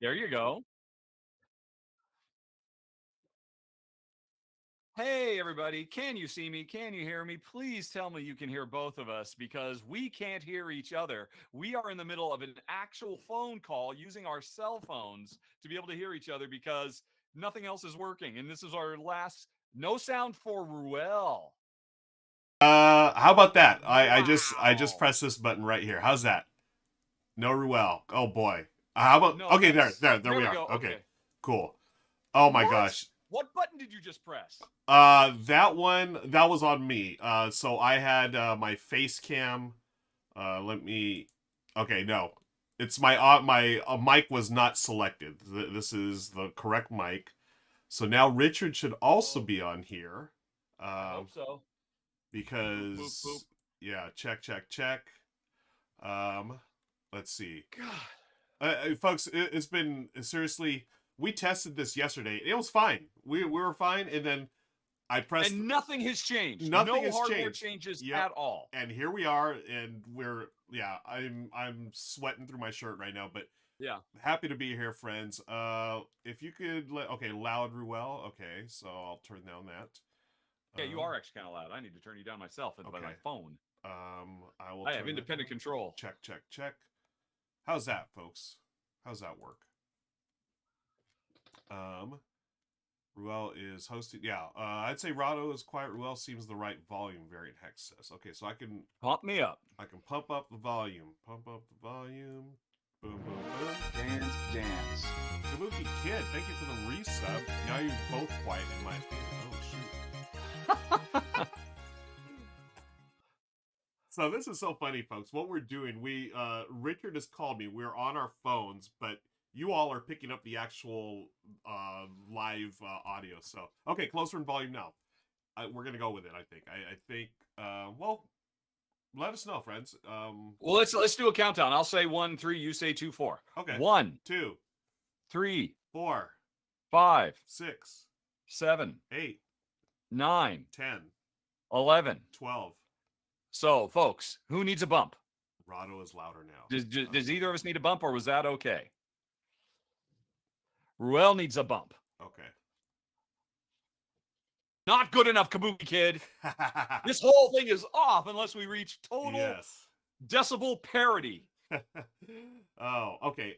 There you go. Hey, everybody. Can you see me? Can you hear me? Please tell me you can hear both of us because we can't hear each other. We are in the middle of an actual phone call using our cell phones to be able to hear each other because nothing else is working. And this is our last no sound for Ruel. How about that? I just Wow. pressed this button right here. How's that? No Ruel. Oh boy. How about No, okay, that's there there we we are. go. Okay. Okay. Cool. Oh my What? gosh. What button did you just press? That one that was on me. So I had my face cam. Let me Okay, no. It's my mic was not selected. This is the correct mic. So now Richard should also Oh, be on here. I Um hope so. Boop, boop, boop. because yeah, check. Um, let's see, God. folks. It's been seriously. We tested this yesterday. It was fine. We were fine, and then I pressed. And nothing has changed. Nothing No has hardware changed. changes Yep. at all. And here we are, and we're yeah. I'm sweating through my shirt right now, but Yeah. happy to be here, friends. If you could let okay, loud Ruel. Okay, so I'll turn down that. Yeah, you are actually kind of loud. I need to turn you down myself by my Okay. phone. I will I have turn that independent down. control. Check. How's that, folks? How's that work? Um, Ruel is hosting. Yeah, I'd say Rahdo is quiet. Ruel seems the right volume. Variant Hex says. Okay, so I can Pump me up. pump up the volume. Pump up the volume. Boom, boom, boom. Dance, dance. Kabuki Kid, thank you for the resub. Now you're both quiet in my opinion. Oh shoot. So this is so funny, folks. What we're doing, Richard has called me. We're on our phones, but you all are picking up the actual live audio. So okay, closer in volume now. We're gonna go with it. I think. Well, let us know, friends. Well, let's do a countdown. I'll say 1, 3. You say 2, 4. Okay. 1, 2, 3, 4, 5, 6, 7, 8, 9, 10, 11. 12. So, folks, who needs a bump? Rahdo is louder now. Does either of us need a bump, or was that okay? Ruel needs a bump. Okay. Not good enough, Kabuki Kid. This whole thing is off unless we reach total decibel parity. Oh, okay.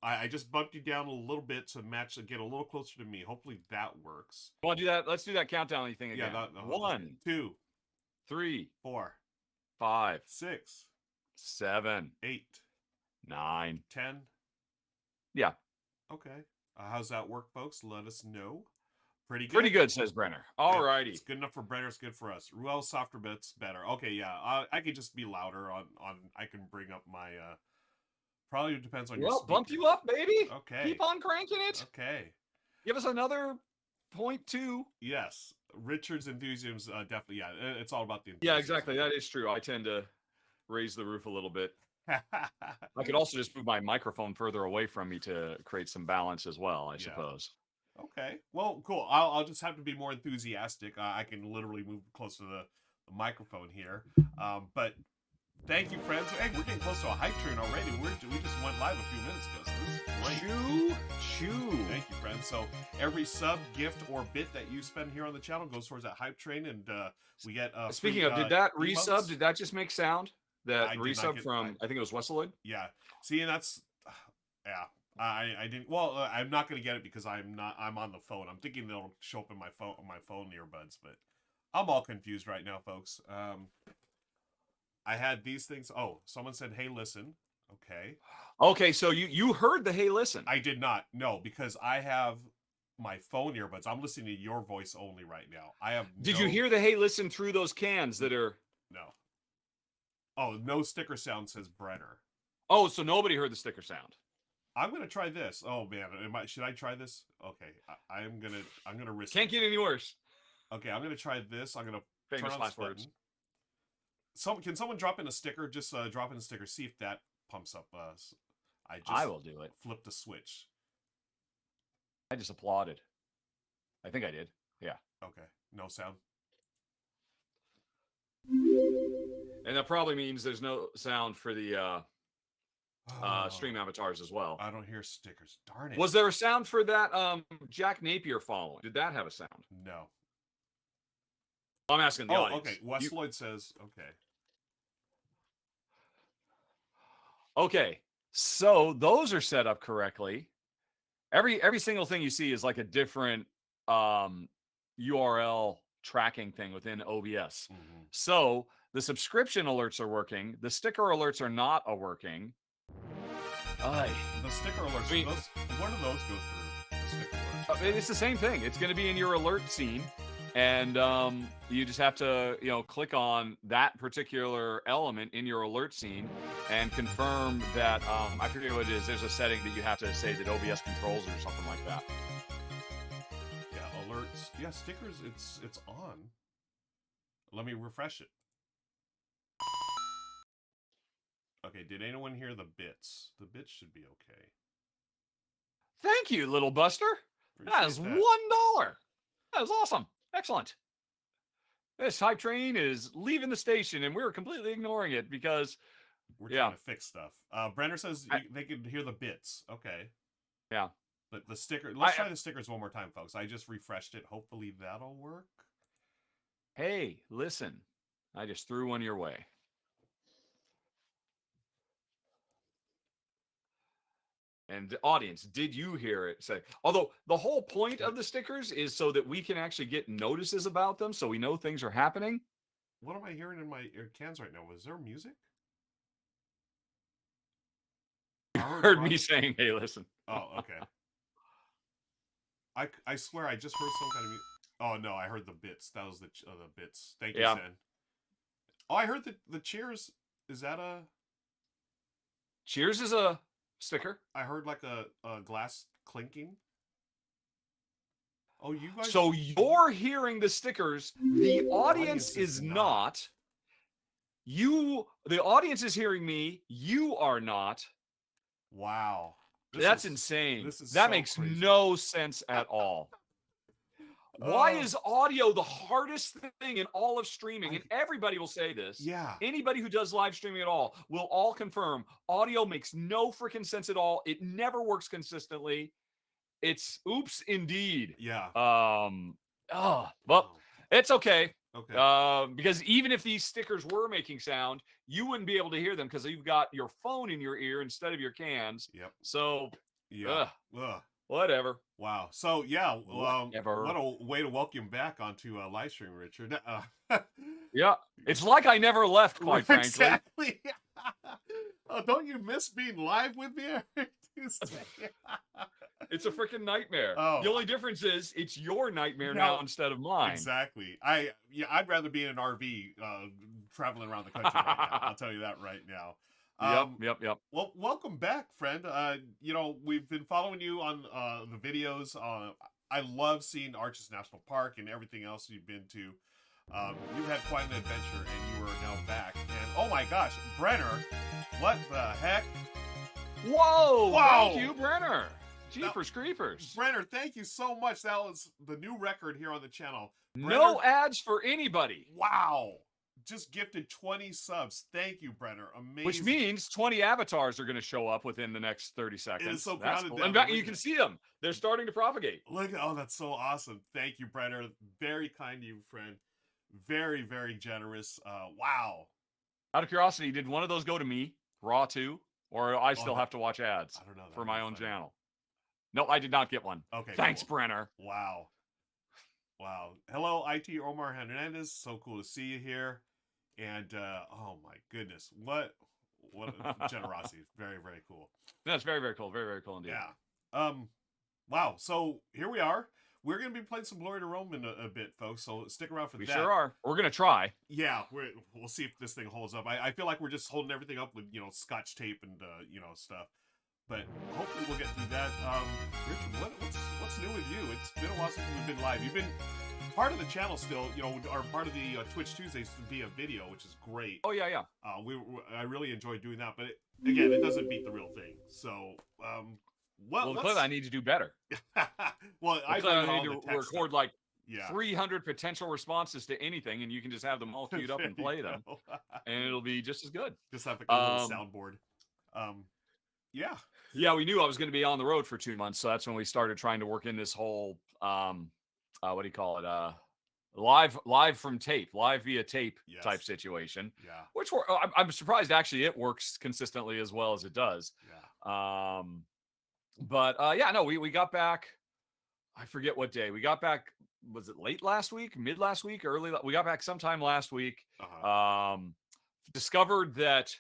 I just bumped you down a little bit to match and get a little closer to me. Hopefully that works. Want to do that? Let's do that countdown thing again. Yeah, 1, 2, 3, 4, 5, 6, 7, 8, 9, 10. Yeah. Okay. How's that work, folks? Let us know. Pretty good. Pretty good, says Brenner. All righty. It's good enough for Brenner. It's good for us. Ruel, softer bits, better. Okay, yeah. I could just be louder on. I can bring up my. Probably depends on your. Well, bump you up, baby. Okay. Keep on cranking it. Okay. Give us another 0.2. Yes, Richard's enthusiasm definitely. Yeah, it's all about the. Yeah, exactly. That is true. I tend to raise the roof a little bit. I could also just move my microphone further away from me to create some balance as well, I suppose. Okay. Well, cool. I'll just have to be more enthusiastic. I can literally move close to the microphone here. But thank you, friends. Hey, we're getting close to a hype train already. We just went live a few minutes ago, so this is great. Choo. Thank you, friends. So every sub, gift, or bit that you spend here on the channel goes towards that hype train, and we get. Speaking of, did that resub? Did that just make sound? That resub from I think it was Wesseloid. Yeah. See, and that's yeah. I didn't. Well, I'm not gonna get it because I'm on the phone. I'm thinking it'll show up in my phone earbuds, but I'm all confused right now, folks. I had these things. Oh, someone said, "Hey, listen." Okay. Okay, so you heard the "Hey, listen." I did not. No, because I have my phone earbuds. I'm listening to your voice only right now. I have. Did you hear the "Hey, listen" through those cans that are? No. Oh, no sticker sound, says Brenner. Oh, so nobody heard the sticker sound. I'm gonna try this. Oh man, should I try this? Okay, I'm gonna risk. Can't get any worse. Okay, I'm gonna try this. I'm gonna Famous turn on last words. Can someone drop in a sticker? Just drop in a sticker. See if that pumps up. I will do it. Flip the switch. I just applauded. I think I did. Yeah. Okay. No sound. And that probably means there's no sound for the stream avatars as well. I don't hear stickers. Darn it. Was there a sound for that Jack Napier following? Did that have a sound? No. I'm asking the audience. Okay. Wesseloid says okay. Okay. So those are set up correctly. Every single thing you see is like a different URL tracking thing within OBS. Mm-hmm. So the subscription alerts are working. The sticker alerts are not working. The sticker alerts. What do those go through? The sticker alerts. It's the same thing. It's going to be in your alert scene, and you just have to click on that particular element in your alert scene and confirm that I forget what it is. There's a setting that you have to say that OBS controls or something like that. Yeah, alerts. Yeah, stickers. It's on. Let me refresh it. Okay, did anyone hear the bits? The bits should be okay. Thank you, little Buster. That is $1. That is awesome. Excellent. This hype train is leaving the station, and we're completely ignoring it because we're trying to fix stuff. Brenner says they can hear the bits. Okay. Yeah. But the sticker. Let's try the stickers one more time, folks. I just refreshed it. Hopefully that'll work. Hey, listen. I just threw one your way. And audience, did you hear it say? Although the whole point of the stickers is so that we can actually get notices about them, so we know things are happening. What am I hearing in my ear cans right now? Was there music? You heard me saying, "Hey, listen." Oh, okay. I swear I just heard some kind of. Oh no, I heard the bits. That was the bits. Thank you, Sen. Oh, I heard the cheers. Is that a? Cheers is a sticker. I heard like a glass clinking. Oh, you guys. So you're hearing the stickers. The audience is not. The audience is hearing me. You are not. Wow. That's insane. That so makes crazy. no sense at all. Why is audio the hardest thing in all of streaming? And everybody will say this. Yeah. Anybody who does live streaming at all will all confirm audio makes no freaking sense at all. It never works consistently. It's oops indeed. Yeah. Well, it's okay. Okay. Because even if these stickers were making sound, you wouldn't be able to hear them because you've got your phone in your ear instead of your cans. Yep. So, yeah. Whatever. Wow. So yeah, what a way to welcome back onto live stream, Richard. Yeah, it's like I never left, quite frankly. Exactly. Oh, don't you miss being live with me? It's a freaking nightmare. Oh. The only difference is it's your nightmare now instead of mine. Exactly. I'd rather be in an RV traveling around the country right now. I'll tell you that right now. Yep. Well, welcome back, friend. We've been following you on the videos. I love seeing Arches National Park and everything else you've been to. You've had quite an adventure, and you are now back. And oh my gosh, Brenner, what the heck? Whoa! Thank you, Brenner. Jeepers creepers. Brenner, thank you so much. That was the new record here on the channel. Brenner, no ads for anybody. Wow. Just gifted 20 subs. Thank you, Brenner. Amazing. Which means 20 avatars are going to show up within the next 30 seconds. It is so crowded cool. And you can see them. They're starting to propagate. That's so awesome. Thank you, Brenner. Very kind of you, friend. Very, very generous. Wow. Out of curiosity, did one of those go to me, Raw 2? Or I still have to watch ads I don't know, for my own channel? No, I did not get one. Okay. Thanks, cool. Brenner. Wow. Hello, IT Omar Hernandez. So cool to see you here. And oh my goodness, what generosity! Very, very cool. That's very, very cool. Very, very cool indeed. Yeah. Wow. So here we are. We're gonna be playing some Glory to Rome in a bit, folks. So stick around for that. We sure are. We're gonna try. Yeah. We'll see if this thing holds up. I feel like we're just holding everything up with Scotch tape and stuff. But hopefully we'll get through that. Richard, what's new with you? It's been a while since we've been live. You've been part of the channel still, are part of the Twitch Tuesdays via video, which is great. Oh yeah. I really enjoy doing that, but it doesn't beat the real thing. So, clearly I need to do better. Well, I need to record like 300 potential responses to anything, and you can just have them all queued up and play them, and it'll be just as good. Just have a little soundboard. Yeah, we knew I was going to be on the road for 2 months, so that's when we started trying to work in this whole what do you call it? Live from tape, live via tape type situation. Yeah. Which I'm surprised actually it works consistently as well as it does. Yeah. We got back. I forget what day we got back. Was it late last week, mid last week, early? We got back sometime last week. Discovered that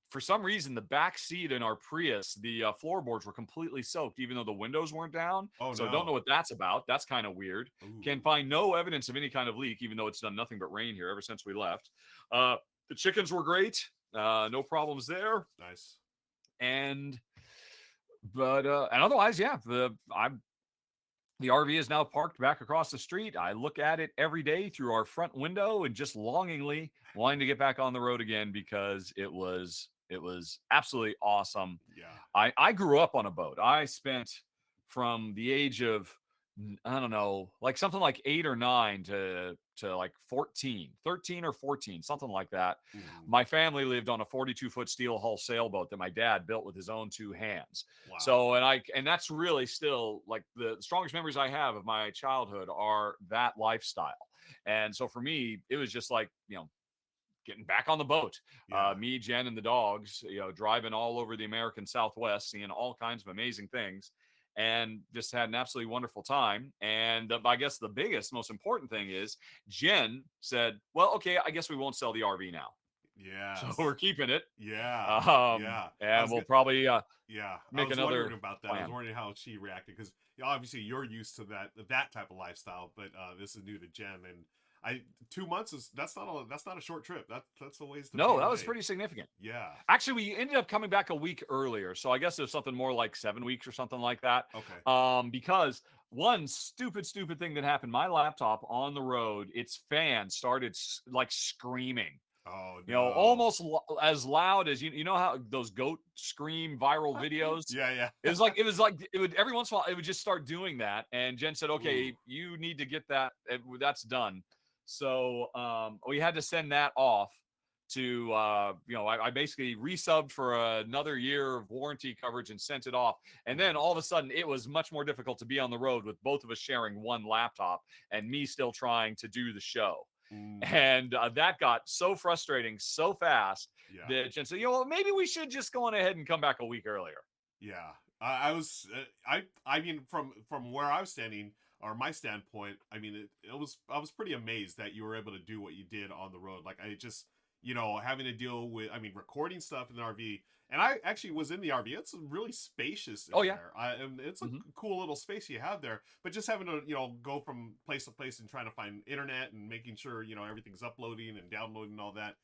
for some reason the back seat in our Prius, the floorboards were completely soaked, even though the windows weren't down. I don't know what that's about. That's kind of weird. Ooh. Can find no evidence of any kind of leak, even though it's done nothing but rain here ever since we left. The chickens were great. No problems there. Nice. And otherwise, the RV is now parked back across the street. I look at it every day through our front window and just longingly wanting to get back on the road again because it was absolutely awesome. Yeah. I grew up on a boat. I spent from the age of, I don't know, like something like 8 or 9 to like 13 or 14, something like that. Mm-hmm. My family lived on a 42-foot steel hull sailboat that my dad built with his own 2 hands. Wow. So, and that's really still like the strongest memories I have of my childhood are that lifestyle. And so for me, it was just like, getting back on the boat. Yeah. Me, Jen, and the dogs, driving all over the American Southwest, seeing all kinds of amazing things, and just had an absolutely wonderful time. And I guess the biggest, most important thing is Jen said, "Well, okay, I guess we won't sell the RV now, so Yes. we're keeping it, Yeah. Yeah. I and was we'll good. probably Yeah. I make was another wondering about that. I was plan." wondering how she reacted because obviously you're used to that type of lifestyle, but this is new to Jen, and I 2 months is that's not a short trip. That's a ways to be No, that was away. pretty significant. Yeah. Actually, we ended up coming back a week earlier, so I guess it was something more like 7 weeks or something like that. Okay. Because one stupid thing that happened, my laptop on the road, its fan started like screaming. Oh no. Almost as loud as you know how those goat scream viral videos. Yeah. Yeah. It would every once in a while it would just start doing that. And Jen said, Ooh. "Okay, you need to get that. That's done." So we had to send that off to I basically resubbed for another year of warranty coverage and sent it off. And then all of a sudden it was much more difficult to be on the road with both of us sharing one laptop and me still trying to do the show. And that got so frustrating so fast Yeah. that Jen said, maybe we should just go on ahead and come back a week earlier. Yeah. I was I mean from where I was standing or my standpoint, I mean I was pretty amazed that you were able to do what you did on the road. Like I just having to deal with recording stuff in the RV, and I actually was in the RV. It's really spacious in there. And it's a cool little space you have there. But just having to go from place to place and trying to find internet and making sure everything's uploading and downloading and all that.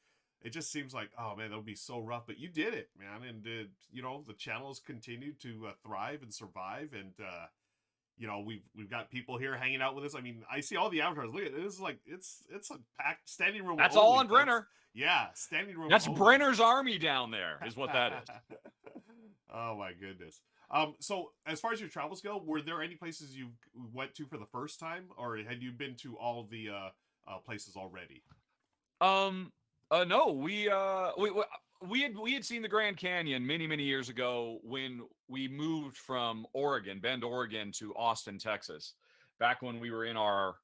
It just seems like, oh man, that would be so rough, but you did it, man, and the channels continue to thrive and survive, and we've got people here hanging out with us. I mean, I see all the avatars. Look at it. This is like it's a packed standing room. That's only, all on folks. Brenner. Yeah, standing room. That's only. Brenner's army down there, is what that is. Oh my goodness. So as far as your travels go, were there any places you went to for the first time, or had you been to all of the places already? No, we had seen the Grand Canyon many years ago when we moved from Bend, Oregon to Austin, Texas, back when we were in our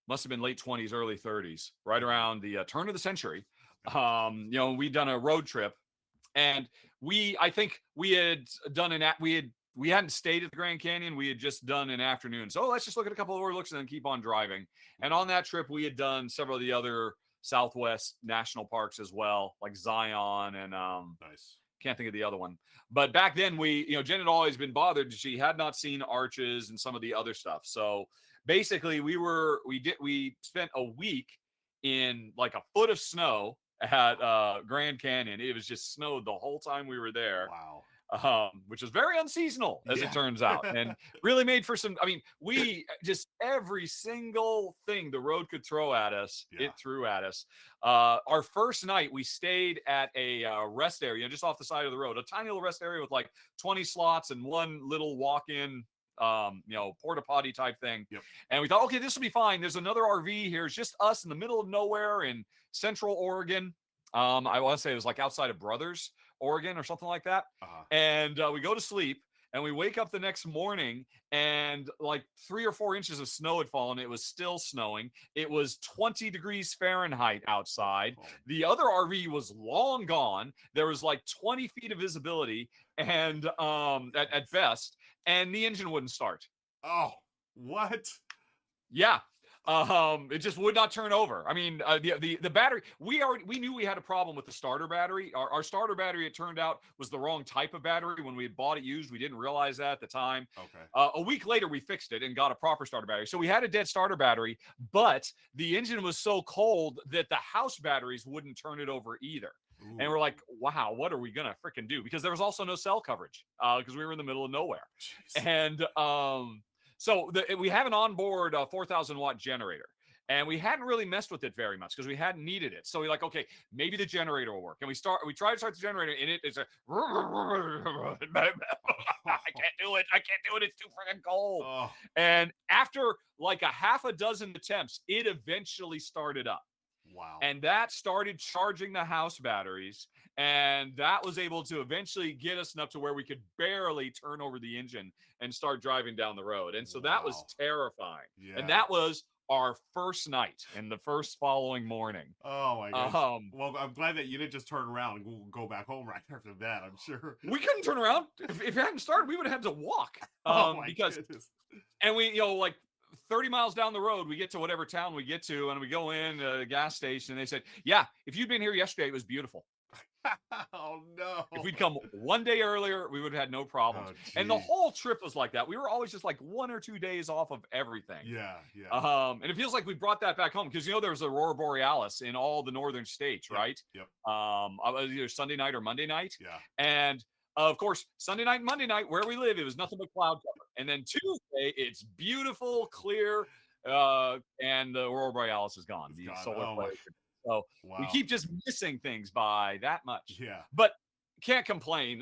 must have been late 20s, early 30s, right around the turn of the century. We'd done a road trip, and I think we had done we hadn't stayed at the Grand Canyon. We had just done an afternoon. So let's just look at a couple of overlooks and then keep on driving. And on that trip, we had done several of the other Southwest national parks as well, like Zion and nice. Can't think of the other one. But back then Jen had always been bothered. She had not seen Arches and some of the other stuff. So basically we spent a week in like a foot of snow at Grand Canyon. It was just snowed the whole time we were there. Wow. Which is very unseasonal, as it turns out, and really made for some. I mean, we just every single thing the road could throw at us, it threw at us. Our first night, we stayed at a rest area just off the side of the road, a tiny little rest area with like 20 slots and one little walk-in, porta potty type thing. Yep. And we thought, okay, this will be fine. There's another RV here. It's just us in the middle of nowhere in Central Oregon. I want to say it was like outside of Brothers, Oregon or something like that. And we go to sleep and we wake up the next morning and like 3 or 4 inches of snow had fallen. It was still snowing. It was 20 degrees Fahrenheit outside. The other RV was long gone. There was like 20 feet of visibility and at best, and the engine wouldn't start. Oh, what? Yeah. It just would not turn over. I mean, the battery, we knew we had a problem with the starter battery. Our starter battery, it turned out, was the wrong type of battery. When we had bought it used, we didn't realize that at the time. Okay. A week later, we fixed it and got a proper starter battery. So we had a dead starter battery, but the engine was so cold that the house batteries wouldn't turn it over either. Ooh. And we're like, wow, what are we going to freaking do? Because there was also no cell coverage because we were in the middle of nowhere. Jeez. And so we have an onboard 4,000 watt generator, and we hadn't really messed with it very much because we hadn't needed it. So we're like, okay, maybe the generator will work. And we try to start the generator, and it's a I can't do it. It's too freaking cold. Oh. And after like a half a dozen attempts, it eventually started up. Wow. And that started charging the house batteries, and that was able to eventually get us enough to where we could barely turn over the engine and start driving down the road. And so that was terrifying. Yeah. And that was our first night and the first following morning. Oh my gosh. Um, Well, I'm glad that you didn't just turn around and go back home right after that. I'm sure. we couldn't turn around. If it hadn't started, we would have had to walk. Oh my Because, goodness. and we, like 30 miles down the road, we get to whatever town we get to, and we go in a gas station, and they said, yeah, if you'd been here yesterday, it was beautiful. Oh no. If we'd come one day earlier, we would have had no problems. Oh, And the geez. whole trip was like that. We were always just like 1 or 2 days off of everything. Yeah, yeah. And it feels like we brought that back home because there was Aurora Borealis in all the northern states, Yep, right? Yep. Either Sunday night or Monday night. Yeah. And of course, Sunday night and Monday night, where we live, it was nothing but cloud cover. And then Tuesday, it's beautiful, clear, and the Aurora Borealis is gone. It's The gone. solar Oh, flare. So we wow. keep just missing things by that much. Yeah. But can't complain.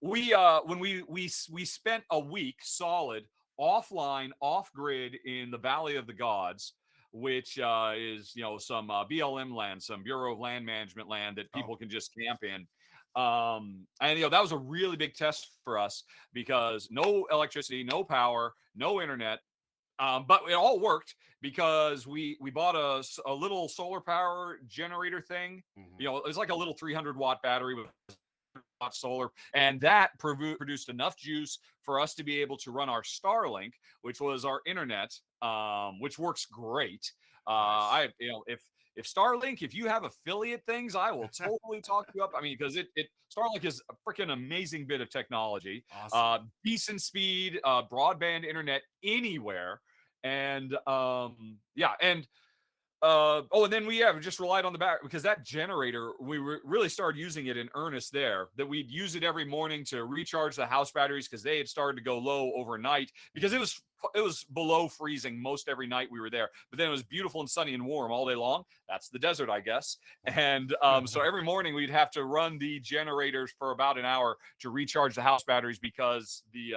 When we spent a week solid offline, off grid in the Valley of the Gods, which is some BLM land, some Bureau of Land Management land that people can just camp in. And that was a really big test for us because no electricity, no power, no internet. But it all worked because we bought a little solar power generator thing. Mhm. It was like a little 300-watt battery with solar, and that produced enough juice for us to be able to run our Starlink, which was our internet, which works great. Nice. If Starlink, if you have affiliate things, I will totally talk you up. I mean, because Starlink is a freaking amazing bit of technology, Awesome. decent speed, broadband internet anywhere, and and then we just relied on the back because that generator, we really started using it in earnest there, that we'd use it every morning to recharge the house batteries because they had started to go low overnight because it was below freezing most every night we were there. But then it was beautiful and sunny and warm all day long. That's the desert, I guess. And so every morning we'd have to run the generators for about an hour to recharge the house batteries because the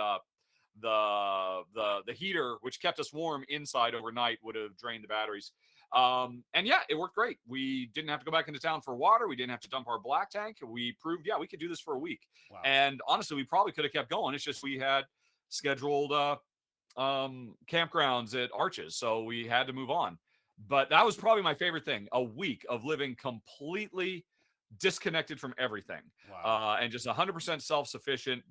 heater, which kept us warm inside overnight, would have drained the batteries. And yeah, it worked great. We didn't have to go back into town for water. We didn't have to dump our black tank. We proved, we could do this for a week. Wow. And honestly, we probably could have kept going. It's just we had scheduled campgrounds at Arches, so we had to move on. But that was probably my favorite thing, a week of living completely disconnected from everything. Wow. And just 100% self-sufficient.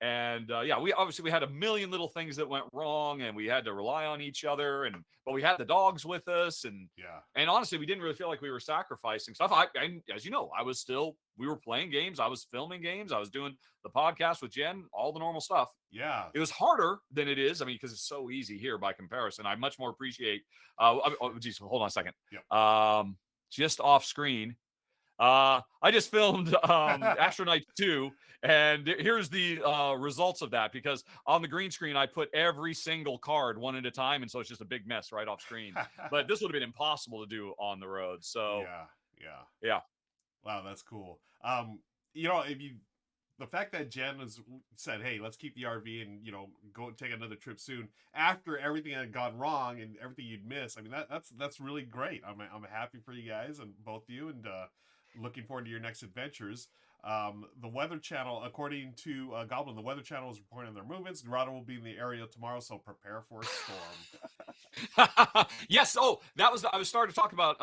And we had a million little things that went wrong, and we had to rely on each other. But we had the dogs with us, and honestly, we didn't really feel like we were sacrificing stuff. As you know, we were playing games, I was filming games, I was doing the podcast with Jen, all the normal stuff. Yeah. It was harder than it is. I mean, because it's so easy here by comparison. I much more appreciate. Geez, hold on a second. Yep. Just off screen. I just filmed Astronite 2, and here's the results of that, because on the green screen I put every single card one at a time, and so it's just a big mess right off screen. But this would have been impossible to do on the road. So yeah. Wow, that's cool. The fact that Jen has said, "Hey, let's keep the RV and go take another trip soon," after everything had gone wrong and everything you'd miss. I mean, that's really great. I'm happy for you guys and both you, and looking forward to your next adventures. The Weather Channel, according to Goblin, the Weather Channel is reporting their movements. Rahdo will be in the area tomorrow, so prepare for a storm. Yes. Oh, I was starting to talk about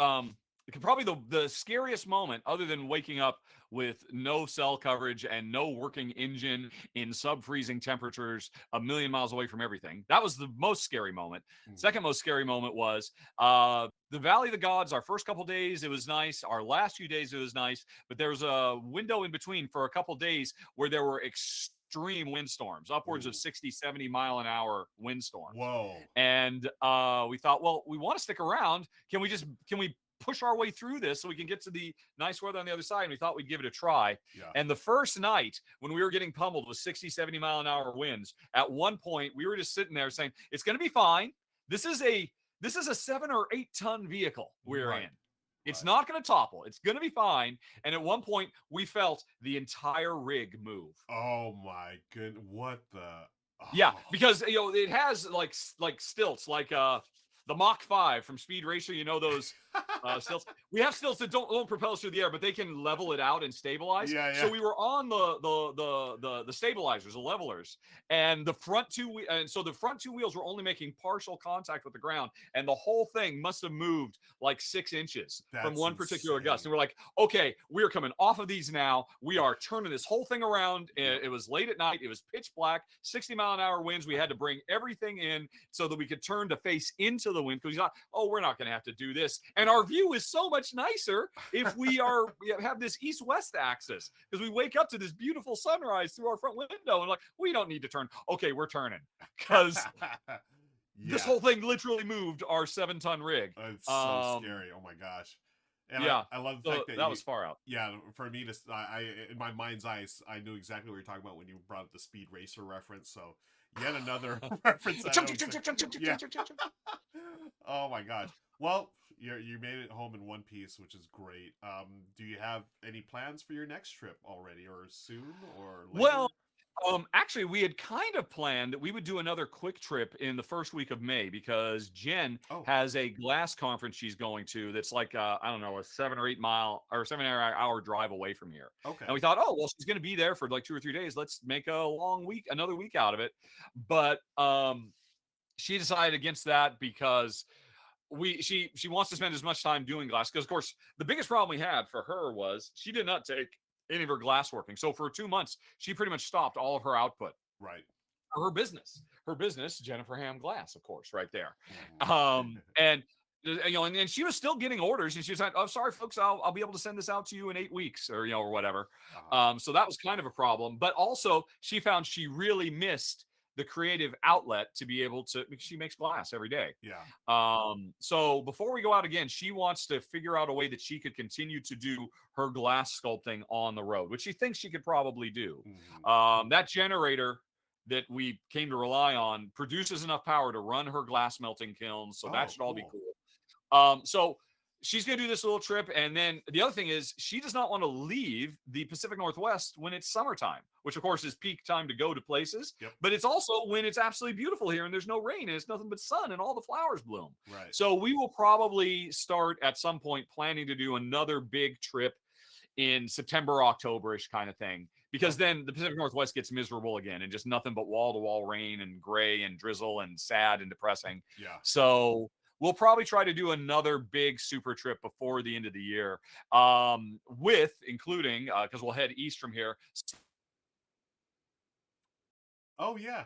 probably the scariest moment, other than waking up with no cell coverage and no working engine in sub-freezing temperatures a million miles away from everything. That was the most scary moment. Second most scary moment was the Valley of the Gods. Our first couple days, it was nice. Our last few days, it was nice. But there was a window in between for a couple days where there were extreme windstorms, upwards of 60, 70 mile an hour windstorms. Whoa. And we thought, well, we want to stick around. Can we push our way through this so we can get to the nice weather on the other side? And we thought we'd give it a try. And the first night when we were getting pummeled with 60, 70 mile an hour winds, at one point we were just sitting there saying, it's going to be fine. This is a 7 or 8 ton vehicle we're in. It's not going to topple. It's going to be fine. And at one point we felt the entire rig move. Oh my goodness. What the? Oh. Yeah, because it has like stilts, like the Mach 5 from Speed Racer, those Stilts. We have stilts that don't propel us through the air, but they can level it out and stabilize. Yeah, So yeah. we were on the stabilizers, the levelers, and the front two wheels were only making partial contact with the ground, and the whole thing must have moved like 6 inches from That's one particular gust. insane. And we're like, okay, we're coming off of these now. We are turning this whole thing around. Yep. It was late at night. It was pitch black, 60-mile-an-hour winds. We had to bring everything in so that we could turn to face into the wind because we thought, oh, we're not going to have to do this. And our view is so much nicer if we have this east-west axis because we wake up to this beautiful sunrise through our front window and like we don't need to turn. Okay, we're turning because this whole thing literally moved our 7-ton rig. It's so scary. Oh my gosh. And yeah, I love the fact that that was far out. Yeah, for me to I in my mind's eye, I knew exactly what you're talking about when you brought up the Speed Racer reference. So yet another reference. Yeah. Oh my gosh. Well, you made it home in one piece, which is great. Do you have any plans for your next trip already, or soon, or later? Well, actually, we had kind of planned that we would do another quick trip in the first week of May because Jen has a glass conference she's going to that's like I don't know, a 7 or 8 mile or 7 hour drive away from here. Okay. And we thought, oh well, she's going to be there for like 2 or 3 days. Let's make a long week, another week out of it. But she decided against that because she wants to spend as much time doing glass because of course the biggest problem we had for her was she did not take any of her glass working. So for 2 months, she pretty much stopped all of her output. Right. Her business, Jennifer Ham Glass, of course, right there. Mm-hmm. And and she was still getting orders, and she was like, "Oh, sorry, folks, I'll be able to send this out to you in 8 weeks, or or whatever." So that was kind of a problem. But also, she found she really missed the creative outlet to be able to, because she makes glass every day. Yeah. So before we go out again, she wants to figure out a way that she could continue to do her glass sculpting on the road, which she thinks she could probably do. Mm-hmm. That generator that we came to rely on produces enough power to run her glass melting kilns. So that should all be cool. So she's going to do this little trip. And then the other thing is she does not want to leave the Pacific Northwest when it's summertime, which of course is peak time to go to places. Yep. But it's also when it's absolutely beautiful here and there's no rain and it's nothing but sun and all the flowers bloom. Right. So we will probably start at some point planning to do another big trip in September, October-ish kind of thing. Because then the Pacific Northwest gets miserable again and just nothing but wall-to-wall rain and gray and drizzle and sad and depressing. Yeah. So we'll probably try to do another big super trip before the end of the year, including, because we'll head east from here. Oh, yeah.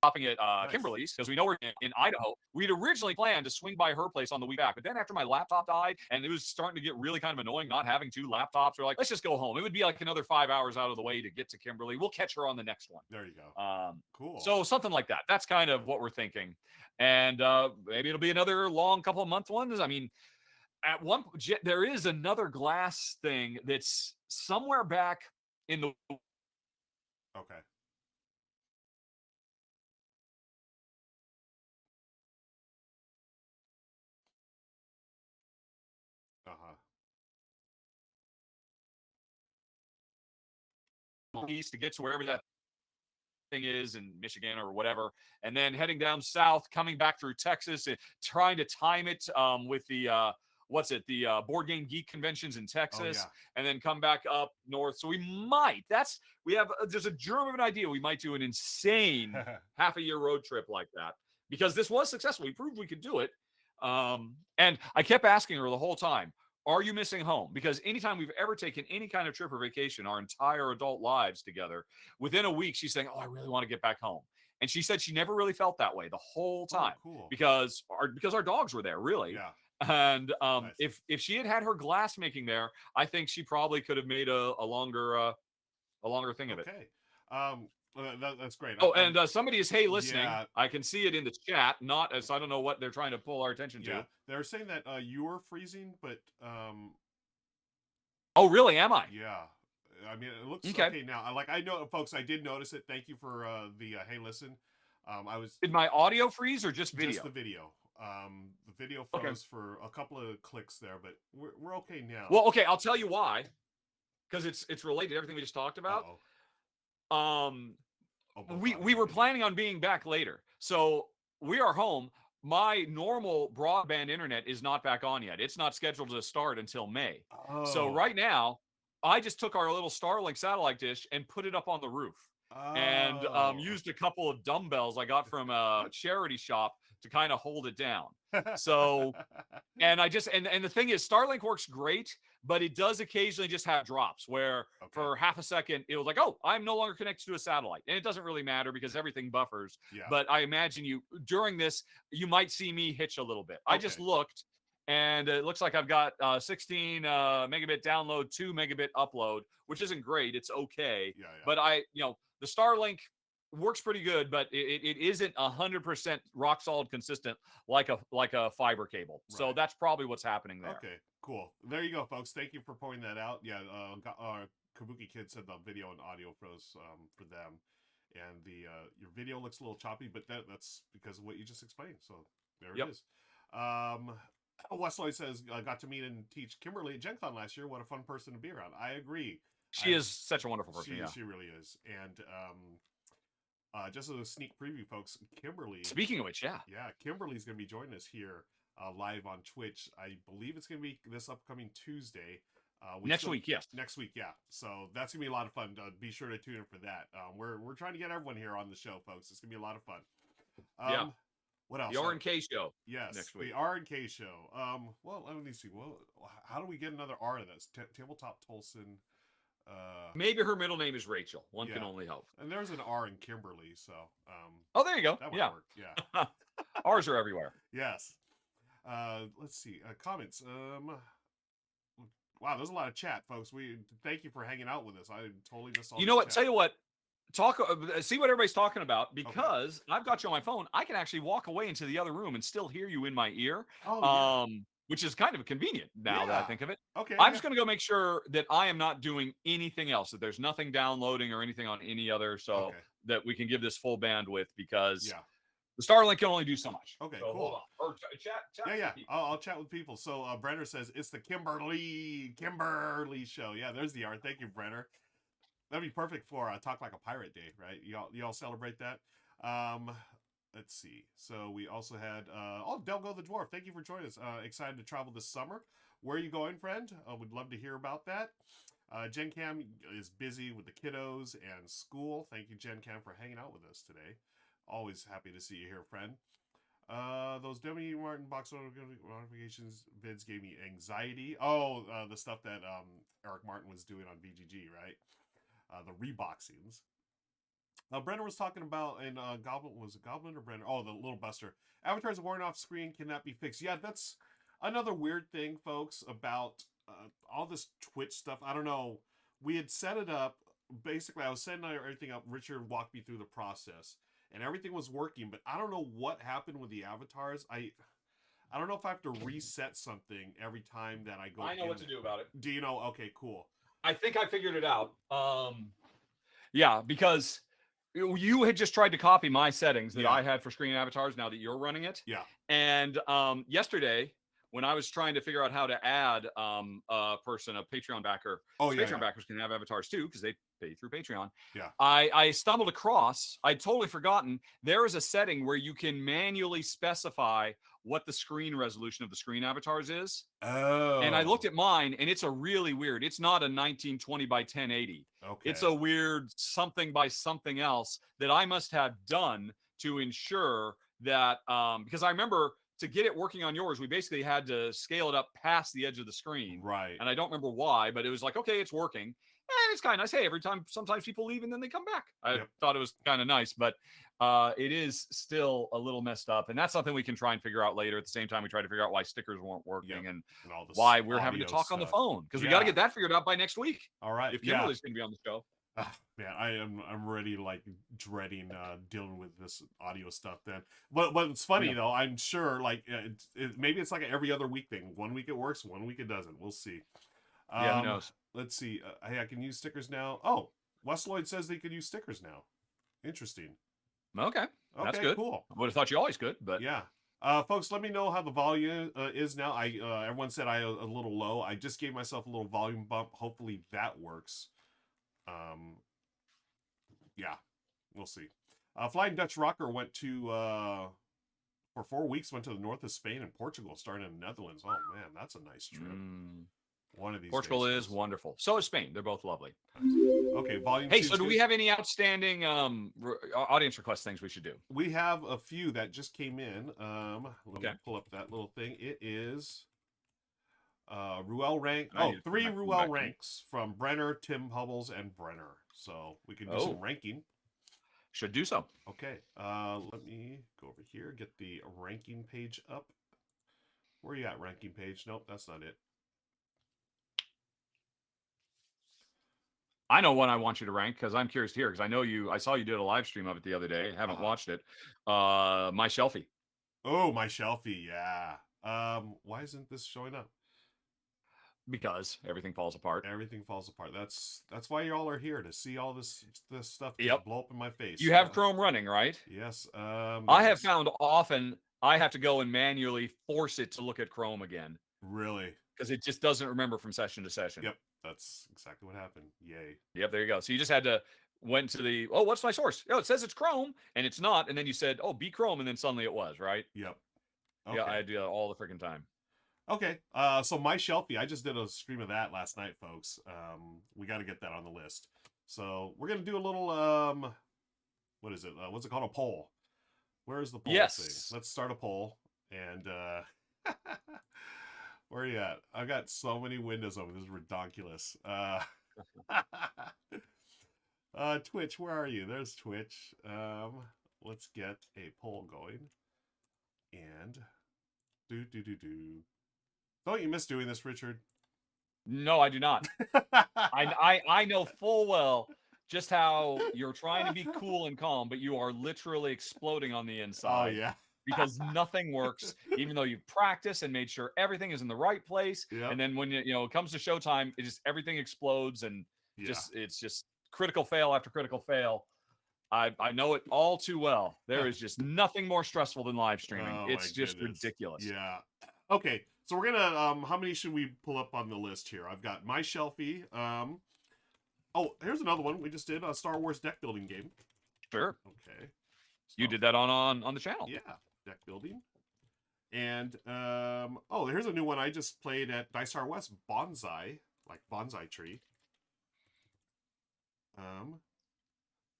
Stopping at Kimberly's because we know we're in Idaho. We'd originally planned to swing by her place on the way back, but then after my laptop died and it was starting to get really kind of annoying not having 2 laptops, we're like, let's just go home. It would be like another 5 hours out of the way to get to Kimberly. We'll catch her on the next one. There you go. Cool. So something like that. That's kind of what we're thinking. And maybe it'll be another long couple of month ones. I mean, at one there is another glass thing that's somewhere back in the Okay. east to get to wherever that thing is in Michigan or whatever, and then heading down south, coming back through Texas, and trying to time it with the board game geek conventions in Texas, and then come back up north. So there's a germ of an idea we might do an insane half a year road trip like that because this was successful. We proved we could do it, and I kept asking her the whole time, are you missing home? Because anytime we've ever taken any kind of trip or vacation, our entire adult lives together, within a week, she's saying, oh, I really want to get back home. And she said she never really felt that way the whole time because our dogs were there, really. Yeah. And nice. if she had her glass making there, I think she probably could have made a longer thing of it. Okay. That's great. Oh, and somebody is listening. Yeah. I can see it in the chat. Not as I don't know what they're trying to pull our attention to. They're saying that you were freezing, but oh, really? Am I? Yeah. I mean, it looks okay now. I know, folks. I did notice it. Thank you for the hey, listen. Did my audio freeze or just video? Just the video. The video froze for a couple of clicks there, but we're okay now. Well, okay. I'll tell you why. Because it's related to everything we just talked about. Uh-oh. We were planning on being back later. So we are home. my normal broadband internet is not back on yet. It's not scheduled to start until May. So Oh. right now, I just took our little Starlink satellite dish and put it up on the roof, and Oh. used a couple of dumbbells I got from a charity shop to kind of hold it down. So, and I just and the thing is, Starlink works great, but it does occasionally just have drops where Okay. for half a second it was like, oh, I'm no longer connected to a satellite, and it doesn't really matter because everything buffers. Yeah. But I imagine you during this, you might see me hitch a little bit. I just Okay. looked, and it looks like I've got 16 megabit download, 2 megabit upload, which isn't great. It's okay, Yeah, yeah. but the Starlink works pretty good, but it isn't 100% rock solid consistent like a fiber cable. So Right. that's probably what's happening there. Okay, cool. There you go, folks. Thank you for pointing that out. Yeah, Kabuki Kid said the video and audio pros for them, and the your video looks a little choppy, but that's because of what you just explained. So there Yep. it is. Westloy says, got to meet and teach Kimberly at Gen Con last year. What a fun person to be around. I agree. She is such a wonderful person. She really is. And just as a sneak preview, folks, Kimberly. Speaking of which, yeah, Kimberly's going to be joining us here live on Twitch. I believe it's going to be this upcoming Tuesday. next week, yes. Next week, yeah. So that's going to be a lot of fun. Be sure to tune in for that. We're trying to get everyone here on the show, folks. It's going to be a lot of fun. Yeah. What else? The R&K show. Yes, next week. The R&K show. Well, let me see. Well, how do we get another R in this? Tabletop Tolson. Maybe her middle name is Rachel. One can only hope. And there's an R in Kimberly, so oh, there you go. That might work. Yeah. R's are everywhere. Yes. Let's see. Comments. Wow, there's a lot of chat, folks. We thank you for hanging out with us. I totally missed all. You know what? Chat. Tell you what. See what everybody's talking about, because I've got you on my phone. I can actually walk away into the other room and still hear you in my ear. Oh, yeah. Which is kind of convenient now that I think of it. Okay. I'm just going to go make sure that I am not doing anything else, that there's nothing downloading or anything on any other, so that we can give this full bandwidth, because the Starlink can only do so much. Okay, so cool. Hold on. Or chat. Yeah. I'll chat with people. So Brenner says it's the Kimberly show. Yeah, there's the R. Thank you, Brenner. That'd be perfect for Talk Like a Pirate Day, right? Y'all celebrate that. Let's see. So we also had Delgo the Dwarf. Thank you for joining us. Excited to travel this summer. Where are you going, friend? Would love to hear about that. Gen Cam is busy with the kiddos and school. Thank you, Gen Cam, for hanging out with us today. Always happy to see you here, friend. Those Demi Martin box notifications vids gave me anxiety. The stuff that Eric Martin was doing on VGG, right? The reboxings. Brenner was talking about, and Goblin, was it Goblin or Brenner? Oh, the little Buster. Avatars worn off screen, can that be fixed? Yeah, that's another weird thing, folks, about all this Twitch stuff. I don't know. We had set it up. Basically, I was setting everything up. Richard walked me through the process, and everything was working, but I don't know what happened with the avatars. I don't know if I have to reset something every time that I go. I know what to do about it. Do you know? Okay, cool. I think I figured it out. Yeah, because you had just tried to copy my settings that I had for screen avatars now that you're running it. Yeah. And yesterday, when I was trying to figure out how to add a Patreon backer, Patreon backers can have avatars too, because they pay through Patreon. Yeah. I stumbled across, I'd totally forgotten, there is a setting where you can manually specify what the screen resolution of the screen avatars is. Oh. And I looked at mine, and it's a really weird, it's not a 1920 by 1080. Okay. It's a weird something by something else that I must have done to ensure that, because I remember to get it working on yours, we basically had to scale it up past the edge of the screen. Right. And I don't remember why, but it was like, okay, it's working. And it's kind of nice. Hey, every time, sometimes people leave and then they come back. I thought it was kind of nice, but it is still a little messed up. And that's something we can try and figure out later. At the same time, we try to figure out why stickers weren't working and all why we're having to talk on the phone, because we got to get that figured out by next week. All right. If Kimberly's going to be on the show. Man, I'm already like dreading dealing with this audio stuff. Then, but it's funny though. I'm sure like maybe it's like an every other week thing. 1 week it works, 1 week it doesn't. We'll see. Who knows? Let's see. Hey, I can use stickers now. Oh, Wes Lloyd says they could use stickers now. Interesting. Okay, that's good. Cool. I would have thought you always could, but yeah. Folks, let me know how the volume is now. Everyone said I a little low. I just gave myself a little volume bump. Hopefully that works. Yeah, we'll see. Flying Dutch Rocker went to For 4 weeks, went to the north of Spain and Portugal, starting in the Netherlands. Oh man, that's a nice trip. One of these Portugal days, is wonderful. So is Spain. They're both lovely. Okay, volume Hey, 2. so do we have any outstanding audience request things we should do? We have a few that just came in. Let me Okay. pull up that little thing. It is Ruel Ranks. I need Oh, to 3 come Ruel back in. Ranks from Brenner, Tim Hubbles, and Brenner. So we can do some ranking. Should do so. Okay. Let me go over here, get the ranking page up. Where are you at, ranking page? Nope, that's not it. I know one I want you to rank because I'm curious to hear, because I know you. I saw you did a live stream of it the other day. Haven't watched it. My shelfie. Oh, my shelfie. Yeah. Why isn't this showing up? Because everything falls apart. Everything falls apart. That's why y'all are here, to see all this stuff just Yep. blow up in my face. You have Chrome running, right? Yes. I have found often I have to go and manually force it to look at Chrome again. Really? Because it just doesn't remember from session to session. Yep. That's exactly what happened. Yay. Yep, there you go. So you just had to went to the, oh, what's my source? Oh, it says it's Chrome, and it's not. And then you said, oh, be Chrome, and then suddenly it was, right? Yep. Okay. Yeah, I do that all the freaking time. Okay. So my shelfie, I just did a stream of that last night, folks. We got to get that on the list. So we're gonna do a little what is it? What's it called? A poll. Where is the poll thing? Let's start a poll. And where are you at? I've got so many windows open. This is ridiculous. Twitch, where are you? There's Twitch. Let's get a poll going. And do. Don't you miss doing this, Richard? No, I do not. I know full well just how you're trying to be cool and calm, but you are literally exploding on the inside. Oh yeah. Because nothing works, even though you've practiced and made sure everything is in the right place. Yep. And then when it comes to showtime, it just everything explodes, and it's just critical fail after critical fail. I know it all too well. There is just nothing more stressful than live streaming. It's just ridiculous. Yeah. Okay, so we're gonna how many should we pull up on the list here? I've got my shelfie. Oh, here's another one we just did, a Star Wars deck building game. Sure. Okay. You did that on the channel. Yeah, deck building. And oh, here's a new one I just played at Dice Tower West, Bonsai, like bonsai tree.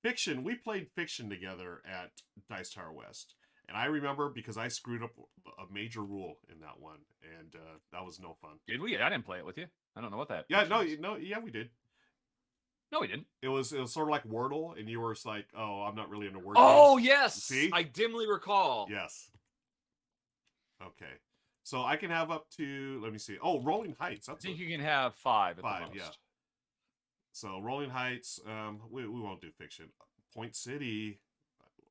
Fiction. We played Fiction together at Dice Tower West. And I remember because I screwed up a major rule in that one, and that was no fun. Did we? I didn't play it with you. I don't know what that. Yeah, yeah, we did. No, we didn't. It was sort of like Wordle, and you were just like, "Oh, I'm not really into word." Oh games. yes, see, I dimly recall. Yes. Okay, so I can have up to, let me see. Oh, Rolling Heights. I think you can have 5 at the most. Yeah. So Rolling Heights. We won't do Fiction. Point City.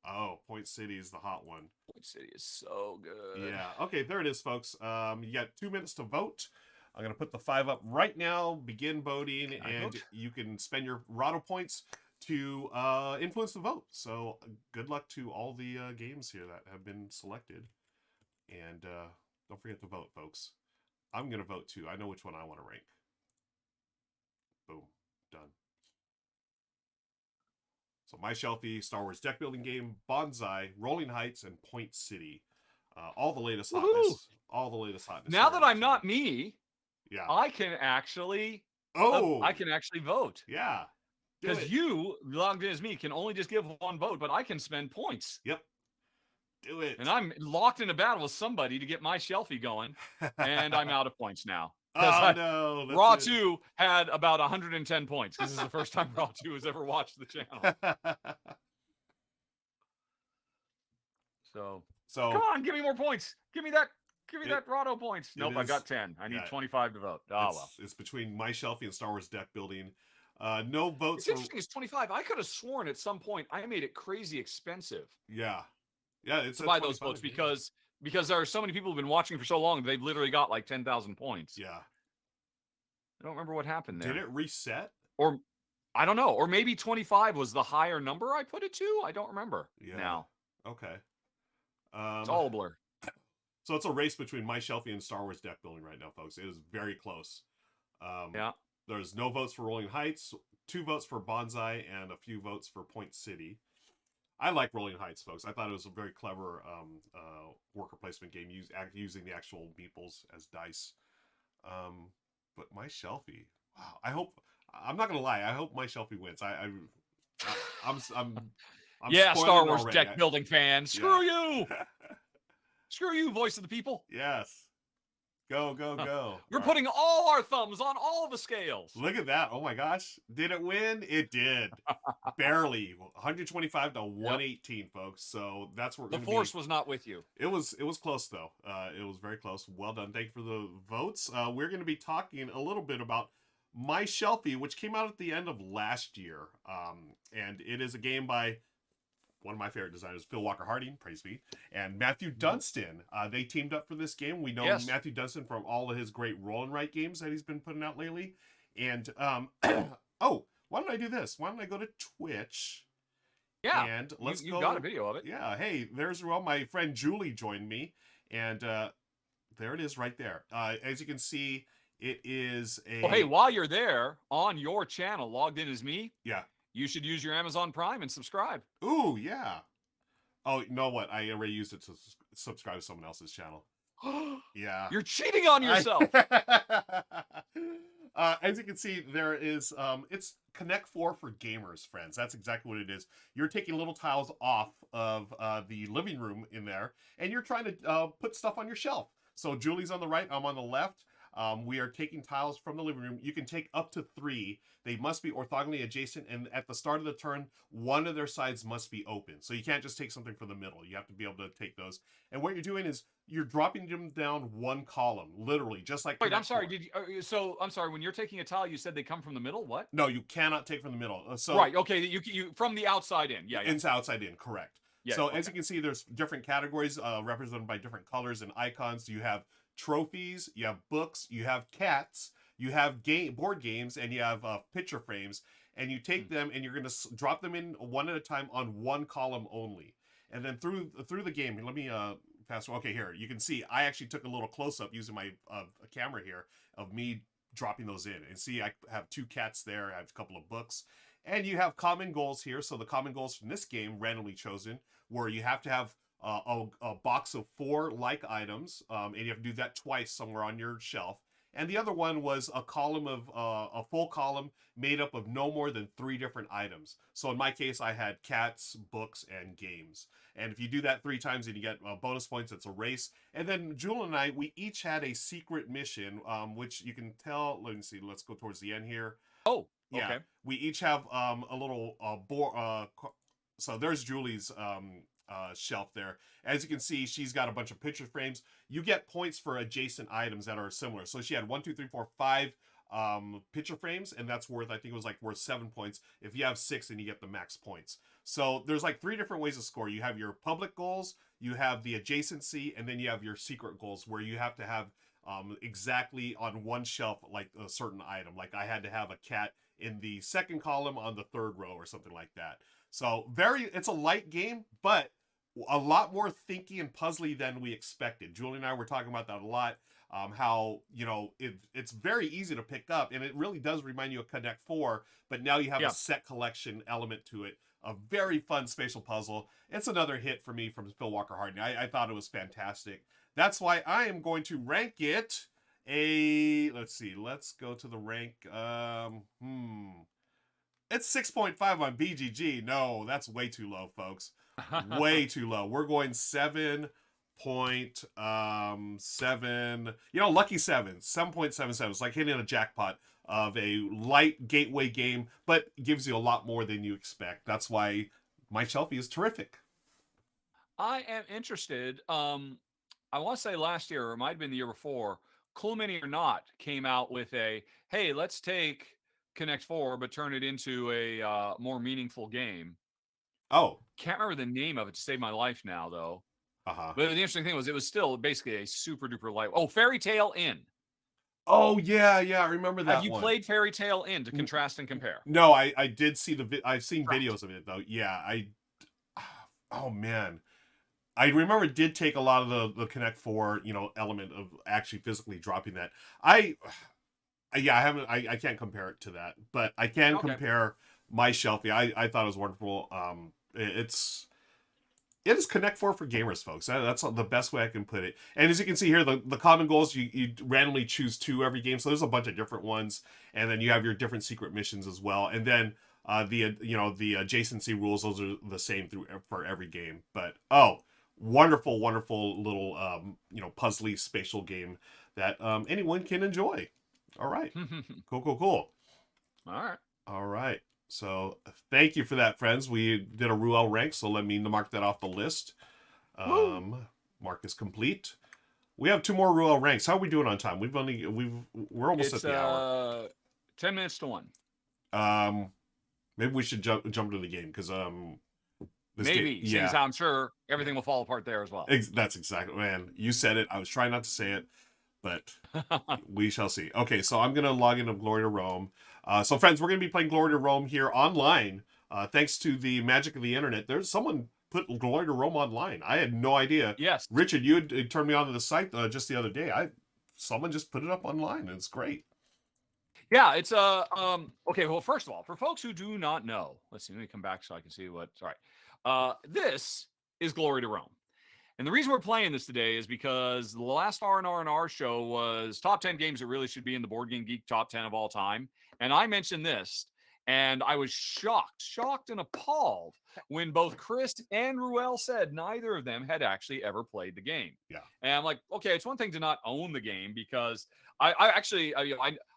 Oh, Point City is the hot one. Point City is so good. Yeah. Okay, there it is, folks. You got 2 minutes to vote. I'm going to put the 5 up right now. Begin voting, and you can spend your Rahdo points to influence the vote. So good luck to all the games here that have been selected. And don't forget to vote, folks. I'm going to vote too. I know which one I want to rank. Boom. Done. So my shelfie, Star Wars deck building game, Bonsai, Rolling Heights, and Point City. All the latest hotness. All the latest hotness. Now that I'm not me, yeah, I can actually. I can actually vote. Yeah. Because you logged in as me can only just give 1 vote, but I can spend points. Yep. Do it. And I'm locked in a battle with somebody to get my shelfie going, and I'm out of points now. Oh, no. Raw 2 had about 110 points. This is the first time Raw 2 has ever watched the channel. So come on, give me more points. Give me that Rahdo points. Nope, I got 10. I need 25 to vote. Oh, well. It's between my shelfie and Star Wars deck building. No votes. It's interesting. It's 25. I could have sworn at some point I made it crazy expensive. Yeah. Yeah, it's to buy those votes because there are so many people who've been watching for so long. They've literally got like 10,000 points. Yeah. I don't remember what happened there. Did it reset? Or I don't know. Or maybe 25 was the higher number I put it to. I don't remember now. Okay. It's all a blur. So it's a race between my shelfie and Star Wars deck building right now, folks. It is very close. Yeah. There's no votes for Rolling Heights, 2 votes for Bonsai, and a few votes for Point City. I like Rolling Heights, folks. I thought it was a very clever worker placement game using the actual meeples as dice. Um, but my Shelfie, wow. I hope I'm not gonna lie. I hope my Shelfie wins. I'm Yeah, Star spoiling it Wars already. deck building fan. Yeah. Screw you. Screw you, voice of the people. Yes. Go, go, go. We're All right. putting all our thumbs on all the scales. Look at that. Oh my gosh. Did it win? It did. Barely. 125 to 118, folks. So that's where the force was not with you. It was close though. It was very close. Well done. Thank you for the votes. We're going to be talking a little bit about My Shelfie, which came out at the end of last year. And it is a game by one of my favorite designers, Phil Walker Harding, praise be, and Matthew Dunstan. They teamed up for this game. We know Matthew Dunstan from all of his great roll and write games that he's been putting out lately. And oh, why don't I do this? Why don't I go to Twitch? Yeah, and let's you got a video of it. Yeah, hey, there's Ruel. My friend Julie joined me, and there it is right there. As you can see, it is a. Well, hey, while you're there on your channel, logged in as me. Yeah. You should use your Amazon Prime and subscribe. Ooh, yeah. Oh, you know what? I already used it to subscribe to someone else's channel. Yeah. You're cheating on yourself. As you can see, there is, it's Connect 4 for gamers, friends. That's exactly what it is. You're taking little tiles off of the living room in there, and you're trying to put stuff on your shelf. So Julie's on the right, I'm on the left. We are taking tiles from the living room. You can take up to 3. They must be orthogonally adjacent, and at the start of the turn, one of their sides must be open. So you can't just take something from the middle. You have to be able to take those. And what you're doing is you're dropping them down one column, literally, just like. Wait, I'm sorry. Did you? So I'm sorry. When you're taking a tile, you said they come from the middle. What? No, you cannot take from the middle. So right. Okay. You from the outside in. Yeah. Inside, outside in. Correct. Yeah, so as you can see, there's different categories represented by different colors and icons. You have trophies, you have books, you have cats, you have board games, and you have picture frames. And you take them and you're going to drop them in one at a time on one column only. And then through the game, let me pass. Okay, here you can see I actually took a little close up using my camera here of me dropping those in. And see, I have 2 cats there. I have a couple of books. And you have common goals here. So the common goals from this game, randomly chosen, where you have to have a box of 4 like items, and you have to do that twice somewhere on your shelf. And the other one was a column of a full column made up of no more than 3 different items. So in my case, I had cats, books, and games. And if you do that 3 times, and you get bonus points, it's a race. And then Jewel and I, we each had a secret mission, which you can tell. Let me see. Let's go towards the end here. Oh, yeah. Okay. We each have a little so there's Julie's shelf there. As you can see, she's got a bunch of picture frames. You get points for adjacent items that are similar. So she had 1, 2, 3, 4, 5 picture frames, and that's worth, I think it was like worth 7 points. If you have 6, then you get the max points. So there's like 3 different ways to score. You have your public goals, you have the adjacency, and then you have your secret goals, where you have to have exactly on one shelf like a certain item. Like I had to have a cat in the second column on the 3rd row or something like that. So it's a light game, but a lot more thinky and puzzly than we expected. Julie and I were talking about that a lot. How, it's very easy to pick up, and it really does remind you of Connect 4, but now you have a set collection element to it. A very fun spatial puzzle. It's another hit for me from Phil Walker Harding. I thought it was fantastic. That's why I am going to rank it let's see, let's go to the rank. It's 6.5 on BGG. No, that's way too low, folks. Way too low. We're going 7.7. Lucky 7. 7.77. It's like hitting a jackpot of a light gateway game, but gives you a lot more than you expect. That's why My Shelfie is terrific. I am interested. I want to say last year, or it might have been the year before, Cool Mini or Not came out with hey, let's take Connect 4, but turn it into a more meaningful game. Oh. Can't remember the name of it to save my life now, though. Uh-huh. But the interesting thing was it was still basically a super duper light. Oh, Fairy Tale Inn. Oh, yeah, I remember that. Have you played Fairy Tale Inn to contrast and compare? No, I did see I've seen videos of it, though. Yeah, oh, man. I remember it did take a lot of the Connect 4, element of actually physically dropping that. I can't compare it to that, but I can compare My Shelfie. I thought it was wonderful. It is Connect 4 for gamers, folks. That's the best way I can put it. And as you can see here, the common goals, you randomly choose 2 every game. So there's a bunch of different ones. And then you have your different secret missions as well. And then the adjacency rules, those are the same for every game. But, wonderful, wonderful little, puzzly spatial game that anyone can enjoy. All right. Cool. All right. So thank you for that, friends. We did a Ruel Ranks, so let me mark that off the list. Mark is complete. We have 2 more Ruel Ranks. How are we doing on time? We're almost at the hour. 10 minutes to 1. Maybe we should jump to the game because maybe. Since I'm sure everything will fall apart there as well. That's exactly, man. You said it. I was trying not to say it, but we shall see. Okay, so I'm gonna log into Glory to Rome. So friends, we're going to be playing Glory to Rome here online. Thanks to the magic of the internet. There's someone put Glory to Rome online. I had no idea. Yes. Richard, you had turned me on to the site just the other day. Someone just put it up online, and it's great. Yeah, it's okay, well, first of all, for folks who do not know, let's see, let me come back so I can see what's all right. This is Glory to Rome. And the reason we're playing this today is because the last RvR Show was top 10 games that really should be in the Board Game Geek top 10 of all time. And I mentioned this, and I was shocked and appalled when both Chris and Ruel said neither of them had actually ever played the game. Yeah. And I'm like, okay, it's one thing to not own the game because I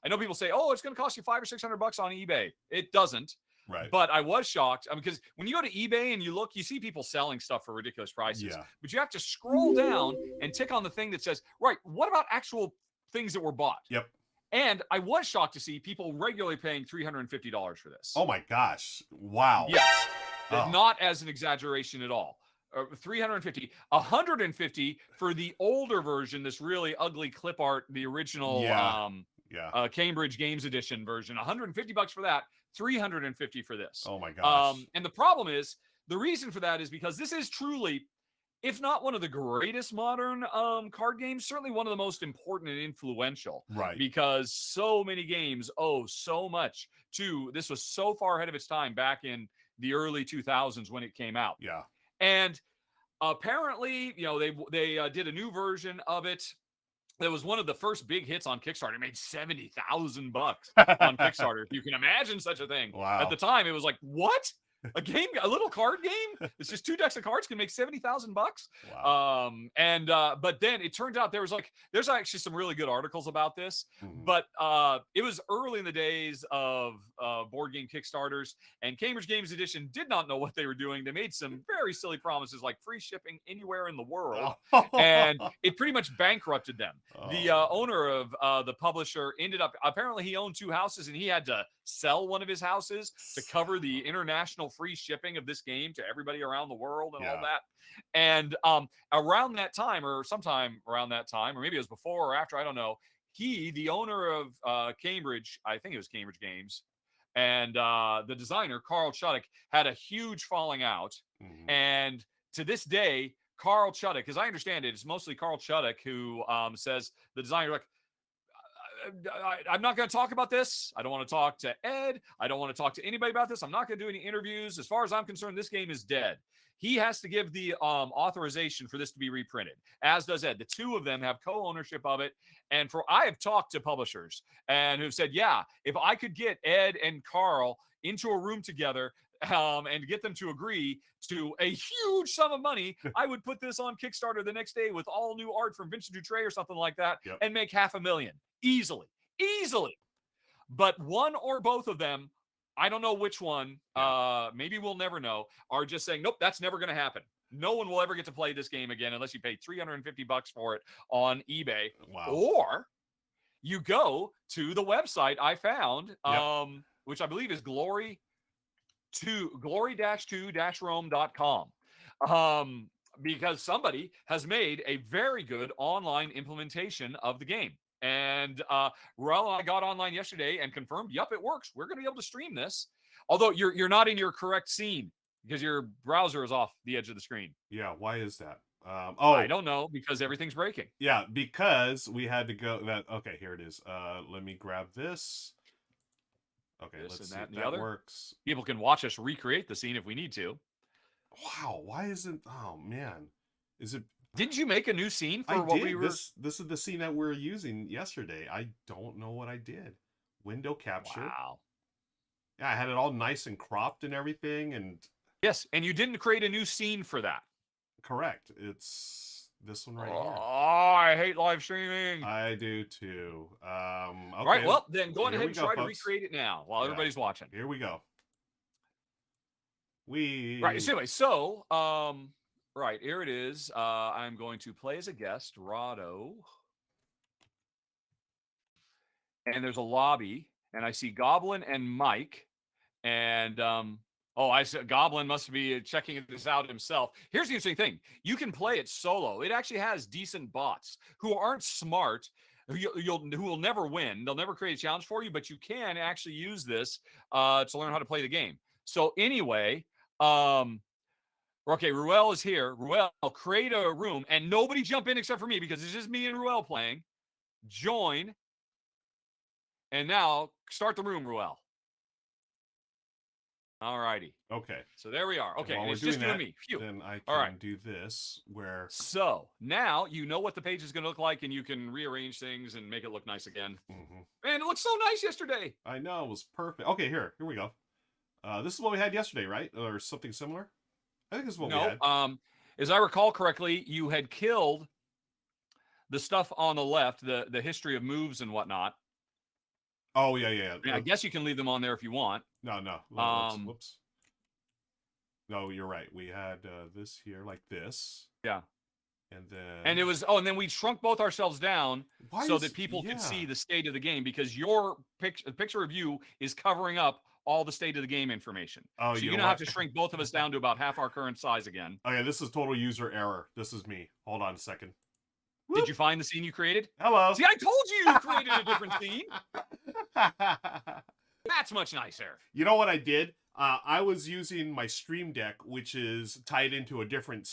know people say, oh, it's going to cost you $500 or $600 on eBay. It doesn't. Right. But I was shocked because when you go to eBay and you look, you see people selling stuff for ridiculous prices. Yeah. But you have to scroll down and tick on the thing that says, right, what about actual things that were bought? Yep. And I was shocked to see people regularly paying $350 for this. Oh my gosh. Wow. Yes. Not as an exaggeration at all. 350, 150 for the older version, this really ugly clip art, the original Cambridge Games Edition version. $150 for that, $350 for this. Oh my gosh. And the problem is, the reason for that is because this is truly, if not one of the greatest modern card games, certainly one of the most important and influential. Right. Because so many games owe so much to, this was so far ahead of its time back in the early 2000s when it came out. Yeah. And apparently, they did a new version of it. That was one of the first big hits on Kickstarter. It made $70,000 on Kickstarter. If you can imagine such a thing. Wow. At the time, it was like, what? A little card game? It's just 2 decks of cards can make $70,000. Wow. But then it turned out there's actually some really good articles about this. Mm-hmm. But it was early in the days of board game Kickstarters, and Cambridge Games Edition did not know what they were doing. They made some very silly promises like free shipping anywhere in the world, and it pretty much bankrupted them. The owner of the publisher ended up, apparently he owned 2 houses, and he had to sell one of his houses to cover the international free shipping of this game to everybody around the world and all that. And around that time, or sometime around that time, or maybe it was before or after, I don't know, the owner of Cambridge, I think it was Cambridge Games, and the designer, Carl Chuddick, had a huge falling out. Mm-hmm. And to this day, Carl Chuddick, as I understand it, it's mostly Carl Chuddick who says, the designer, like, I'm not going to talk about this. I don't want to talk to Ed. I don't want to talk to anybody about this. I'm not going to do any interviews. As far as I'm concerned, this game is dead. He has to give the authorization for this to be reprinted, as does Ed. The 2 of them have co-ownership of it. And I have talked to publishers and who've said, yeah, if I could get Ed and Carl into a room together and get them to agree to a huge sum of money, I would put this on Kickstarter the next day with all new art from Vincent Dutray or something like that, and make $500,000 easily. But one or both of them, I don't know which one, maybe we'll never know, are just saying, nope, that's never going to happen. No one will ever get to play this game again unless you pay $350 for it on eBay. Wow. Or you go to the website I found, which I believe is glory-2-rome.com, because somebody has made a very good online implementation of the game. And Ruel and I got online yesterday and confirmed, yep, it works. We're going to be able to stream this. Although you're not in your correct scene because your browser is off the edge of the screen. Yeah, why is that? I don't know, because everything's breaking. Yeah, because we had to go okay, here it is. Let me grab this. Okay, let's see if that works. People can watch us recreate the scene if we need to. Wow, why isn't? Oh man, is it? Didn't you make a new scene I for what we did. were? This is the scene that we are using yesterday. I don't know what I did. Window capture. Wow. Yeah, I had it all nice and cropped and everything, and Yes, and you didn't create a new scene for that. correct. It's this one right here. Oh, I hate live streaming. I do too. All right, Okay. well, then go on Here ahead we and go, try to folks. recreate it now while Yeah. everybody's watching. Here we go. Right. So anyway, right, here it is. I'm going to play as a guest, Rahdo. And there's a lobby, and I see Goblin and Mike. And I said Goblin must be checking this out himself. Here's the interesting thing: you can play it solo. It actually has decent bots who aren't smart, who will never win. They'll never create a challenge for you, but you can actually use this to learn how to play the game. So anyway, okay, Ruel is here. Ruel, create a room, and nobody jump in except for me because it's just me and Ruel playing. Join, and now start the room, Ruel. All righty. Okay. So there we are. Okay, While and we're it's doing just you that, and me. Phew. then I All can right. do this where. So now you know what the page is going to look like, and you can rearrange things and make it look nice again. Mm-hmm. And it looked so nice yesterday. I know, it was perfect. Okay, here we go. This is what we had yesterday, right? Or something similar? I think this is what we had. As I recall correctly, you had killed the stuff on the left, the history of moves and whatnot. Oh yeah. I guess you can leave them on there if you want. No. Whoops. No, you're right. We had this here like this. Yeah. And then. And it was. And then we shrunk both ourselves down that people could see the state of the game because your picture of you is covering up all the state of the game information. Oh, so you're gonna have to shrink both of us down to about half our current size again. Okay, this is total user error. This is me. Hold on a second. Did you find the scene you created? Hello. See, I told you created a different scene. That's much nicer. You know what I did? I was using my Stream Deck, which is tied into a different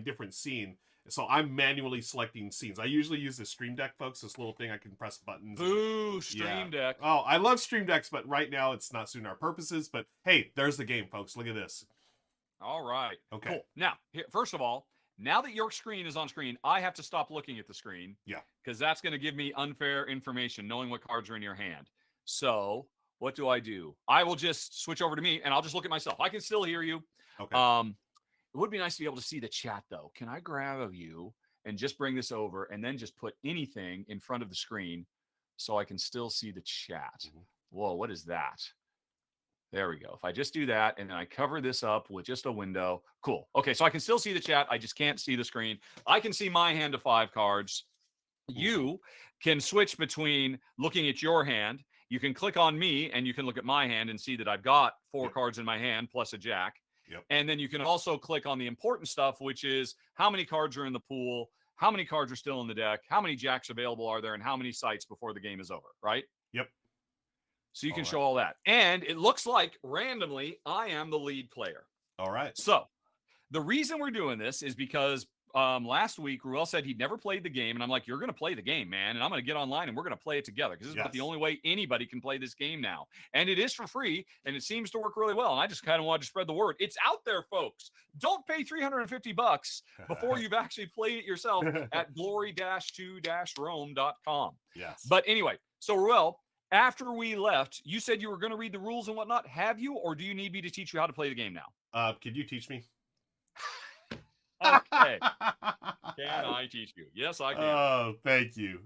different scene. So I'm manually selecting scenes. I usually use the Stream Deck, folks. This little thing I can press buttons. Boo, Stream Deck. Oh, I love Stream Decks, but right now it's not suiting our purposes. But hey, there's the game, folks. Look at this. All right. Okay. Cool. Now, first of all, now that your screen is on screen, I have to stop looking at the screen. Yeah. Because that's going to give me unfair information, knowing what cards are in your hand. So what do? I will just switch over to me, and I'll just look at myself. I can still hear you. Okay. It would be nice to be able to see the chat, though. Can I grab a view and just bring this over and then just put anything in front of the screen so I can still see the chat? Mm-hmm. Whoa, what is that? There we go. If I just do that and then I cover this up with just a window, cool. Okay, so I can still see the chat. I just can't see the screen. I can see my hand of 5 cards. You can switch between looking at your hand. You can click on me and you can look at my hand and see that I've got 4 cards in my hand plus a jack. Yep. And then you can also click on the important stuff, which is how many cards are in the pool, how many cards are still in the deck, how many jacks available are there, and how many sites before the game is over, right? Yep. So you can show all that. And it looks like randomly I am the lead player. All right. So the reason we're doing this is because last week Ruel said he'd never played the game, and I'm like, you're going to play the game, man, and I'm going to get online and we're going to play it together because this is about the only way anybody can play this game now, and it is for free and it seems to work really well, and I just kind of wanted to spread the word. It's out there, folks. Don't pay $350 before you've actually played it yourself at glory-2-rome.com. Yes. But anyway, so Ruel, after we left, you said you were going to read the rules and whatnot. Have you, or do you need me to teach you how to play the game now? Could you teach me? Okay. Can I teach you? Yes, I can. Oh, thank you.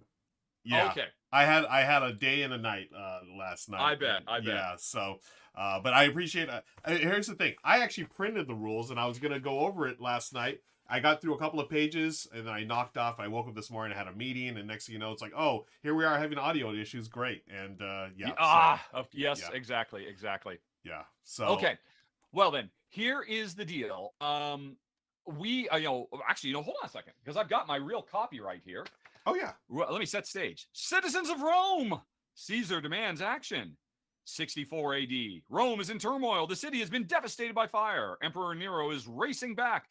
Yeah. Okay. I had a day and a night last night. I bet. Yeah. So, but I appreciate it. Here's the thing. I actually printed the rules, and I was gonna go over it last night. I got through a couple of pages, and then I knocked off. I woke up this morning, I had a meeting, and next thing you know, it's like, oh, here we are having audio issues. Great. And yes, yeah. Exactly. Yeah. So. Okay. Well then, here is the deal. We, hold on a second, because I've got my real copy right here. Oh, yeah. Let me set stage. Citizens of Rome, Caesar demands action. 64 AD. Rome is in turmoil. The city has been devastated by fire. Emperor Nero is racing back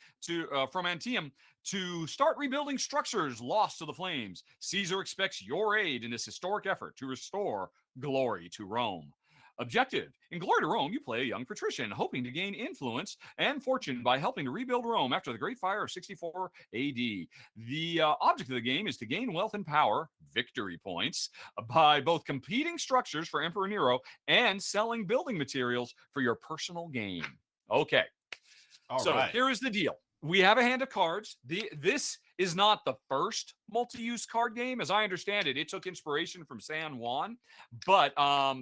from Antium to start rebuilding structures lost to the flames. Caesar expects your aid in this historic effort to restore glory to Rome. Objective. In Glory to Rome, you play a young patrician, hoping to gain influence and fortune by helping to rebuild Rome after the Great Fire of 64 AD. The object of the game is to gain wealth and power, victory points, by both competing structures for Emperor Nero and selling building materials for your personal gain. Okay. All So right. here is the deal. We have a hand of cards. This is not the first multi-use card game. As I understand it, it took inspiration from San Juan, but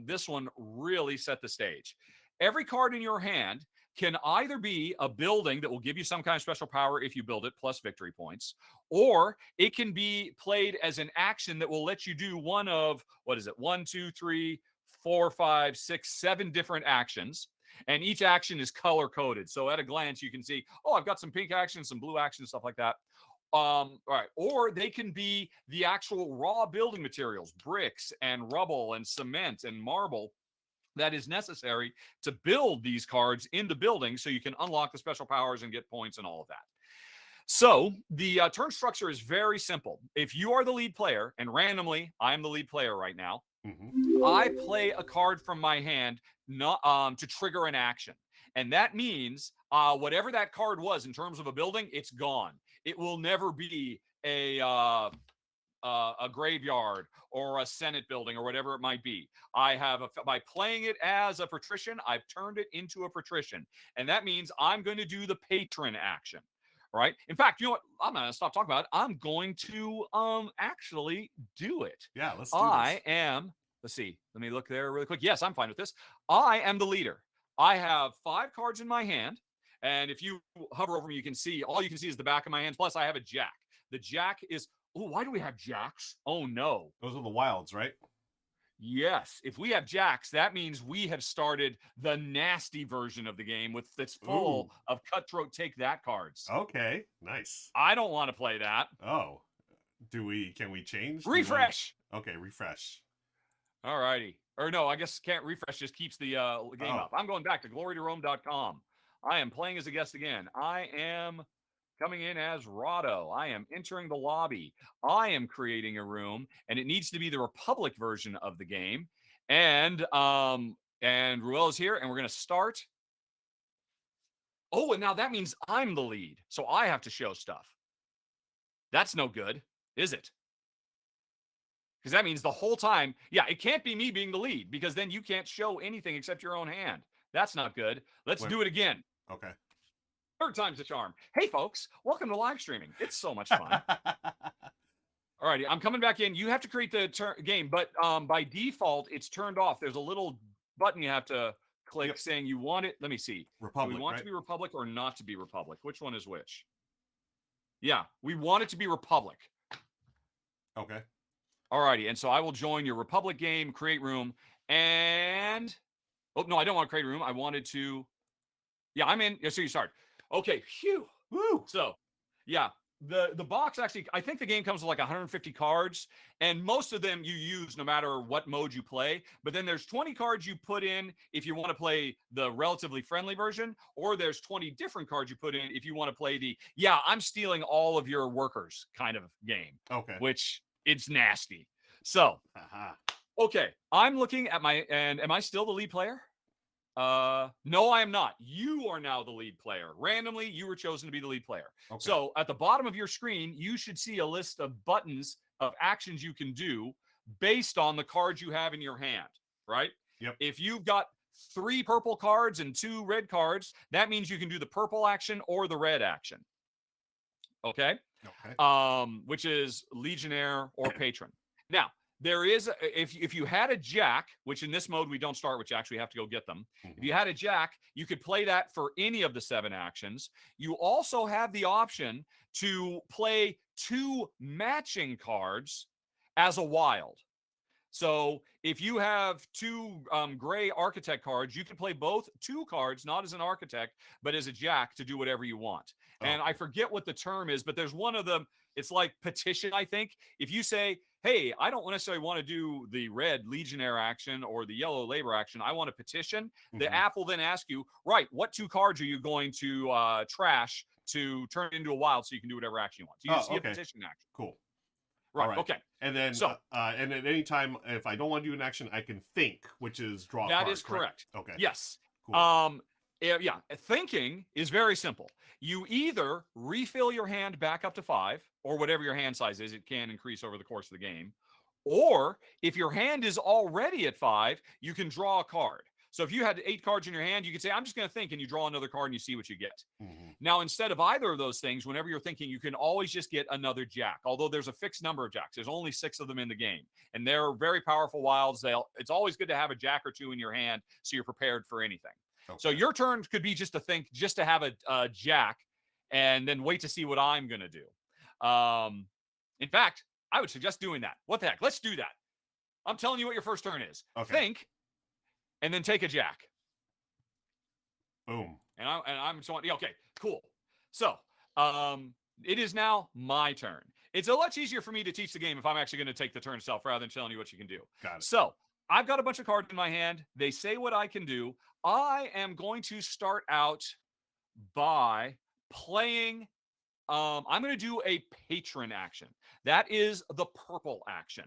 this one really set the stage. Every card in your hand can either be a building that will give you some kind of special power if you build it, plus victory points, or it can be played as an action that will let you do one of, what is it, 1, 2, 3, 4, 5, 6, 7 different actions. And each action is color coded. So at a glance, you can see, oh, I've got some pink action, some blue action, stuff like that. All right. Or they can be the actual raw building materials, bricks and rubble and cement and marble that is necessary to build these cards into buildings so you can unlock the special powers and get points and all of that. So the turn structure is very simple. If you are the lead player, and randomly, I'm the lead player right now, I play a card from my hand to trigger an action. And that means whatever that card was in terms of a building, it's gone. It will never be a graveyard or a Senate building or whatever it might be. By playing it as a patrician, I've turned it into a patrician. And that means I'm going to do the patron action. Right. In fact, you know what? I'm going to stop talking about it. I'm going to actually do it. Yeah, let's do this. Let's see. Let me look there really quick. Yes, I'm fine with this. I am the leader. I have 5 cards in my hand. And if you hover over me, you can see is the back of my hands. Plus, I have a jack. The jack is, oh, why do we have jacks? Oh, no. Those are the wilds, right? Yes. If we have jacks, that means we have started the nasty version of the game that's full of cutthroat take that cards. Okay, nice. I don't want to play that. Oh, can we change? Refresh. Okay, refresh. All righty. Or no, I guess can't refresh, just keeps the game up. I'm going back to glorytorome.com. I am playing as a guest again. I am coming in as Rahdo. I am entering the lobby. I am creating a room, and it needs to be the Republic version of the game. And Ruel is here, and we're going to start. Oh, and now that means I'm the lead, so I have to show stuff. That's no good, is it? Because that means the whole time, yeah, it can't be me being the lead, because then you can't show anything except your own hand. That's not good. Let's do it again. Okay. 3rd time's the charm. Hey, folks, welcome to live streaming. It's so much fun. All righty, I'm coming back in. You have to create the game, but by default, it's turned off. There's a little button you have to click saying you want it. Let me see. Republic, do we want to be Republic or not to be Republic? Which one is which? Yeah, we want it to be Republic. Okay. All righty, and so I will join your Republic game, create room, and... Oh, no, I don't want to create a room. I wanted to... Yeah, I'm in. So you start. Okay, phew. Woo. So, yeah, the box actually, I think the game comes with like 150 cards, and most of them you use no matter what mode you play. But then there's 20 cards you put in if you want to play the relatively friendly version, or there's 20 different cards you put in if you want to play the, yeah, I'm stealing all of your workers kind of game. Okay. Which it's nasty. So, okay, I'm looking at and am I still the lead player? No, I am not. You are now the lead player. Randomly, you were chosen to be the lead player. Okay. So at the bottom of your screen, you should see a list of buttons of actions you can do based on the cards you have in your hand, right? Yep. If you've got 3 purple cards and 2 red cards, that means you can do the purple action or the red action. Okay? Okay. Which is Legionnaire or Patron. Now, there is, if you had a jack, which in this mode we don't start with jacks, we have to go get them. If you had a jack, you could play that for any of the 7 actions. You also have the option to play 2 matching cards as a wild. So if you have 2 gray architect cards, you can play both 2 cards, not as an architect, but as a jack to do whatever you want. Oh. And I forget what the term is, but there's one of them. It's like petition, I think. If you say, hey, I don't necessarily want to do the red Legionnaire action or the yellow labor action, I want to petition, the app will then ask you, right, what 2 cards are you going to trash to turn into a wild so you can do whatever action you want? So you see a petition action. Cool. Right. All right. Okay. And then, So and at any time, if I don't want to do an action, I can think, which is draw a that card. is correct. Okay. Yes. Cool. Yeah. Thinking is very simple. You either refill your hand back up to 5, or whatever your hand size is. It can increase over the course of the game. Or if your hand is already at 5, you can draw a card. So if you had 8 cards in your hand, you could say, I'm just going to think, and you draw another card and you see what you get. Mhm. Now, instead of either of those things, whenever you're thinking, you can always just get another jack, although there's a fixed number of jacks. There's only 6 of them in the game, and they're very powerful wilds. It's always good to have a jack or 2 in your hand so you're prepared for anything. Okay. So your turn could be just to think, just to have a jack, and then wait to see what I'm going to do. In fact, I would suggest doing that. What the heck? Let's do that. I'm telling you what your first turn is. Okay. Think, and then take a jack. Boom. And I'm so okay, cool. So it is now my turn. It's a lot easier for me to teach the game if I'm actually going to take the turn itself rather than telling you what you can do. Got it. So I've got a bunch of cards in my hand. They say what I can do. I am going to start out by playing. I'm going to do a patron action. That is the purple action.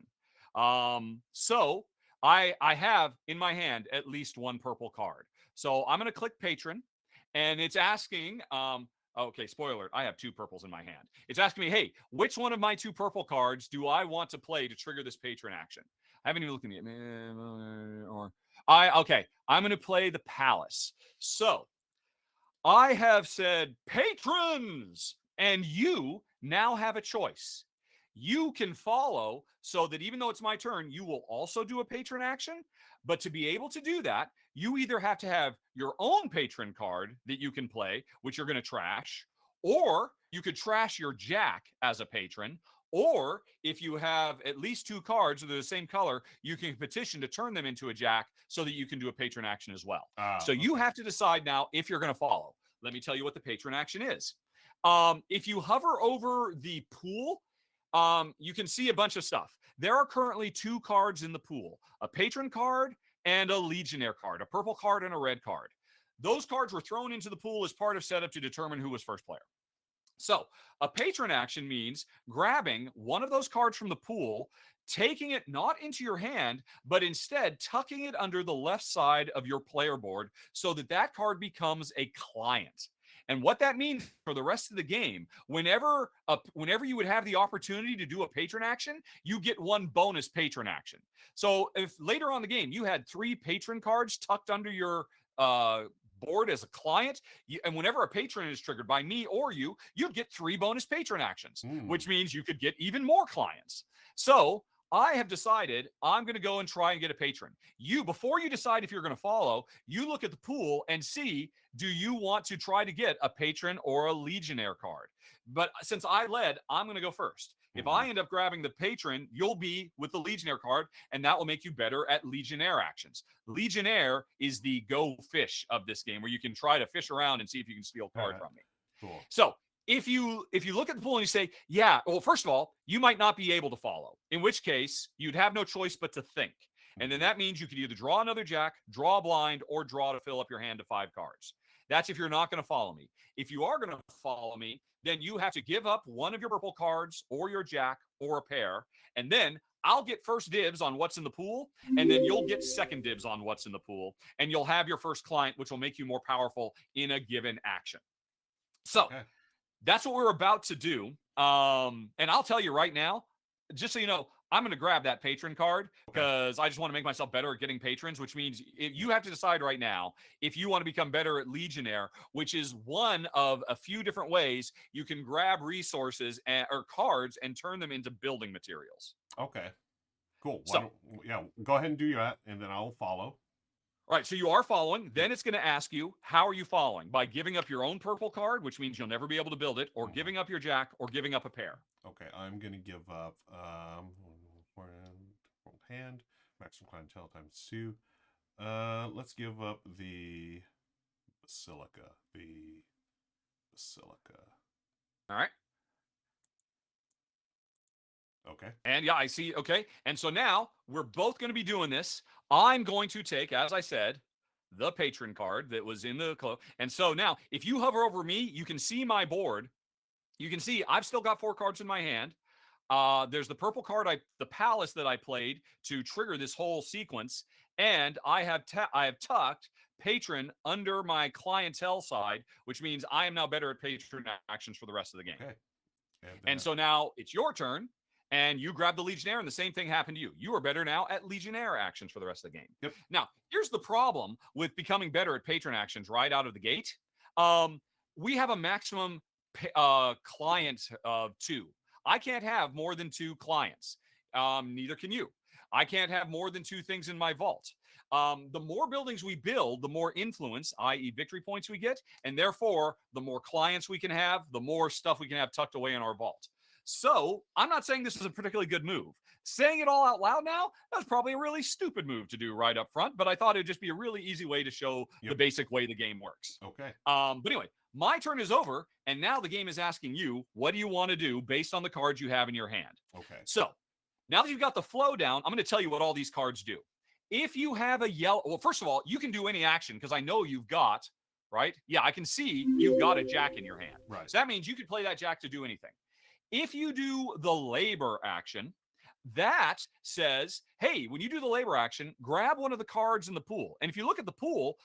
So I have in my hand at least one purple card. So I'm going to click patron, and it's asking, okay, spoiler alert, I have 2 purples in my hand. It's asking me, hey, which one of my 2 purple cards do I want to play to trigger this patron action? I haven't even looked at it. Okay, I'm going to play the palace. So I have said patrons, and you now have a choice. You can follow so that even though it's my turn, you will also do a patron action. But to be able to do that, you either have to have your own patron card that you can play, which you're going to trash, or you could trash your jack as a patron. Or if you have at least 2 cards that are the same color, you can petition to turn them into a jack so that you can do a patron action as well. So you have to decide now if you're going to follow. Let me tell you what the patron action is. If you hover over the pool, you can see a bunch of stuff. There are currently 2 cards in the pool, a patron card and a legionnaire card, a purple card and a red card. Those cards were thrown into the pool as part of setup to determine who was first player. So a patron action means grabbing one of those cards from the pool, taking it not into your hand, but instead tucking it under the left side of your player board so that that card becomes a client. And what that means for the rest of the game, whenever you would have the opportunity to do a patron action, you get 1 bonus patron action. So if later on the game you had 3 patron cards tucked under your board as a client, and whenever a patron is triggered by me or you, you'd get 3 bonus patron actions, which means you could get even more clients. So I have decided I'm going to go and try and get a patron. Before you decide if you're going to follow, you look at the pool and see, do you want to try to get a patron or a legionnaire card? But since I led, I'm going to go first. If I end up grabbing the patron, you'll be with the legionnaire card, and that will make you better at legionnaire actions. Legionnaire is the go fish of this game, where you can try to fish around and see if you can steal a card from me. Cool. So if you look at the pool and you say, yeah, well, first of all, you might not be able to follow, in which case you'd have no choice but to think. And then that means you could either draw another jack, draw a blind, or draw to fill up your hand to 5 cards. That's if you're not going to follow me. If you are going to follow me, then you have to give up one of your purple cards or your jack or a pair. And then I'll get first dibs on what's in the pool. And then you'll get second dibs on what's in the pool. And you'll have your first client, which will make you more powerful in a given action. So that's what we're about to do. And I'll tell you right now, just so you know, I'm going to grab that patron card because I just want to make myself better at getting patrons, which means you have to decide right now if you want to become better at Legionnaire, which is one of a few different ways you can grab resources or cards and turn them into building materials. Okay, cool. So, go ahead and do that, and then I'll follow. All right, so you are following. Then it's going to ask you, how are you following? By giving up your own purple card, which means you'll never be able to build it, or giving up your jack, or giving up a pair. Okay, I'm going to give up hand, maximum clientele times 2. Let's give up the basilica. All right. Okay. And yeah, I see. Okay. And so now we're both going to be doing this. I'm going to take, as I said, the patron card that was in the club. And so now if you hover over me, you can see my board. You can see I've still got 4 cards in my hand. There's the purple card, the palace that I played to trigger this whole sequence, and I have tucked patron under my clientele side, which means I am now better at patron actions for the rest of the game. Okay. And so now it's your turn, and you grab the Legionnaire, and the same thing happened to you. You are better now at Legionnaire actions for the rest of the game. Yep. Now, here's the problem with becoming better at patron actions right out of the gate. We have a maximum client of 2. I can't have more than 2 clients. Neither can you. I can't have more than 2 things in my vault. The more buildings we build, the more influence, i.e. victory points we get, and therefore, the more clients we can have, the more stuff we can have tucked away in our vault. So, I'm not saying this is a particularly good move. Saying it all out loud now, that's probably a really stupid move to do right up front, but I thought it'd just be a really easy way to show the basic way the game works. Okay. But anyway, my turn is over, and now the game is asking you, what do you want to do based on the cards you have in your hand? Okay. So, now that you've got the flow down, I'm going to tell you what all these cards do. If you have a yellow, well, first of all, you can do any action because I know you've got, right? Yeah, I can see you've got a jack in your hand. Right. So that means you could play that jack to do anything. If you do the labor action, that says, hey, when you do the labor action, grab one of the cards in the pool. And if you look at the pool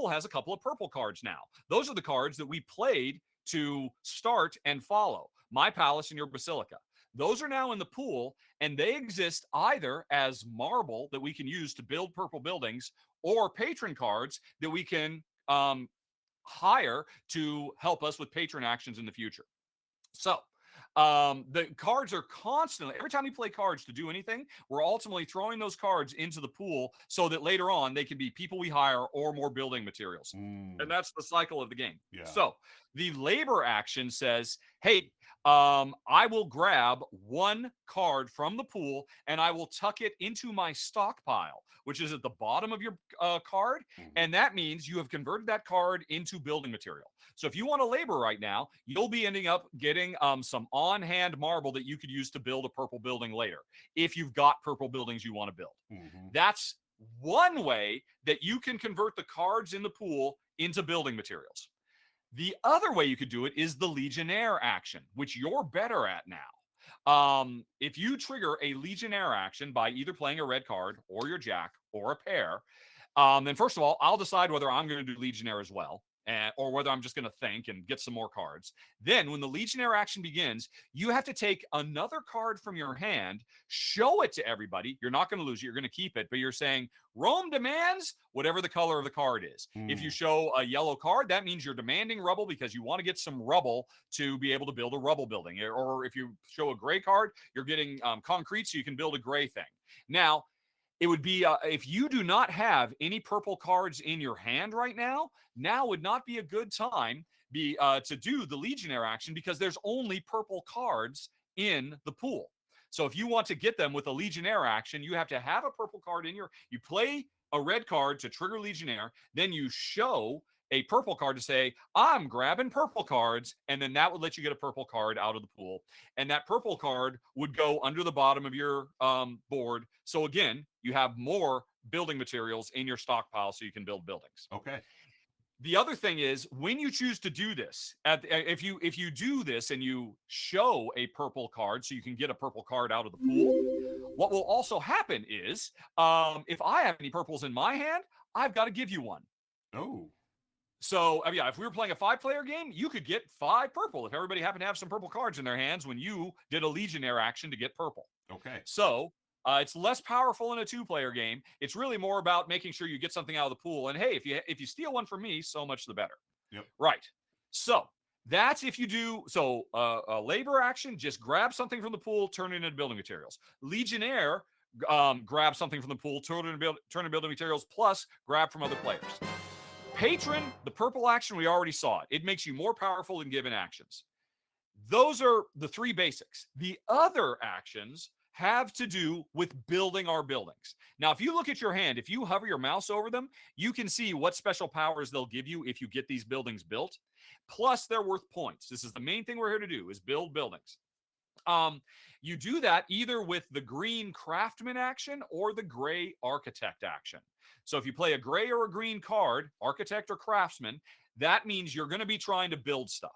has a couple of purple cards now. Those are the cards that we played to start and follow. My palace and your basilica. Those are now in the pool, and they exist either as marble that we can use to build purple buildings or patron cards that we can hire to help us with patron actions in the future. So the cards are constantly, every time we play cards to do anything, we're ultimately throwing those cards into the pool so that later on they can be people we hire or more building materials. And that's the cycle of the game. Yeah. So the labor action says, hey, I will grab one card from the pool and I will tuck it into my stockpile, which is at the bottom of your card. And that means you have converted that card into building material. So if you want to labor right now, you'll be ending up getting some on-hand marble that you could use to build a purple building later, if you've got purple buildings you want to build. That's one way that you can convert the cards in the pool into building materials. The other way you could do it is the Legionnaire action, which you're better at now. If you trigger a Legionnaire action by either playing a red card or your jack or a pair, then first of all, I'll decide whether I'm going to do Legionnaire as well. Or whether I'm just going to think and get some more cards. Then when the Legionnaire action begins, you have to take another card from your hand, show it to everybody. You're not going to lose it. You're going to keep it. But you're saying, Rome demands whatever the color of the card is. If you show a yellow card, that means you're demanding rubble because you want to get some rubble to be able to build a rubble building. Or if you show a gray card, you're getting concrete so you can build a gray thing. Now, it would be if you do not have any purple cards in your hand right now, now would not be a good time to do the Legionnaire action because there's only purple cards in the pool. So if you want to get them with a Legionnaire action, you have to have a purple card in you play a red card to trigger Legionnaire, then you show a purple card to say, I'm grabbing purple cards, and then that would let you get a purple card out of the pool. And that purple card would go under the bottom of your board. So again, you have more building materials in your stockpile so you can build buildings. Okay. The other thing is when you choose to do this, if you do this and you show a purple card so you can get a purple card out of the pool, what will also happen is if I have any purples in my hand, I've got to give you one. Oh. So, yeah, if we were playing a 5-player game, you could get 5 purple if everybody happened to have some purple cards in their hands when you did a Legionnaire action to get purple. Okay. So, it's less powerful in a 2-player game. It's really more about making sure you get something out of the pool. And hey, if you steal one from me, so much the better. Yep. Right. So, that's if you do a labor action, just grab something from the pool, turn it into building materials. Legionnaire, grab something from the pool, turn it into building materials, plus grab from other players. Patron, the purple action, we already saw it. It makes you more powerful in given actions. Those are the 3 basics. The other actions have to do with building our buildings. Now, if you look at your hand, if you hover your mouse over them, you can see what special powers they'll give you if you get these buildings built. Plus, they're worth points. This is the main thing we're here to do, is build buildings. You do that either with the green craftsman action or the gray architect action. So if you play a gray or a green card, architect or craftsman, that means you're going to be trying to build stuff.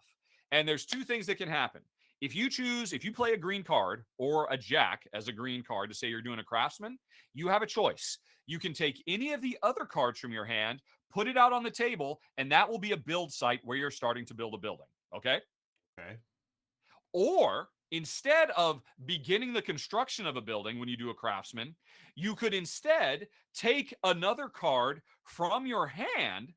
And there's 2 things that can happen. if you play a green card or a jack as a green card to say you're doing a craftsman, you have a choice. You can take any of the other cards from your hand, put it out on the table, and that will be a build site where you're starting to build a building. Okay. Okay. Or instead of beginning the construction of a building when you do a craftsman, you could instead take another card from your hand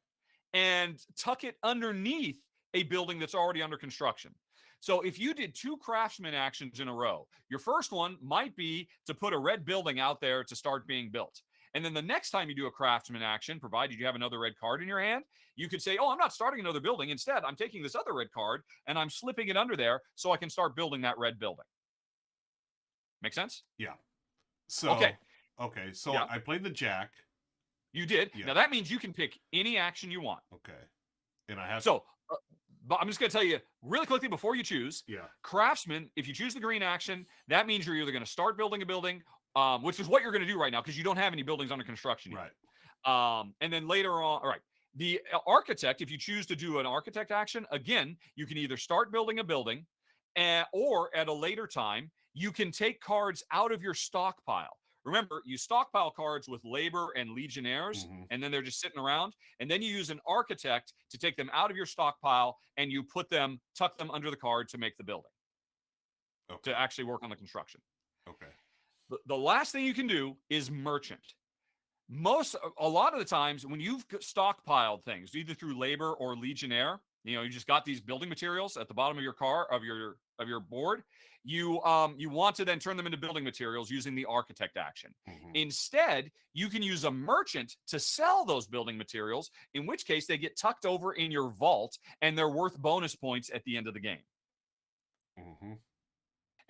and tuck it underneath a building that's already under construction. So if you did 2 craftsman actions in a row, your first one might be to put a red building out there to start being built. And then the next time you do a craftsman action, provided you have another red card in your hand, you could say, oh, I'm not starting another building. Instead, I'm taking this other red card and I'm slipping it under there so I can start building that red building. Make sense? Yeah. So, okay. So yeah. I played the jack. You did. Yeah. Now that means you can pick any action you want. Okay. And I have but I'm just going to tell you really quickly before you choose. Yeah. Craftsman, if you choose the green action, that means you're either going to start building a building, which is what you're going to do right now because you don't have any buildings under construction yet. Right. And then later on, all right. The architect, if you choose to do an architect action, again, you can either start building a building or at a later time, you can take cards out of your stockpile. Remember, you stockpile cards with labor and legionnaires, and then they're just sitting around. And then you use an architect to take them out of your stockpile and you tuck them under the card to make the building, to actually work on the construction. Okay. The last thing you can do is merchant. A lot of the times when you've stockpiled things, either through labor or legionnaire, you just got these building materials at the bottom of your your board. You want to then turn them into building materials using the architect action. Instead, you can use a merchant to sell those building materials, in which case they get tucked over in your vault and they're worth bonus points at the end of the game.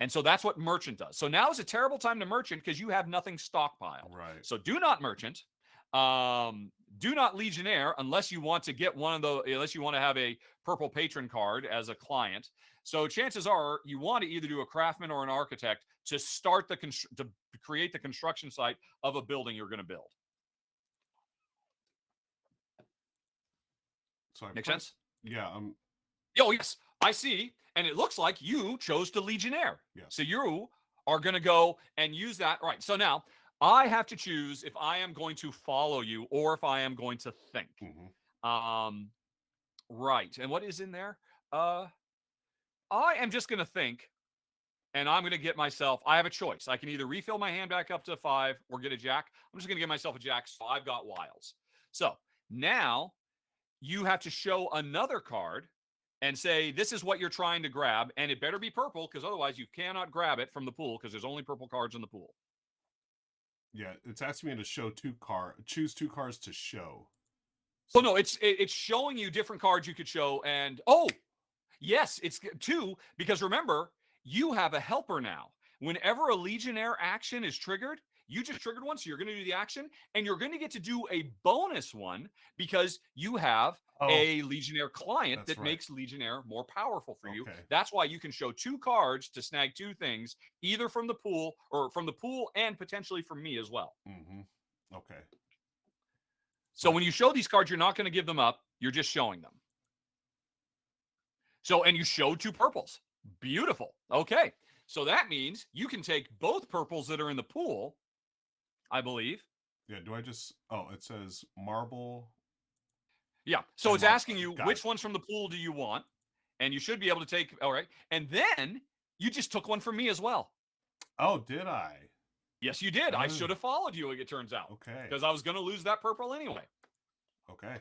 And so that's what merchant does. So now is a terrible time to merchant because you have nothing stockpiled. Right. So do not merchant. Do not legionnaire unless you want to get unless you want to have a purple patron card as a client. So chances are you want to either do a craftsman or an architect to start to create the construction site of a building you're going to build. So Make sense? Yeah. Oh, yes, I see. And it looks like you chose to legionnaire. Yes. So you are going to go and use that. Right. So now I have to choose if I am going to follow you or if I am going to think. Right. And what is in there? I am just going to think, and I'm going to get myself, I have a choice. I can either refill my hand back up to 5 or get a jack. I'm just going to get myself a jack, so I've got wiles. So now you have to show another card and say, this is what you're trying to grab, and it better be purple, because otherwise you cannot grab it from the pool, because there's only purple cards in the pool. Yeah, it's asking me to choose 2 cards to show. So, no, it's showing you different cards you could show, and yes, it's 2, because remember, you have a helper now. Whenever a legionnaire action is triggered, you just triggered one, so you're going to do the action, and you're going to get to do a bonus one because you have a legionnaire client that makes legionnaire more powerful for you. That's why you can show 2 cards to snag 2 things, either from the pool and potentially from me as well. Okay. So when you show these cards, you're not going to give them up. You're just showing them. So, and you showed 2 purples. Beautiful. Okay. So that means you can take both purples that are in the pool, I believe. Yeah, do I just... Oh, it says marble. Yeah, so it's asking you which ones from the pool do you want, and you should be able to take... All right. And then you just took one from me as well. Oh, did I? Yes, you did. I should have followed you, it turns out. Okay. Because I was going to lose that purple anyway. Okay.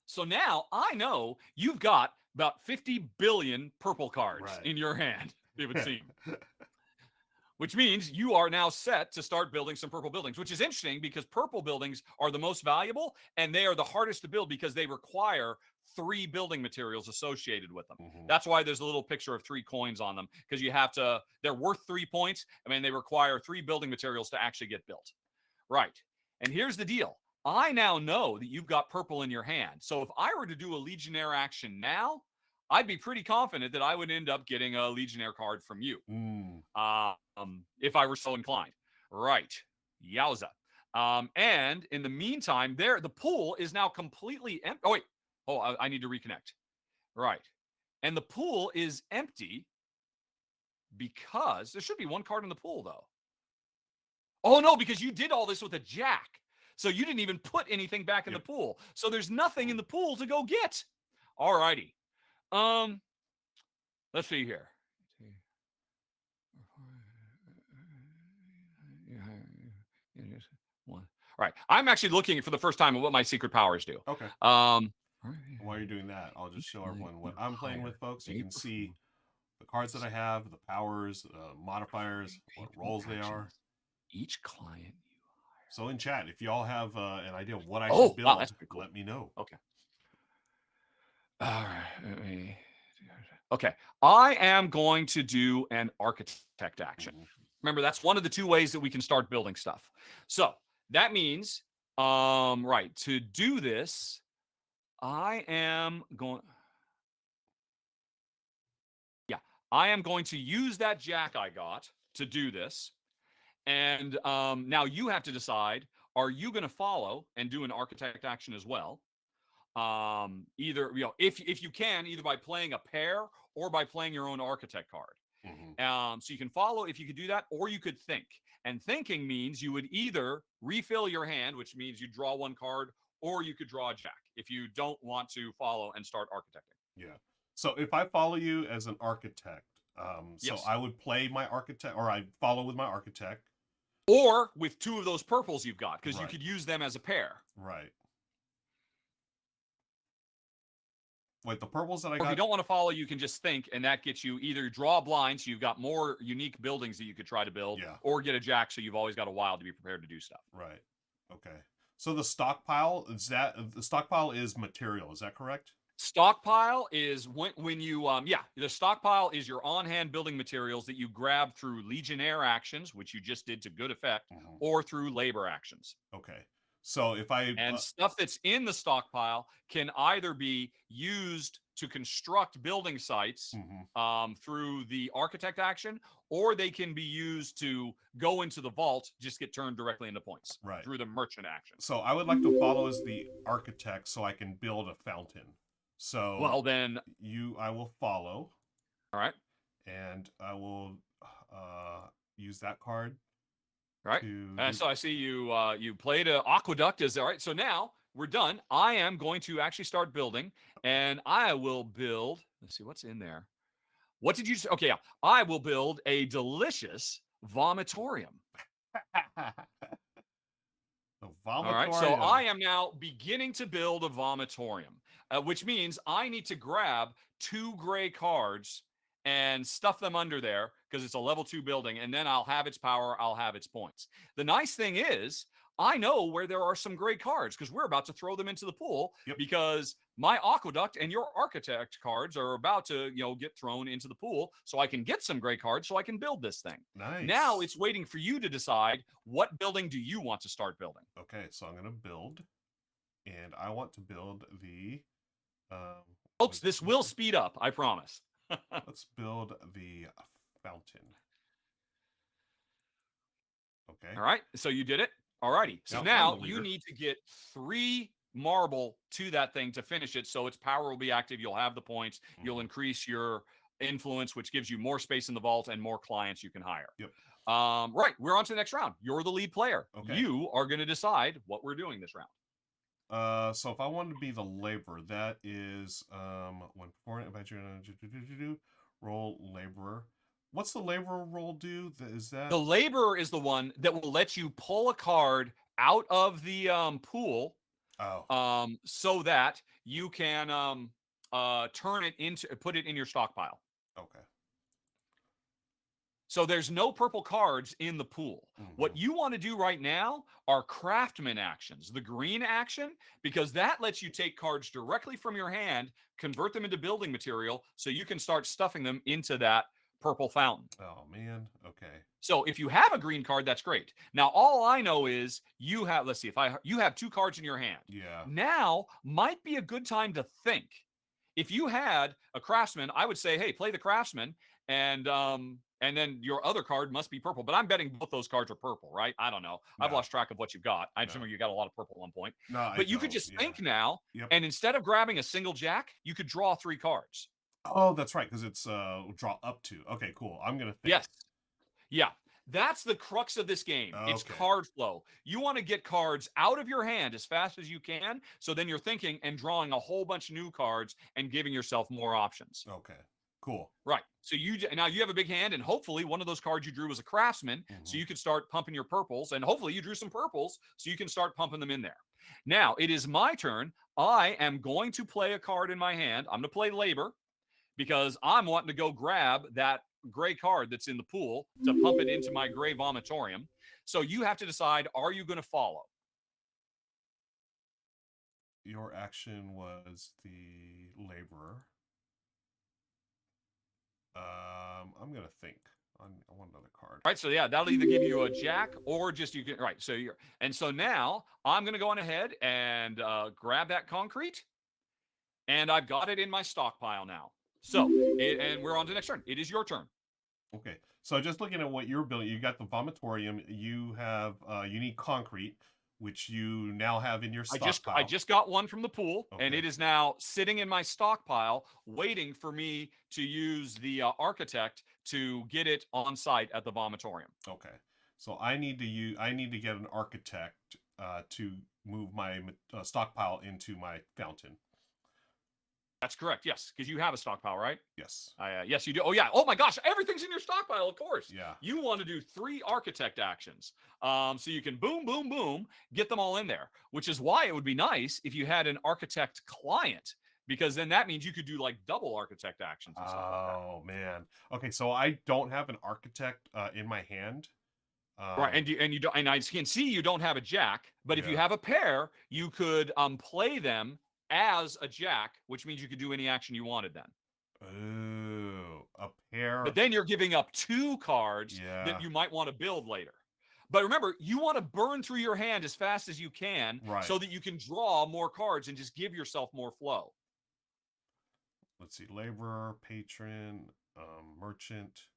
So now I know you've got about 50 billion purple cards in your hand, it would seem. Which means you are now set to start building some purple buildings, which is interesting because purple buildings are the most valuable and they are the hardest to build because they require 3 building materials associated with them. That's why there's a little picture of 3 coins on them, because they're worth 3 points. I mean, they require 3 building materials to actually get built. Right. And here's the deal. I now know that you've got purple in your hand. So if I were to do a legionnaire action now, I'd be pretty confident that I would end up getting a legionnaire card from you. If I were so inclined. Right. Yowza. And in the meantime, the pool is now completely empty. Oh, wait. I need to reconnect. Right. And the pool is empty because there should be one card in the pool, though. Oh, no, because you did all this with a jack. So you didn't even put anything back in the pool. So there's nothing in the pool to go get. All righty. Let's see here. All right. I'm actually looking for the first time at what my secret powers do. Okay. While you're doing that, I'll just show everyone what I'm playing with, folks. You can see the cards that I have, the powers, modifiers, what roles they are. Each client you hire. So in chat, if y'all have an idea of what I should build, that's pretty cool. Let me know. Okay. All right. Okay. I am going to do an architect action. Remember, that's one of the two ways that we can start building stuff. So that means, right, to do this, I am going to use that jack I got to do this. And now you have to decide, are you going to follow and do an architect action as well? Either, if you can, either by playing a pair or by playing your own architect card. So you can follow if you could do that, or you could think. And thinking means you would either refill your hand, which means you draw one card, or you could draw a jack if you don't want to follow and start architecting. Yeah. So if I follow you as an architect, so yes. I would play my architect, or I'd follow with my architect. Or with two of those purples you've got, because you could use them as a pair. Right. Wait, the purples that I got... If you don't want to follow, you can just think, and that gets you either draw a blind, so you've got more unique buildings that you could try to build, or get a jack, so you've always got a wild to be prepared to do stuff. Right. Okay. So the stockpile, the stockpile is material, is that correct? Stockpile is when you the stockpile is your on-hand building materials that you grab through Legionnaire actions, which you just did to good effect, or through labor actions. Okay. So if I... And stuff that's in the stockpile can either be used to construct building sites through the architect action, or they can be used to go into the vault, just get turned directly into points through the merchant action. So I would like to follow as the architect so I can build a fountain. So well, then I will follow. All right. And I will use that card. Right. So I see you you played an aqueduct. All right. So now we're done. I am going to actually start building, and I will build. Let's see what's in there. What did you say? Okay, yeah. I will build a delicious vomitorium. All right. So I am now beginning to build a vomitorium, which means I need to grab 2 gray cards and stuff them under there because it's a level 2 building, and then I'll have its power, I'll have its points. The nice thing is I know where there are some gray cards because we're about to throw them into the pool because my aqueduct and your architect cards are about to, get thrown into the pool, so I can get some gray cards so I can build this thing. Nice. Now it's waiting for you to decide what building do you want to start building. Okay, so I'm going to build, and I want to build the... Folks, this will speed up, I promise. Let's build the fountain. Okay. All right. So you did it. All righty. So now you need to get 3 marble to that thing to finish it. So its power will be active. You'll have the points. You'll increase your influence, which gives you more space in the vault and more clients you can hire. Yep. Right. We're on to the next round. You're the lead player. Okay. You are going to decide what we're doing this round. So if I wanted to be the laborer, that is when performing adventure, roll laborer. What's the laborer roll do? Is that the laborer is the one that will let you pull a card out of the pool, so that you can put it in your stockpile. Okay. So there's no purple cards in the pool. What you want to do right now are craftsman actions. The green action, because that lets you take cards directly from your hand, convert them into building material, so you can start stuffing them into that purple fountain. Oh, man. Okay. So if you have a green card, that's great. Now, all I know is you have, let's see, you have 2 cards in your hand. Yeah. Now might be a good time to think. If you had a craftsman, I would say, hey, play the craftsman, and then your other card must be purple. But I'm betting both those cards are purple, right? I don't know. No. I've lost track of what you've got. I assume you got a lot of purple at one point. No, but you could just think now, and instead of grabbing a single jack, you could draw 3 cards. Oh, that's right, because it's draw up to. Okay, cool. I'm gonna think. Yes. Yeah. That's the crux of this game. It's Okay. card flow. You want to get cards out of your hand as fast as you can. So then you're thinking and drawing a whole bunch of new cards and giving yourself more options. Okay. Cool. Right. So now you have a big hand, and hopefully one of those cards you drew was a craftsman. So you could start pumping your purples, and hopefully you drew some purples so you can start pumping them in there. Now it is my turn. I am going to play a card in my hand. I'm going to play labor because I'm wanting to go grab that gray card that's in the pool to pump it into my gray vomitorium. So you have to decide, are you going to follow? Your action was the laborer. I'm gonna think. I want another card. Right. So yeah, that'll either give you a jack or just you can. Right. So so now I'm going to go on ahead and grab that concrete, and I've got it in my stockpile now. So and we're on to the next turn. It is your turn. Okay. So just looking at what you're building, you got the vomitorium. You have you need concrete, which you now have in your stockpile. I just got one from the pool, and Okay. it is now sitting in my stockpile, waiting for me to use the architect to get it on site at the vomitorium. Okay. So I need to get an architect to move my stockpile into my fountain. That's correct. Yes, because you have a stockpile, right? Yes. Yes, you do. Oh yeah. Oh my gosh, everything's in your stockpile, of course. Yeah. You want to do 3 architect actions, so you can boom, boom, boom, get them all in there. Which is why it would be nice if you had an architect client, because then that means you could do like double architect actions and stuff like that. Oh man. Okay, so I don't have an architect in my hand. Right, and you don't, and I can see you don't have a jack, but if you Yeah. have a pair, you could play them as a jack, which means you could do any action you wanted then. Ooh, a pair. But then you're giving up 2 cards Yeah. that you might want to build later. But remember, you want to burn through your hand as fast as you can, Right. so that you can draw more cards and just give yourself more flow. Let's see, laborer, patron, merchant,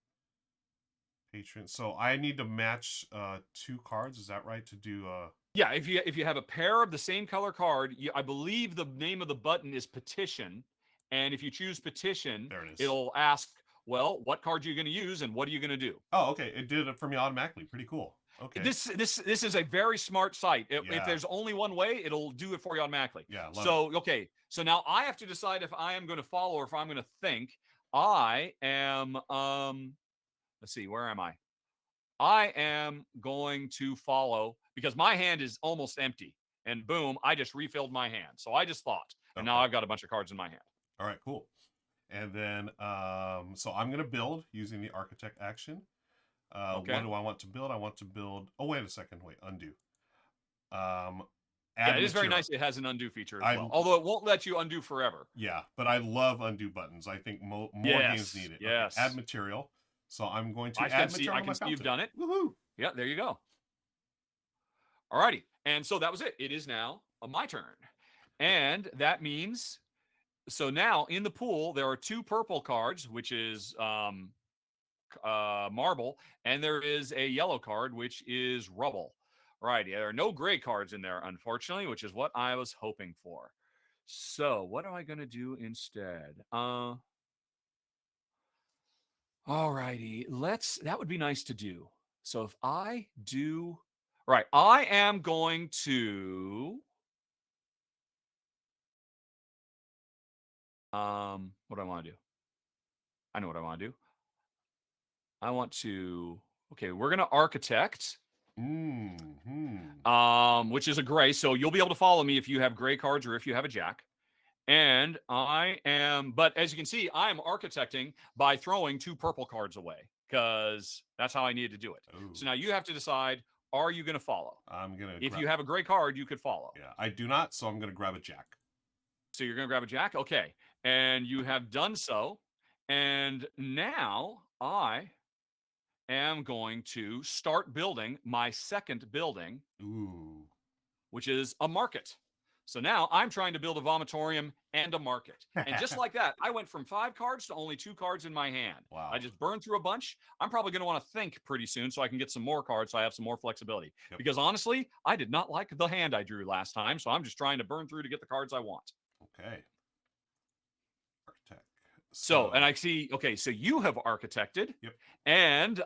patron. So I need to match 2 cards. Is that right? To do Yeah, if you have a pair of the same color card, I believe the name of the button is petition, and if you choose petition, there it is. it'll ask, well, what card are you going to use and what are you going to do? Oh, okay. It did it for me automatically. Pretty cool. Okay. This is a very smart site. If Yeah. there's only one way, it'll do it for you automatically. Yeah. Love So okay, so now I have to decide if I am going to follow or if I'm going to think. I am let's see, where am I? I am going to follow because my hand is almost empty. And boom, I just refilled my hand. So I just thought, and now Okay. I've got a bunch of cards in my hand. All right, cool. And then so I'm gonna build using the architect action. Okay. What do I want to build? I want to build. Oh, wait a second. Wait, undo. Yeah, it is very nice. It has an undo feature as well, although it won't let you undo forever. Yeah, but I love undo buttons. I think more games need it. Yes. Okay, add material. So I'm going to I add can see. material. I to can my see you've fountain. done it. Woohoo! Yeah, there you go. Alrighty, and so that was it. It is now my turn, and that means so now in the pool there are 2 purple cards, which is marble, and there is a yellow card, which is rubble. Right, there are no gray cards in there, unfortunately, which is what I was hoping for. So what am I going to do instead? Alrighty, that would be nice to do. So if I do, right, I am going to, what do I want to do? I know what I want to do. I want to, okay, we're going to architect, which is a gray. So you'll be able to follow me if you have gray cards or if you have a jack. And but as you can see, I am architecting by throwing 2 purple cards away because that's how I needed to do it. Ooh. So now you have to decide, are you going to follow? I'm going to. If you have a gray card, you could follow. Yeah, I do not, so I'm going to grab a jack. So you're going to grab a jack? Okay. And you have done so. And now I am going to start building my second building, Ooh. which is a market. So now I'm trying to build a vomitorium and a market. And just like that, I went from 5 cards to only 2 cards in my hand. Wow. I just burned through a bunch. I'm probably going to want to think pretty soon so I can get some more cards so I have some more flexibility. Yep. Because honestly, I did not like the hand I drew last time. So I'm just trying to burn through to get the cards I want. Okay. Architect. So, and I see, okay, so you have architected. Yep. And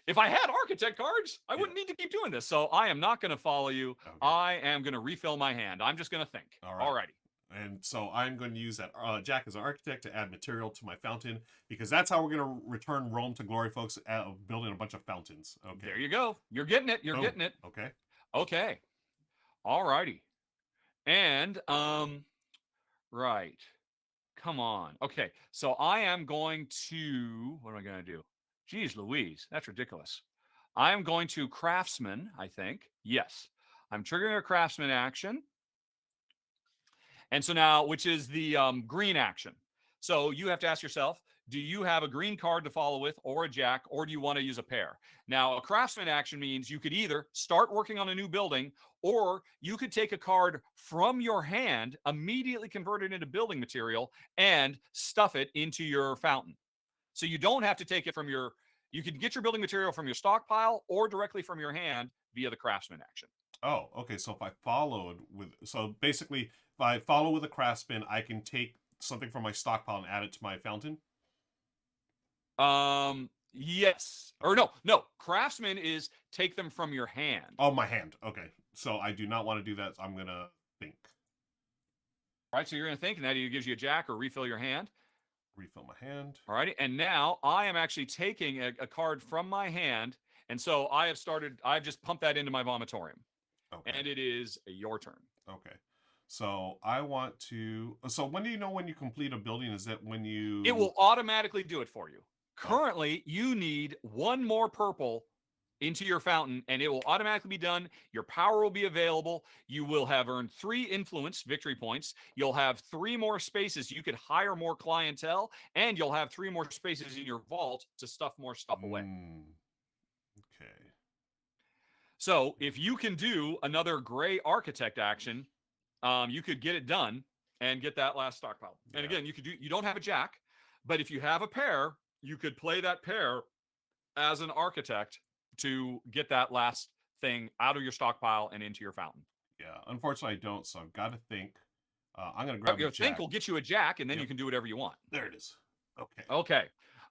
if I had architect cards, I wouldn't need to keep doing this. So I am not going to follow you. Okay. I am going to refill my hand. I'm just going to think. All right. Alrighty. And so I'm going to use that Jack as an architect to add material to my fountain, because that's how we're going to return Rome to glory, folks, building a bunch of fountains. Okay. There you go. You're getting it. You're Boom. getting it. Okay. Okay. Alrighty. And, right. Come on. Okay. So I am going to, what am I going to do? Geez Louise, that's ridiculous. I am going to craftsman, I think. Yes. I'm triggering a craftsman action. And so now, which is the green action. So you have to ask yourself, do you have a green card to follow with, or a jack, or do you want to use a pair? Now, a craftsman action means you could either start working on a new building, or you could take a card from your hand, immediately convert it into building material, and stuff it into your fountain. So you don't have to take it from your, you can get your building material from your stockpile or directly from your hand via the craftsman action. Oh, okay. So if I followed with, so basically, if I follow with a craftsman, I can take something from my stockpile and add it to my fountain? Yes. Or no. Craftsman is take them from your hand. Oh, my hand. Okay. So I do not want to do that. So I'm going to think. All right. So you're going to think, and that either gives you a jack or refill your hand. Refill my hand. All righty. And now I am actually taking a card from my hand. And so I've just pumped that into my vomitorium. Okay. And it is your turn. Okay. So I want to. So when do you know when you complete a building? Is that when you? It will automatically do it for you. Currently, you need one more purple into your fountain, and it will automatically be done. Your power will be available. You will have earned 3 influence victory points. You'll have 3 more spaces. You could hire more clientele, and you'll have 3 more spaces in your vault to stuff more stuff away. Okay. So if you can do another gray architect action, you could get it done and get that last stockpile. And again, you don't have a jack, but if you have a pair, you could play that pair as an architect to get that last thing out of your stockpile and into your fountain. Yeah, unfortunately I don't, so I've got to think. I'm going to grab your a jack. think will get you a jack, and then you can do whatever you want. There it is. Okay. Okay.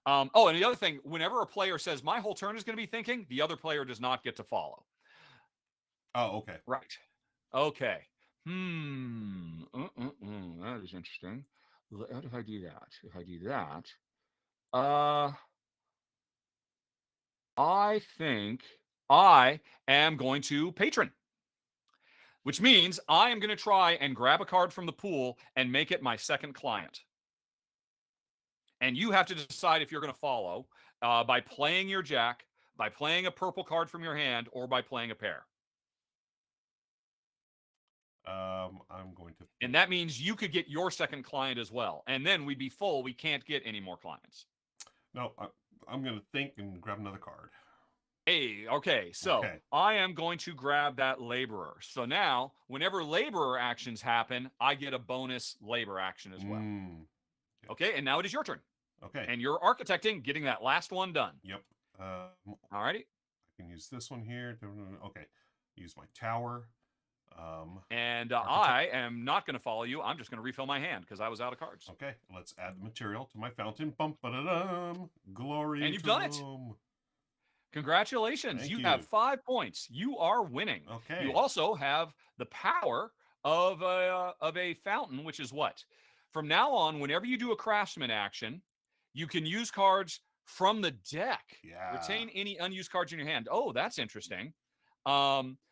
Oh, and the other thing, whenever a player says, my whole turn is going to be thinking, the other player does not get to follow. Oh, okay. Right. Okay. That is interesting. What if I do that? If I do that, I think I am going to patron, which means I am going to try and grab a card from the pool and make it my second client. And you have to decide if you're going to follow by playing your jack, by playing a purple card from your hand, or by playing a pair. I'm going to. And that means you could get your second client as well. And then we'd be full. We can't get any more clients. No, I'm going to think and grab another card. Hey, okay. So I am going to grab that laborer. So now, whenever laborer actions happen, I get a bonus labor action as well. Okay, and now it is your turn. Okay. And you're architecting, getting that last one done. Yep. All righty. I can use this one here. Okay. Use my tower. And I am not going to follow you. I'm just going to refill my hand because I was out of cards. Okay, let's add the material to my fountain. Bum-ba-da-dum. Glory. And you've done it. Congratulations. Thank you you have 5 points. You are winning. Okay. You also have the power of a fountain, which is what? From now on, whenever you do a craftsman action, you can use cards from the deck. Yeah. Retain any unused cards in your hand. Oh, that's interesting.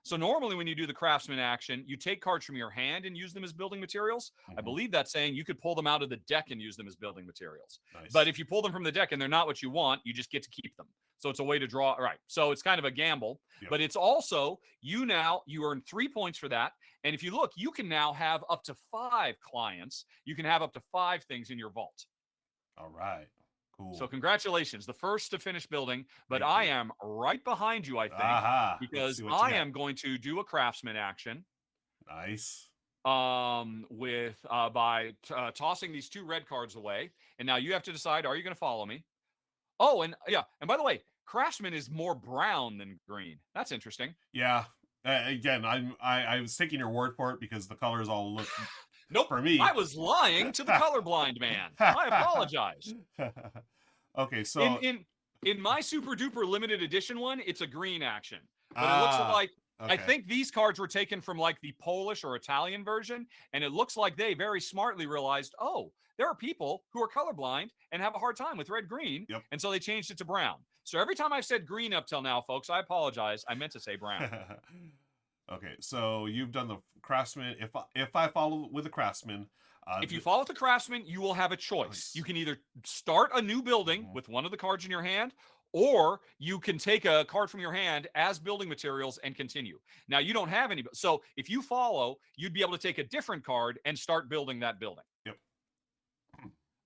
So normally when you do the craftsman action, you take cards from your hand and use them as building materials. I believe that's saying you could pull them out of the deck and use them as building materials. Nice. But if you pull them from the deck and they're not what you want, you just get to keep them. So it's a way to draw. Right. So it's kind of a gamble, but it's also, you earn 3 points for that. And if you look, you can now have up to 5 clients. You can have up to 5 things in your vault. All right. Cool. So congratulations, the first to finish building, but I am right behind you, I think, because I am going to do a craftsman action. Nice. With by tossing these 2 red cards away, and now you have to decide: are you going to follow me? Oh, and and by the way, craftsman is more brown than green. That's interesting. Yeah. Again, I was taking your word for it because the colors all look Nope. For me. I was lying to the colorblind man. I apologize. Okay, so In my super duper limited edition one, it's a green action. But it looks ah, like I okay. think these cards were taken from like the Polish or Italian version, and it looks like they very smartly realized, oh, there are people who are colorblind and have a hard time with red green, Yep. and so they changed it to brown. So every time I've said green up till now, folks, I apologize. I meant to say brown. Okay, so you've done the craftsman. If I follow with the craftsman, If you follow the craftsman, you will have a choice. Nice. You can either start a new building Mhm. with one of the cards in your hand, or you can take a card from your hand as building materials and continue. Now, you don't have any. So if you follow, you'd be able to take a different card and start building that building. Yep.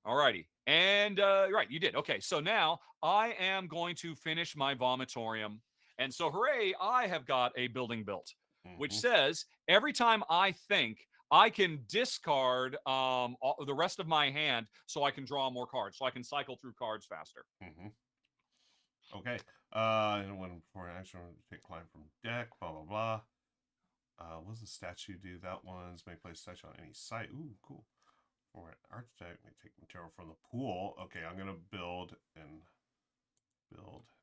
All righty. And right, you did. Okay, so now I am going to finish my vomitorium. And so, hooray, I have got a building built, which Mhm. says every time I think, I can discard the rest of my hand so I can draw more cards, so I can cycle through cards faster. Mhm. Okay. And when for an action, take climb from deck. Blah blah blah. What does the statue do? That one's may place statue on any site. Ooh, cool. For an architect, may take material from the pool. Okay, I'm gonna build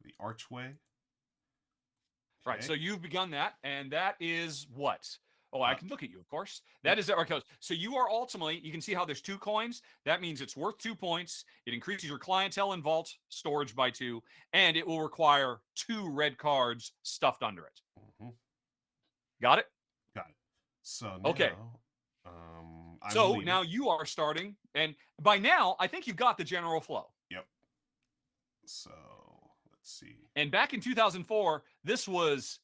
the archway. Right. Okay. So you've begun that, and that is what? Oh, I can look at you, of course. That is our coast. So you are ultimately, you can see how there's 2 coins. That means it's worth 2 points. It increases your clientele and vault storage by 2, and it will require 2 red cards stuffed under it. Mhm. Got it? Got it. So Okay. now, So leading. now you are starting, and by now, I think you've got the general flow. Yep. So let's see. And back in 2004, this was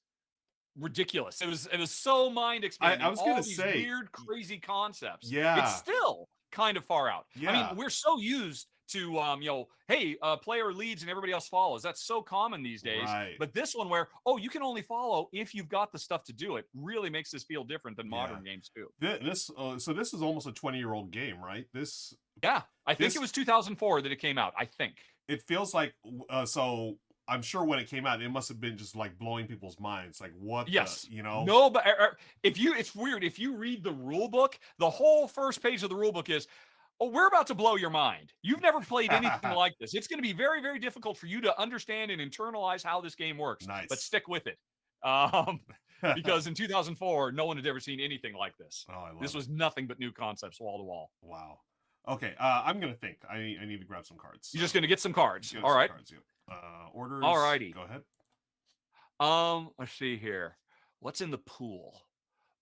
ridiculous. It was so mind expanding. I was gonna All these say, weird, crazy concepts. yeah. It's still kind of far out. I Yeah. mean, we're so used to hey, player leads and everybody else follows. That's so common these days. Right. But this one where, oh, you can only follow if you've got the stuff to do it, really makes this feel different than modern games too. So this is almost a 20-year-old game, right? Yeah, I think it was 2004 that it came out. I think. It feels like so I'm sure when it came out, it must have been just like blowing people's minds. Like what? Yes. The, you know? No, but it's weird. If you read the rule book, the whole first page of the rule book is, oh, we're about to blow your mind. You've never played anything like this. It's going to be very, very difficult for you to understand and internalize how this game works. Nice. But stick with it. Because in 2004, no one had ever seen anything like this. Oh, I love this was nothing but new concepts wall to wall. Wow. Okay, I'm gonna think. I need to grab some cards. You're just gonna get some cards. All right. Cards, yeah. Orders. All righty. Go ahead. Let's see here. What's in the pool?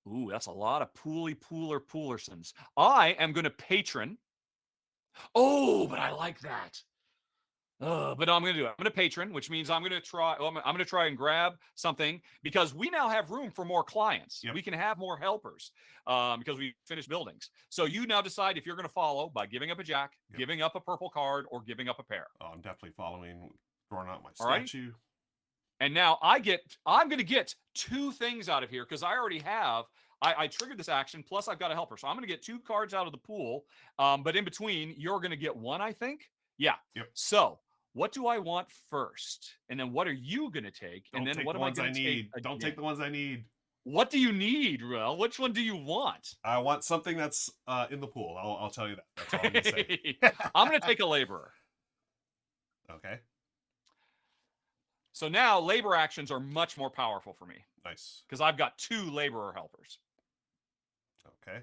Ooh, that's a lot of poolersons. I am gonna patron. Oh, but I like that. But I'm going to do it. I'm going to patron, which means I'm going to try. I'm going to try and grab something because we now have room for more clients. Yep. We can have more helpers because we finished buildings. So you now decide if you're going to follow by giving up a jack, giving up a purple card, or giving up a pair. Oh, I'm definitely following. Drawing out my All statue. Right? And now I'm going to get 2 things out of here because I already have. I triggered this action, plus I've got a helper. So I'm going to get 2 cards out of the pool. But in between, you're going to get 1, I think. Yeah. Yep. So what do I want first? And then what are you going to take? And then what am I going to take? Don't take the ones I need. What do you need, Ruel? Which one do you want? I want something that's in the pool. I'll tell you that. That's all I'm going to say. I'm going to take a laborer. Okay. So now labor actions are much more powerful for me. Nice. Because I've got 2 laborer helpers. Okay.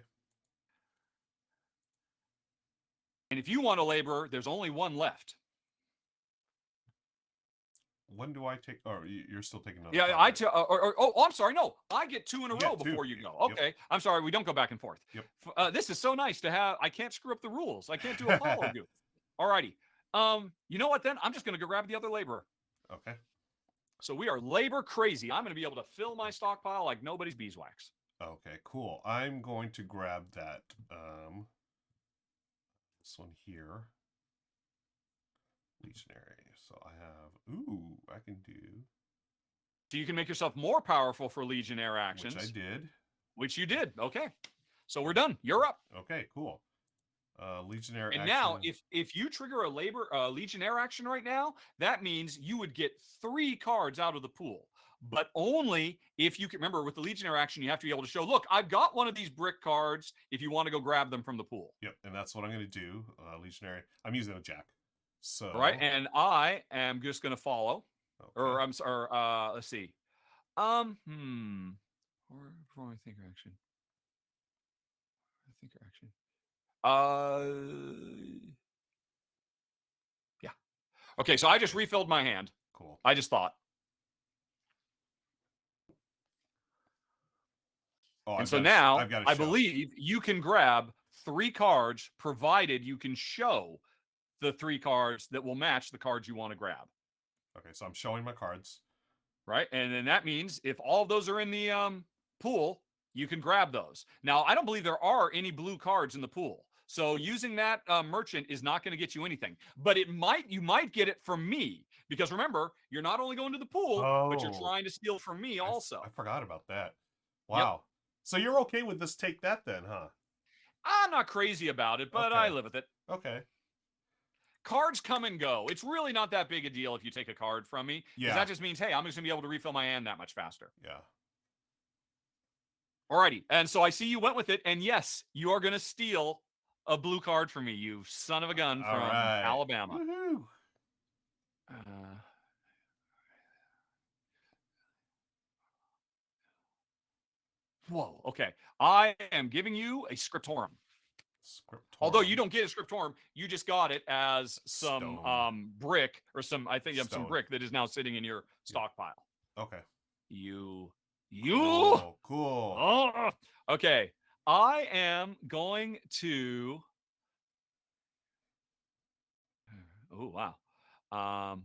And if you want a laborer, there's only 1 left. When do I take? Oh, you're still taking another. Yeah, I'm sorry. No, I get 2 in a row before you go. Okay, yep. I'm sorry. We don't go back and forth. Yep. This is so nice to have. I can't screw up the rules. I can't do a follow goof. All righty. You know what? Then I'm just going to go grab the other laborer. Okay. So we are labor crazy. I'm going to be able to fill my stockpile like nobody's beeswax. Okay, cool. I'm going to grab that. This one here. Legionary. So I have. Ooh, I can do. So you can make yourself more powerful for Legionnaire actions. Which I did. Which you did. Okay. So we're done. You're up. Okay, cool. Legionnaire And action. now, if you trigger a Legionnaire action right now, that means you would get 3 cards out of the pool. But only if you can remember with the Legionnaire action, you have to be able to show, look, I've got one of these brick cards if you want to go grab them from the pool. Yep, and that's what I'm going to do. Legionnaire. I'm using a jack. So. All right, and I am just going to follow. Okay. Or I'm sorry. Let's see. Or before I think action. Yeah. Okay, so I just refilled my hand. Cool. I just thought. Oh, and so now I believe you can grab 3 cards, provided you can show the 3 cards that will match the cards you want to grab. Okay, so I'm showing my cards. Right, and then that means if all of those are in the pool, you can grab those. Now, I don't believe there are any blue cards in the pool. So using that merchant is not going to get you anything. But you might get it from me. Because remember, you're not only going to the pool, but you're trying to steal from me also. I forgot about that. Wow. Yep. So you're okay with this take that then, huh? I'm not crazy about it, but I live with it. Okay. Cards come and go. It's really not that big a deal if you take a card from me. Yeah. That just means, hey, I'm just going to be able to refill my hand that much faster. Yeah. Alrighty. And so I see you went with it. And yes, you are going to steal a blue card from me, you son of a gun from Alabama. Woohoo. Whoa. Okay. I am giving you a Scriptorum. Although you don't get a Scriptorum, you just got it as some brick or some, I think you have some brick that is now sitting in your stockpile. Okay. Cool. Cool. Okay. I am going to. Oh, wow.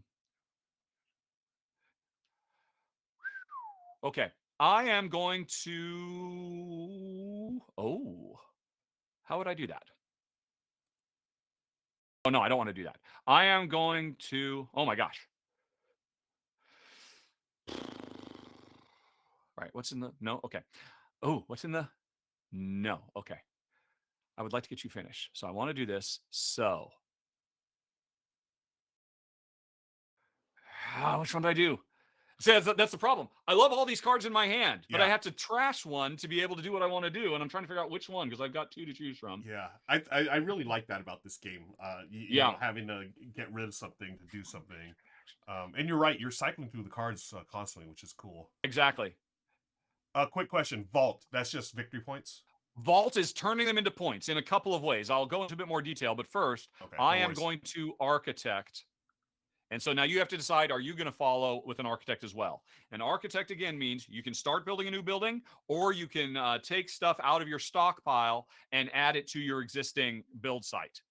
Okay. I am going to. Oh. How would I do that? Oh, no, I don't want to do that. I am going to. Oh, my gosh. All right. What's in the. No. Okay. Oh, what's in the. No. Okay. I would like to get you finished. So I want to do this. So. Which one do I do? See, that's the problem. I love all these cards in my hand, but I have to trash one to be able to do what I want to do, and I'm trying to figure out which one because I've got 2 to choose from. Yeah, I really like that about this game. You know, having to get rid of something to do something. And you're right, you're cycling through the cards constantly, which is cool. Exactly. Quick question. Vault, that's just victory points? Vault is turning them into points in a couple of ways. I'll go into a bit more detail, but first, I am going to architect. And so now you have to decide, are you going to follow with an architect as well? An architect, again, means you can start building a new building, or you can take stuff out of your stockpile and add it to your existing build site,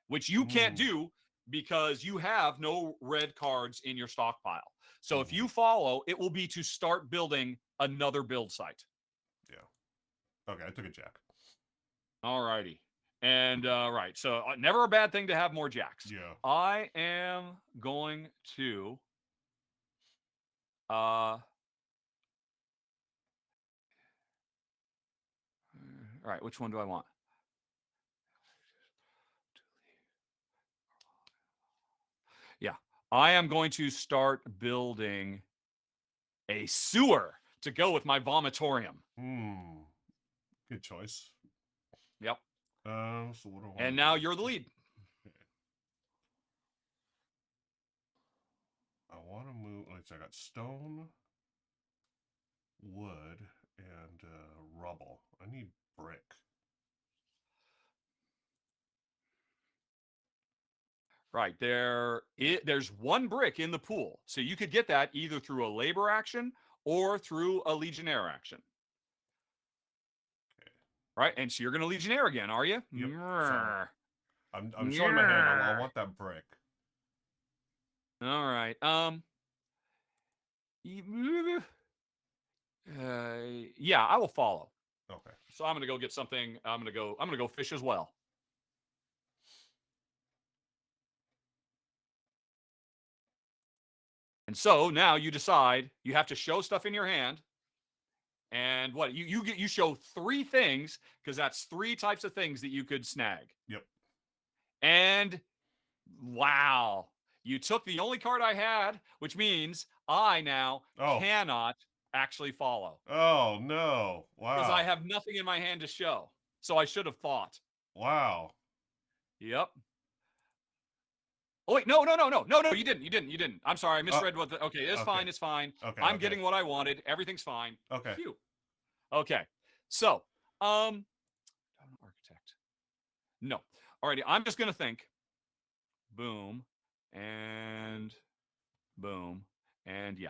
which you can't do because you have no red cards in your stockpile. So if you follow, it will be to start building another build site. Yeah. Okay, I took a jack. All righty. And right, so never a bad thing to have more jacks. Yeah. I am going to all right, which one do I want? Yeah, I am going to start building a sewer to go with my vomitorium. Good choice. Yep. So what do I want? And now you're the lead. I want to move. Let's see, I got stone, wood, and rubble. I need brick. Right. There's 1 brick in the pool. So you could get that either through a labor action or through a legionnaire action. Okay. Right. And so you're going to legionnaire again, are you? Yep. I'm showing my hand. I want that brick. All right. Yeah, I will follow. Okay. So I'm going to go get something. I'm going to go fish as well. And so now you decide you have to show stuff in your hand. And what you show 3 things because that's 3 types of things that you could snag. Yep. And wow, you took the only card I had, which means I now cannot actually follow. Oh, no. Because I Wow. have nothing in my hand to show. So I should have thought. Wow. Yep. Oh, wait, no, you didn't. I'm sorry, I misread what okay, it's fine, it's fine. Okay, I'm getting what I wanted. Everything's fine. Okay. Phew. Okay. So, architect. No. Alrighty, I'm just gonna think. Boom. And boom. And yeah.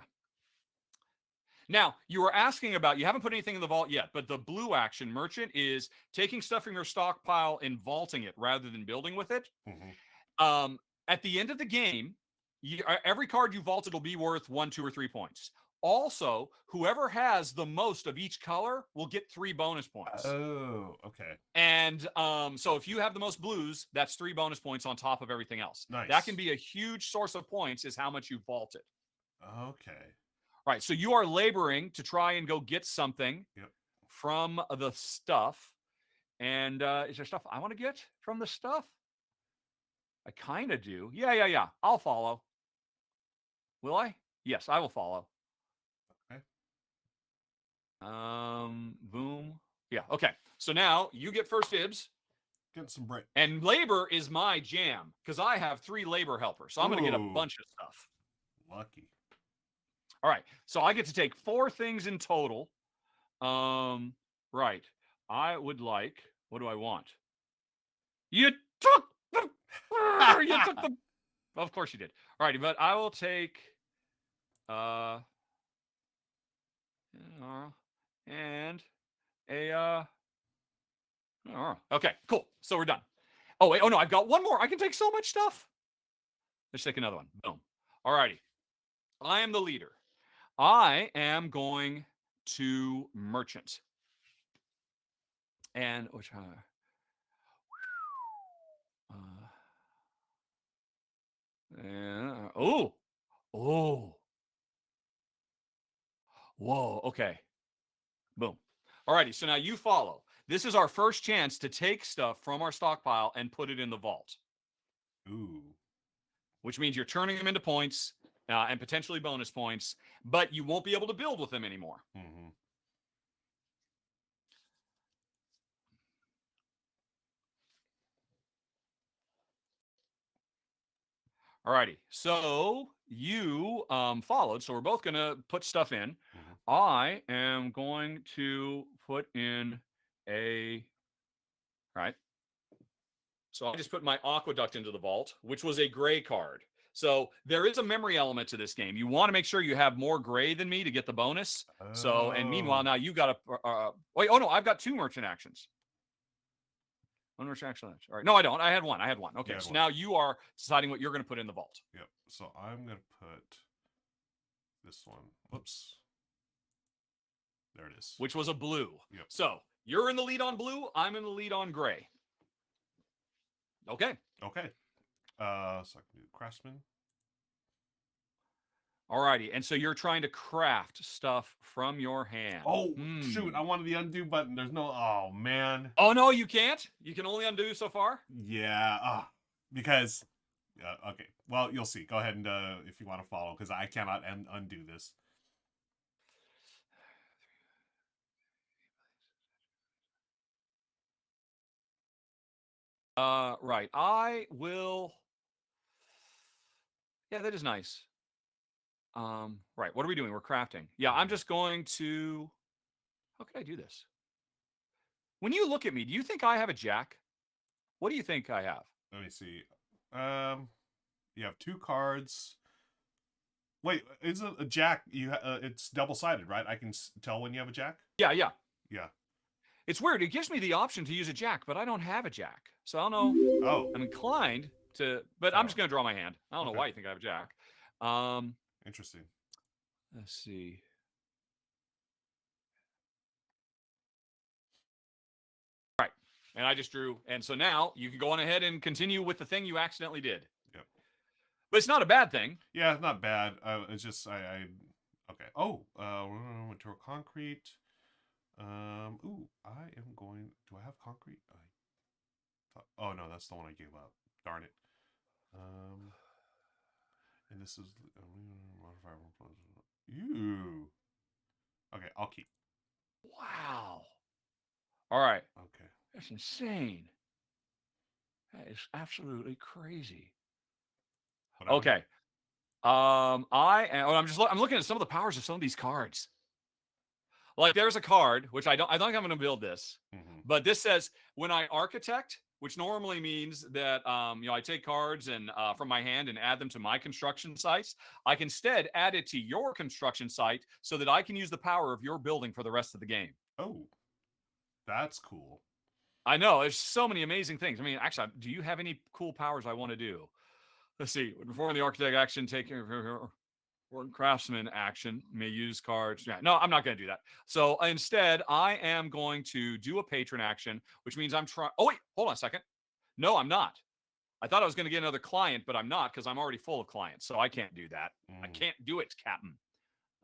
Now, you were asking about, you haven't put anything in the vault yet, but the blue action merchant is taking stuff from your stockpile and vaulting it rather than building with it. Mm-hmm. At the end of the game, every card you vaulted will be worth 1, 2, or 3 points. Also, whoever has the most of each color will get 3 bonus points. Oh, okay. And so if you have the most blues, that's 3 bonus points on top of everything else. Nice. That can be a huge source of points, is how much you vaulted. Okay. Right. So you are laboring to try and go get something from the stuff. And is there stuff I want to get from the stuff? I kind of do. Yeah. I'll follow. Will I? Yes, I will follow. Okay. Boom. Yeah. Okay. So now you get first dibs. Get some break. And labor is my jam because I have 3 labor helpers. So I'm going to get a bunch of stuff. Lucky. All right. So I get to take 4 things in total. Right. I would like, what do I want? You took the, of course you did. All right. But I will take, and a, okay, cool. So we're done. Oh, wait. Oh, no, I've got one more. I can take so much stuff. Let's take another one. Boom. All righty. I am the leader. I am going to merchant. And which whoa, okay. Boom. Alrighty, so now you follow. This is our first chance to take stuff from our stockpile and put it in the vault. Ooh. Which means you're turning them into points and potentially bonus points, but you won't be able to build with them anymore. Mm-hmm. Alrighty, so you followed, so we're both going to put stuff in. Mm-hmm. I am going to put in a, right? So I just put my aqueduct into the vault, which was a gray card. So there is a memory element to this game. You want to make sure you have more gray than me to get the bonus. So, and meanwhile, now you got a, wait, oh no, I've got 2 merchant actions. 1 merchant action. All right. No, I don't. I had one. Okay. So now you are deciding what you're going to put in the vault. Yep. So I'm going to put this one. Whoops. There it is. Which was a blue. Yep. So you're in the lead on blue. I'm in the lead on gray. Okay. Okay. So I can do craftsman. Alrighty, and so you're trying to craft stuff from your hand. Oh, shoot. I wanted the undo button. There's no, oh, man. Oh, no, you can't? You can only undo so far? Yeah, because, okay. Well, you'll see. Go ahead and, if you want to follow, because I cannot undo this. Right. I will. Yeah, that is nice. Right. What are we doing? We're crafting. Yeah, I'm just going to. How can I do this? When you look at me, do you think I have a jack? What do you think I have? Let me see. You have 2 cards. Wait, is it a jack? It's double-sided, right? I can tell when you have a jack? Yeah. Yeah. It's weird. It gives me the option to use a jack, but I don't have a jack. So I don't know. Oh. I'm inclined to, but I'm just going to draw my hand. I don't know why you think I have a jack. Interesting. Let's see. All right. And I just drew. And so now you can go on ahead and continue with the thing you accidentally did. Yep. But it's not a bad thing. Yeah, it's not bad. It's just, okay. Oh, material concrete. Ooh, I am going, do I have concrete? Oh no, that's the one I gave up. Darn it. And this is modifier. Ew. Okay, I'll keep. Wow. All right. Okay. That's insane. That is absolutely crazy. Okay. I'm looking at some of the powers of some of these cards. Like there's a card which I think I'm going to build this, but this says when I architect, which normally means that I take cards and from my hand and add them to my construction sites. I can instead add it to your construction site so that I can use the power of your building for the rest of the game. Oh, that's cool. I know there's so many amazing things. I mean, actually, do you have any cool powers I want to do? Let's see. Perform the architect action, take or craftsman action, may use cards. Yeah, no, I'm not going to do that. So instead, I am going to do a patron action, which means I'm trying. Oh, wait, hold on a second. No, I'm not. I thought I was going to get another client, but I'm not because I'm already full of clients. So I can't do that. I can't do it, Captain.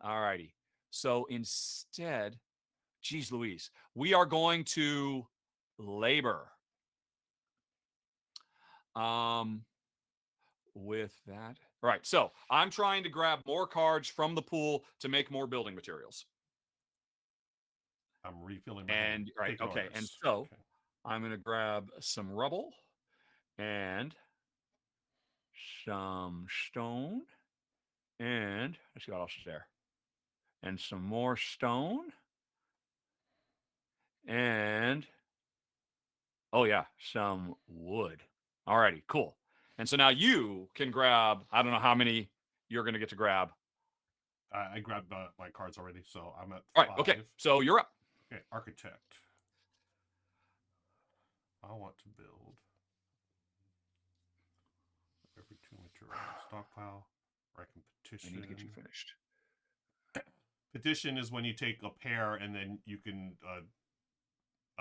All righty. So instead, geez Louise, we are going to labor. With that. All right. So I'm trying to grab more cards from the pool to make more building materials. I'm refilling my hand. Right. Okay. And so I'm going to grab some rubble and some stone. And let's see what else is there. And some more stone. And oh yeah, some wood. All righty, cool. And so now you can grab, I don't know how many you're going to get to grab. I grabbed my cards already, so I'm at 5. All right, okay, so you're up. Okay, architect. I want to build every 2 material stockpile. Or I can petition. I need to get you finished. Petition is when you take a pair and then you can...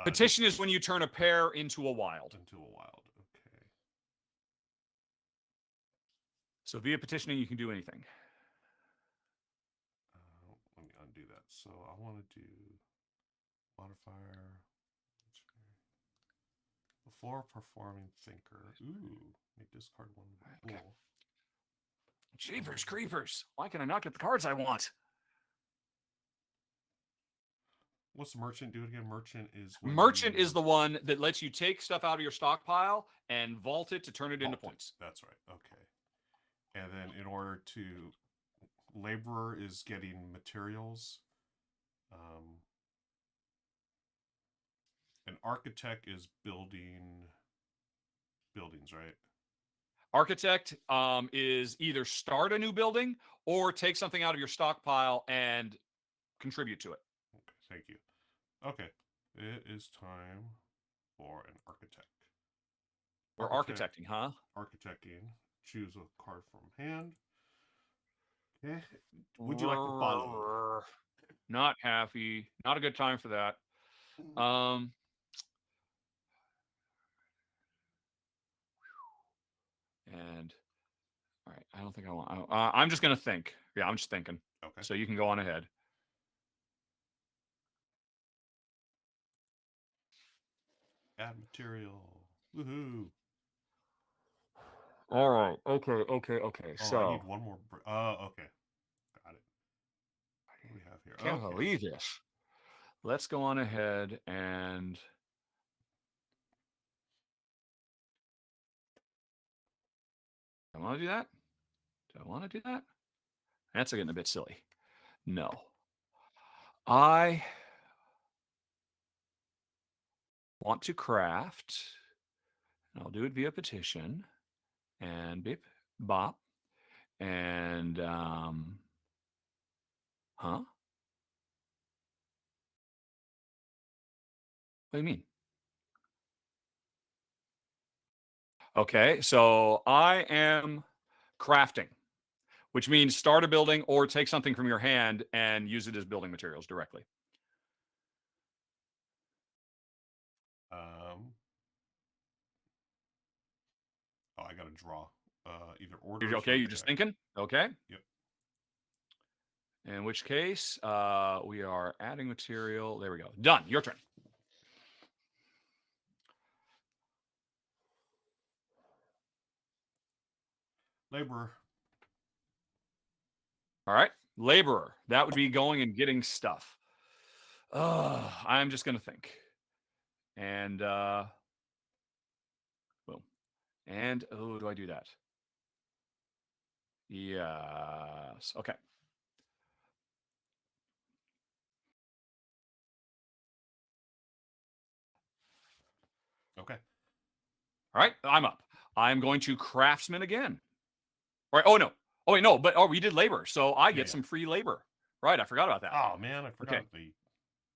petition is when you turn a pair into a wild. Into a wild, okay. So via petitioning, you can do anything. Let me undo that. So I want to do modifier. Before performing thinker. Ooh, may discard one pool. Okay. Jeepers creepers. Why can I not get the cards I want? What's merchant do again? Merchant is the one that lets you take stuff out of your stockpile and vault it to turn it into points. That's right. Okay. And then in order to... Laborer is getting materials. An architect is building buildings, right? Architect is either start a new building or take something out of your stockpile and contribute to it. Okay, thank you. Okay, it is time for an architect. We're architecting, huh? Architecting. Choose a card from hand. Okay. Would you like to follow? Not happy. Not a good time for that. And all right, I don't think I want. I'm just gonna think. Yeah, I'm just thinking. Okay. So you can go on ahead. Add material. Woohoo! All right. Okay. Oh, so I need one more. Okay. Got it. What do we have here? Can't believe this. Let's go on ahead and. Do I want to do that? Do I want to do that? That's getting a bit silly. No. I want to craft, and I'll do it via petition, and beep, bop, and huh? What do you mean? Okay, so I am crafting, which means start a building or take something from your hand and use it as building materials directly. Oh, I got to draw. Either order. Okay, you're just thinking? Okay. Yep. In which case, we are adding material. There we go. Done. Your turn. Laborer. All right. Laborer. That would be going and getting stuff. I'm just going to think. And boom. And oh, do I do that? Yes. Okay. Okay. All right. I'm up. I'm going to craftsman again. All right. Oh no. Oh wait, no. But we did labor, so I get some free labor. Right. I forgot about that. Oh man, I forgot the.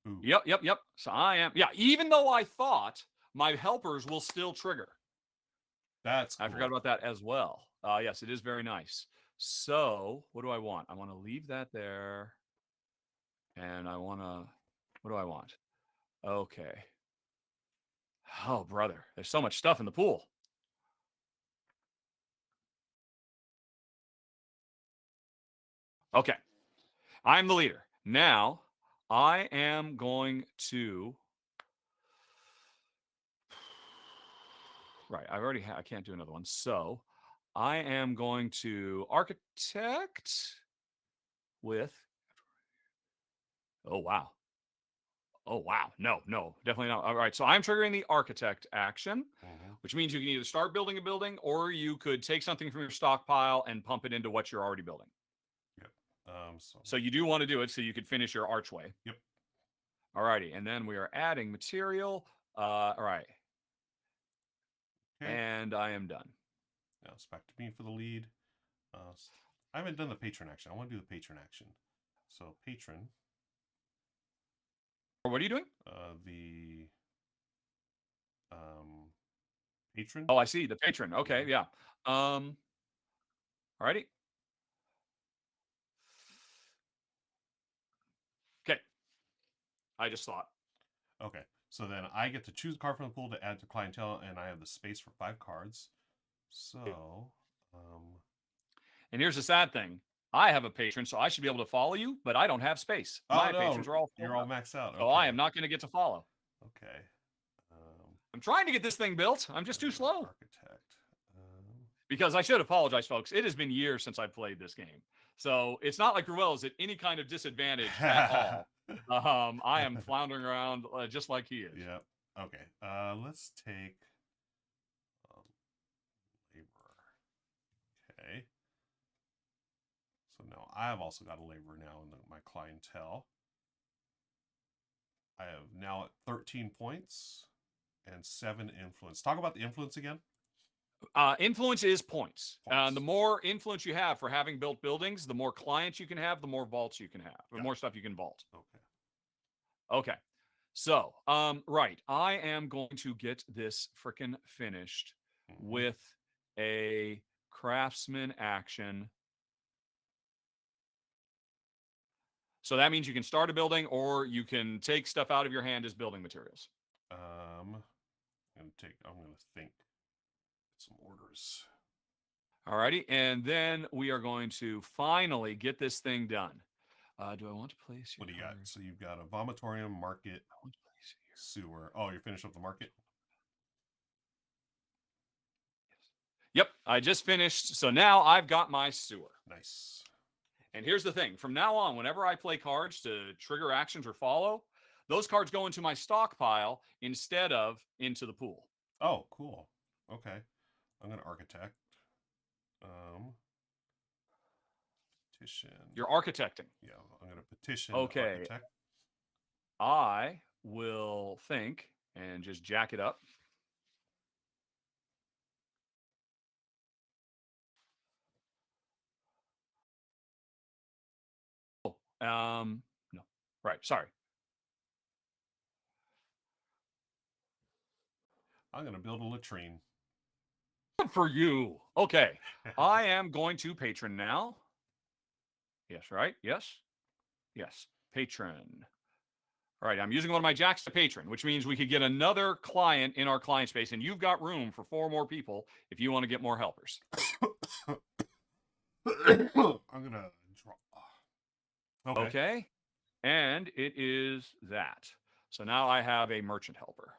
Ooh. Yep. So I am. Yeah. Even though I thought my helpers will still trigger. That's cool. I forgot about that as well. Yes, it is very nice. So what do I want? I want to leave that there. And I want to, what do I want? Okay. Oh, brother. There's so much stuff in the pool. Okay. I'm the leader. Now I am going to. Right. I can't do another one. So I am going to architect with. Oh, wow. Oh, wow. No, definitely not. All right. So I'm triggering the architect action, which means you can either start building a building or you could take something from your stockpile and pump it into what you're already building. Yep. So you do want to do it so you could finish your archway. Yep. All righty. And then we are adding material. All right. Okay. And I am done. Now it's back to me for the lead. I haven't done the patron action. I want to do the patron action. So patron. What are you doing? The patron. Oh, I see. The patron. Okay, yeah. Alrighty. Okay. I just thought. Okay. So then I get to choose a card from the pool to add to clientele, and I have the space for 5 cards. So and here's the sad thing. I have a patron, so I should be able to follow you, but I don't have space. My patrons are all full. You're all maxed out. So I am not going to get to follow. Okay. I'm trying to get this thing built. I'm just too slow. Architect. Because I should apologize, folks. It has been years since I've played this game. So it's not like Ruel is at any kind of disadvantage at all. I am floundering around just like he is. Yep. Okay. Let's take laborer. Okay. So now I've also got a laborer now in my clientele. I have now at 13 points and 7 influence. Talk about the influence again. Influence is points. The more influence you have for having built buildings, the more clients you can have, the more vaults you can have, the more stuff you can vault. Okay. So, right. I am going to get this frickin' finished with a craftsman action. So that means you can start a building or you can take stuff out of your hand as building materials. I'm going to think some orders. Alrighty. And then we are going to finally get this thing done. Do I want to place your What do you got? So you've got a vomitorium, market, sewer. Oh, you're finished with the market? Yep, I just finished. So now I've got my sewer. Nice. And here's the thing. From now on, whenever I play cards to trigger actions or follow, those cards go into my stockpile instead of into the pool. Oh, cool. Okay. I'm going to architect. Petition. You're architecting. Yeah, I'm going to petition. Okay. Architect. I will think and just jack it up. No. Right. Sorry. I'm going to build a latrine. Good for you. Okay. I am going to patron now. Yes, right? Yes. Patron. All right, I'm using one of my jacks to patron, which means we could get another client in our client space, and you've got room for 4 more people if you want to get more helpers. I'm going to draw. Okay. And it is that. So now I have a merchant helper.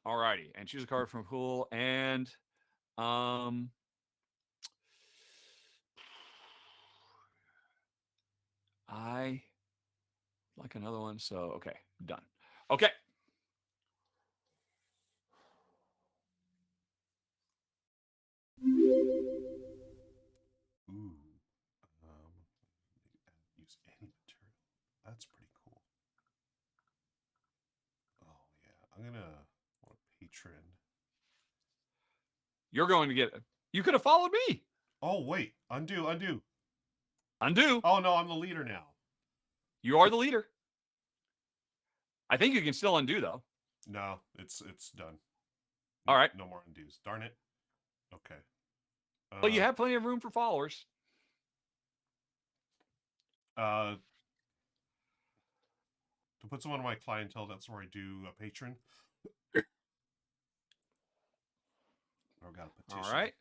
All righty. And choose a card from pool. And like another one. So, okay, done. Okay. Ooh. Use any material. That's pretty cool. Oh yeah, I'm gonna want a patron. You're going to get it. You could have followed me. Oh wait, undo. Undo. Oh no, I'm the leader now. You are the leader. I think you can still undo though. No, it's done. All right. No more undos. Darn it. Okay. But you have plenty of room for followers. To put someone on my clientele, that's where I do a patron. I've got a petition. All right.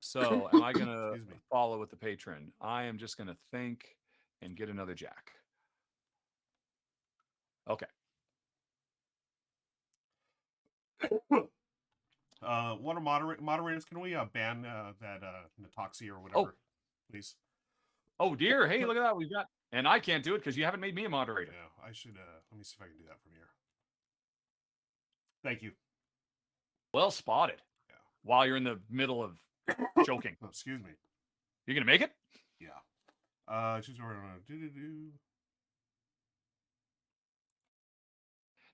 So, am I going to follow with the patron? I am just going to think and get another jack. Okay. What are moderators? Can we ban that Natoxi or whatever, please? Oh dear! Hey, look at that. We've got, and I can't do it because you haven't made me a moderator. Yeah, I should. Let me see if I can do that from here. Thank you. Well spotted. Yeah. While you're in the middle of joking. Oh, excuse me. You're gonna make it? Yeah. Choose where I'm gonna do.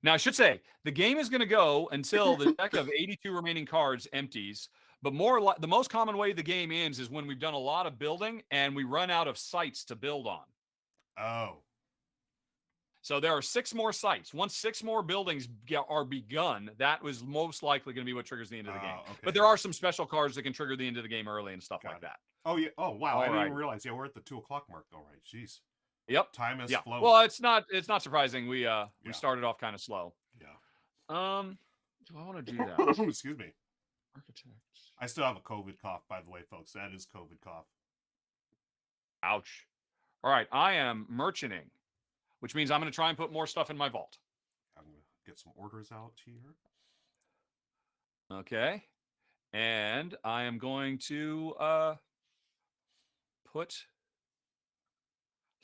Now, I should say, the game is going to go until the deck of 82 remaining cards empties. But the most common way the game ends is when we've done a lot of building and we run out of sites to build on. Oh. So there are 6 more sites. Once 6 more buildings are begun, that was most likely going to be what triggers the end of the game. Okay. But there are some special cards that can trigger the end of the game early and stuff like that. Oh, yeah. Oh, wow. I didn't even realize. Yeah, we're at the 2 o'clock mark. All right. Jeez. Yep. Time has flown. Well, it's not surprising. We started off kind of slow. Yeah. Do I want to do that? Excuse me. Architect. I still have a COVID cough, by the way, folks. That is COVID cough. Ouch. All right, I am merchanting, which means I'm going to try and put more stuff in my vault. I'm going to get some orders out here. Okay. And I am going to put...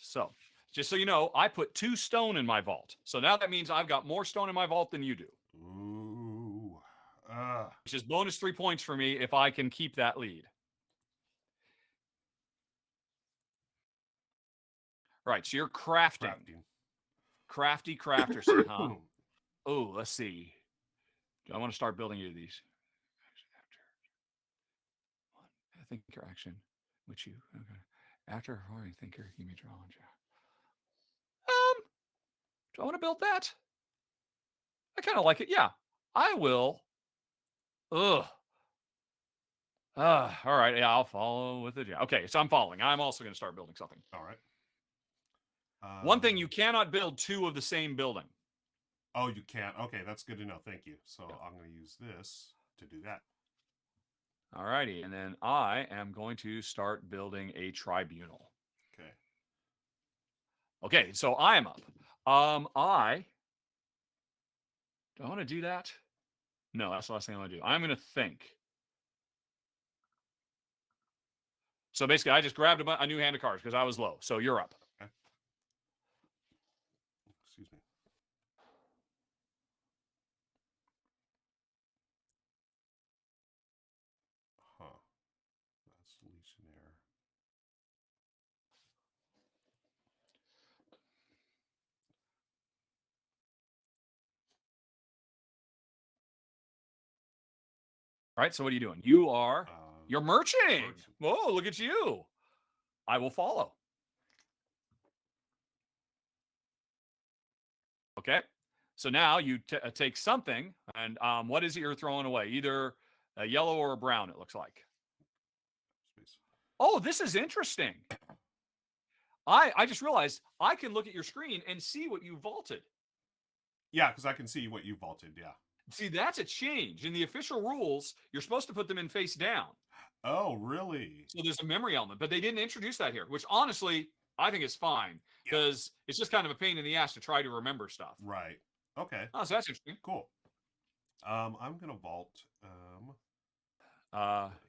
So, just so you know, I put 2 stone in my vault. So now that means I've got more stone in my vault than you do. Ooh. Which is bonus 3 points for me if I can keep that lead. Right, so you're crafting. Crafty crafterson, huh? Oh, let's see. Do I want to start building you these? I think your action, which you okay. After I thinker, you may draw on jack. Do I want to build that? I kind of like it. Yeah, I will. Ugh. All right. Yeah, I'll follow with it. Yeah. Okay, so I'm following. I'm also going to start building something. All right. One thing, you cannot build 2 of the same building. Oh, you can't? Okay, that's good to know. Thank you. So I'm going to use this to do that. All righty. And then I am going to start building a tribunal. Okay. Okay, so I am up. Do I want to do that? No, that's the last thing I want to do. I'm going to think. So basically, I just grabbed a new hand of cards because I was low. So you're up. Okay. Excuse me. Huh. That's Legionnaire. All right, so what are you doing? You're merching. Whoa, look at you. I will follow. Okay, so now you take something, and what is it you're throwing away? Either a yellow or a brown, it looks like. Oh, this is interesting. I just realized I can look at your screen and see what you vaulted. Yeah, because I can see what you vaulted, yeah. See, that's a change. In the official rules, you're supposed to put them in face down. Oh, really? So there's a memory element, but they didn't introduce that here, which honestly, I think is fine because it's just kind of a pain in the ass to try to remember stuff. Right. Okay. Oh, so that's interesting. Cool. I'm going to vault...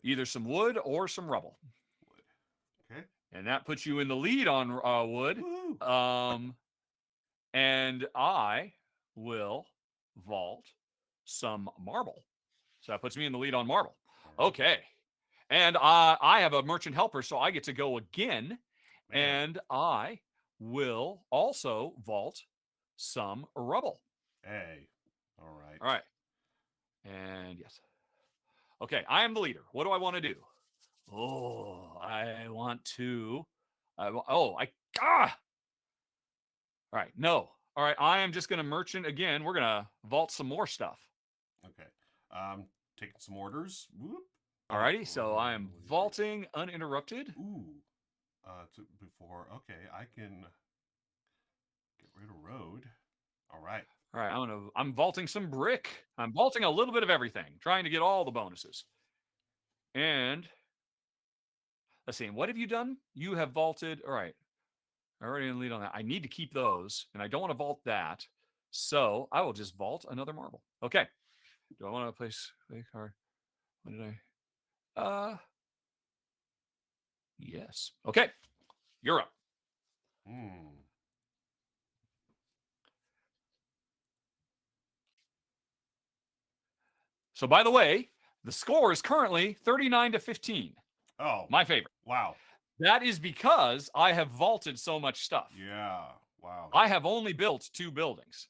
either some wood or some rubble. Wood. Okay. And that puts you in the lead on wood. Woo. And I will vault some marble. So that puts me in the lead on marble. All right. Okay. And I have a merchant helper, so I get to go again. Man. And I will also vault some rubble. Hey. All right. All right. And yes. Okay, I am the leader. What do I want to do? Oh, I want to. Ah! All right, no. All right, I am just going to merchant again. We're going to vault some more stuff. Okay. Taking some orders. Whoop. Alrighty, so I am vaulting uninterrupted. Ooh. Before. Okay, I can get rid of road. All right. All right, I'm vaulting some brick. I'm vaulting a little bit of everything, trying to get all the bonuses. And let's see, what have you done? You have vaulted. All right. Already in the lead on that. I need to keep those, and I don't want to vault that. So I will just vault another marble. Okay. Do I want to place a card? What did I? Yes. Okay. You're up. So by the way, the score is currently 39-15. Oh, my favorite. Wow. That is because I have vaulted so much stuff. Yeah. Wow. I have only built 2 buildings.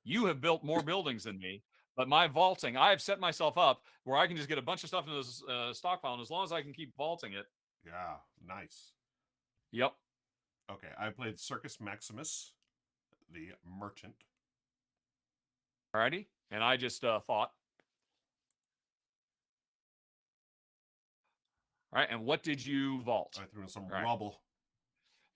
You have built more buildings than me, but my vaulting, I have set myself up where I can just get a bunch of stuff into this stockpile, and as long as I can keep vaulting it. Yeah. Nice. Yep. Okay, I played Circus Maximus, the merchant. Alrighty, and I just thought. All right, and what did you vault? I threw in some rubble.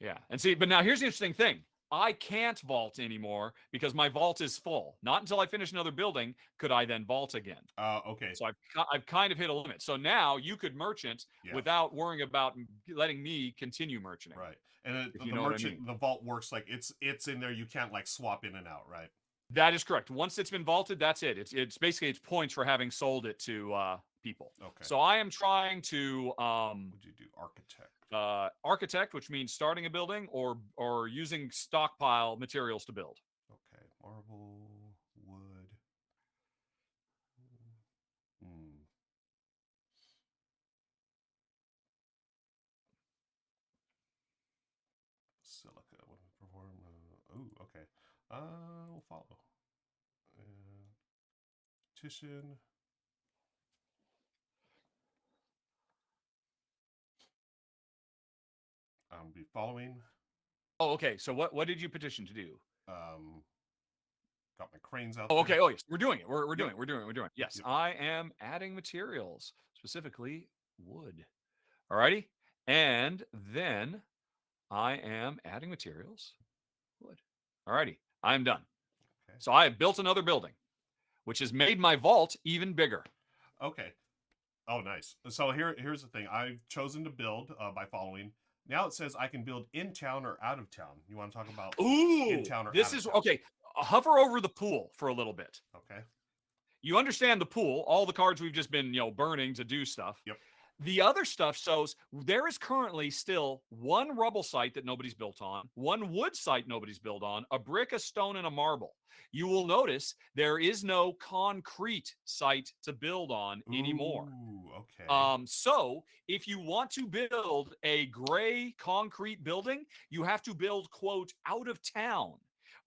Yeah, and see, but now here's the interesting thing. I can't vault anymore because my vault is full. Not until I finish another building could I then vault again. Okay. So I've kind of hit a limit. So now you could merchant without worrying about letting me continue merchanting. Right, and the merchant, the vault works like it's in there. You can't like swap in and out, right? That is correct. Once it's been vaulted, that's it. It's basically it's points for having sold it to people. Okay. So I am trying to. What do you do? Architect. Architect, which means starting a building or using stockpile materials to build. Okay, marble, wood. Silica. When we perform. Oh, okay. We'll follow. Petition. Be following. Oh, okay. So what did you petition to do? Got my cranes out. Oh, okay. There. Oh, yes. We're doing it. We're doing it. Yes, yep. I am adding materials, specifically wood. Alrighty. And then I am adding materials, wood. Alrighty. I'm done. Okay. So I have built another building, which has made my vault even bigger. Okay. Oh, nice. So here's the thing. I've chosen to build by following. Now it says I can build in town or out of town. You want to talk about in town or this out is of town? Okay. Hover over the pool for a little bit. Okay. You understand the pool, all the cards we've just been, burning to do stuff. Yep. The other stuff shows there is currently still 1 rubble site that nobody's built on, 1 wood site nobody's built on, a brick, a stone, and a marble. You will notice there is no concrete site to build on anymore. Okay. So if you want to build a gray concrete building, you have to build, quote, out of town,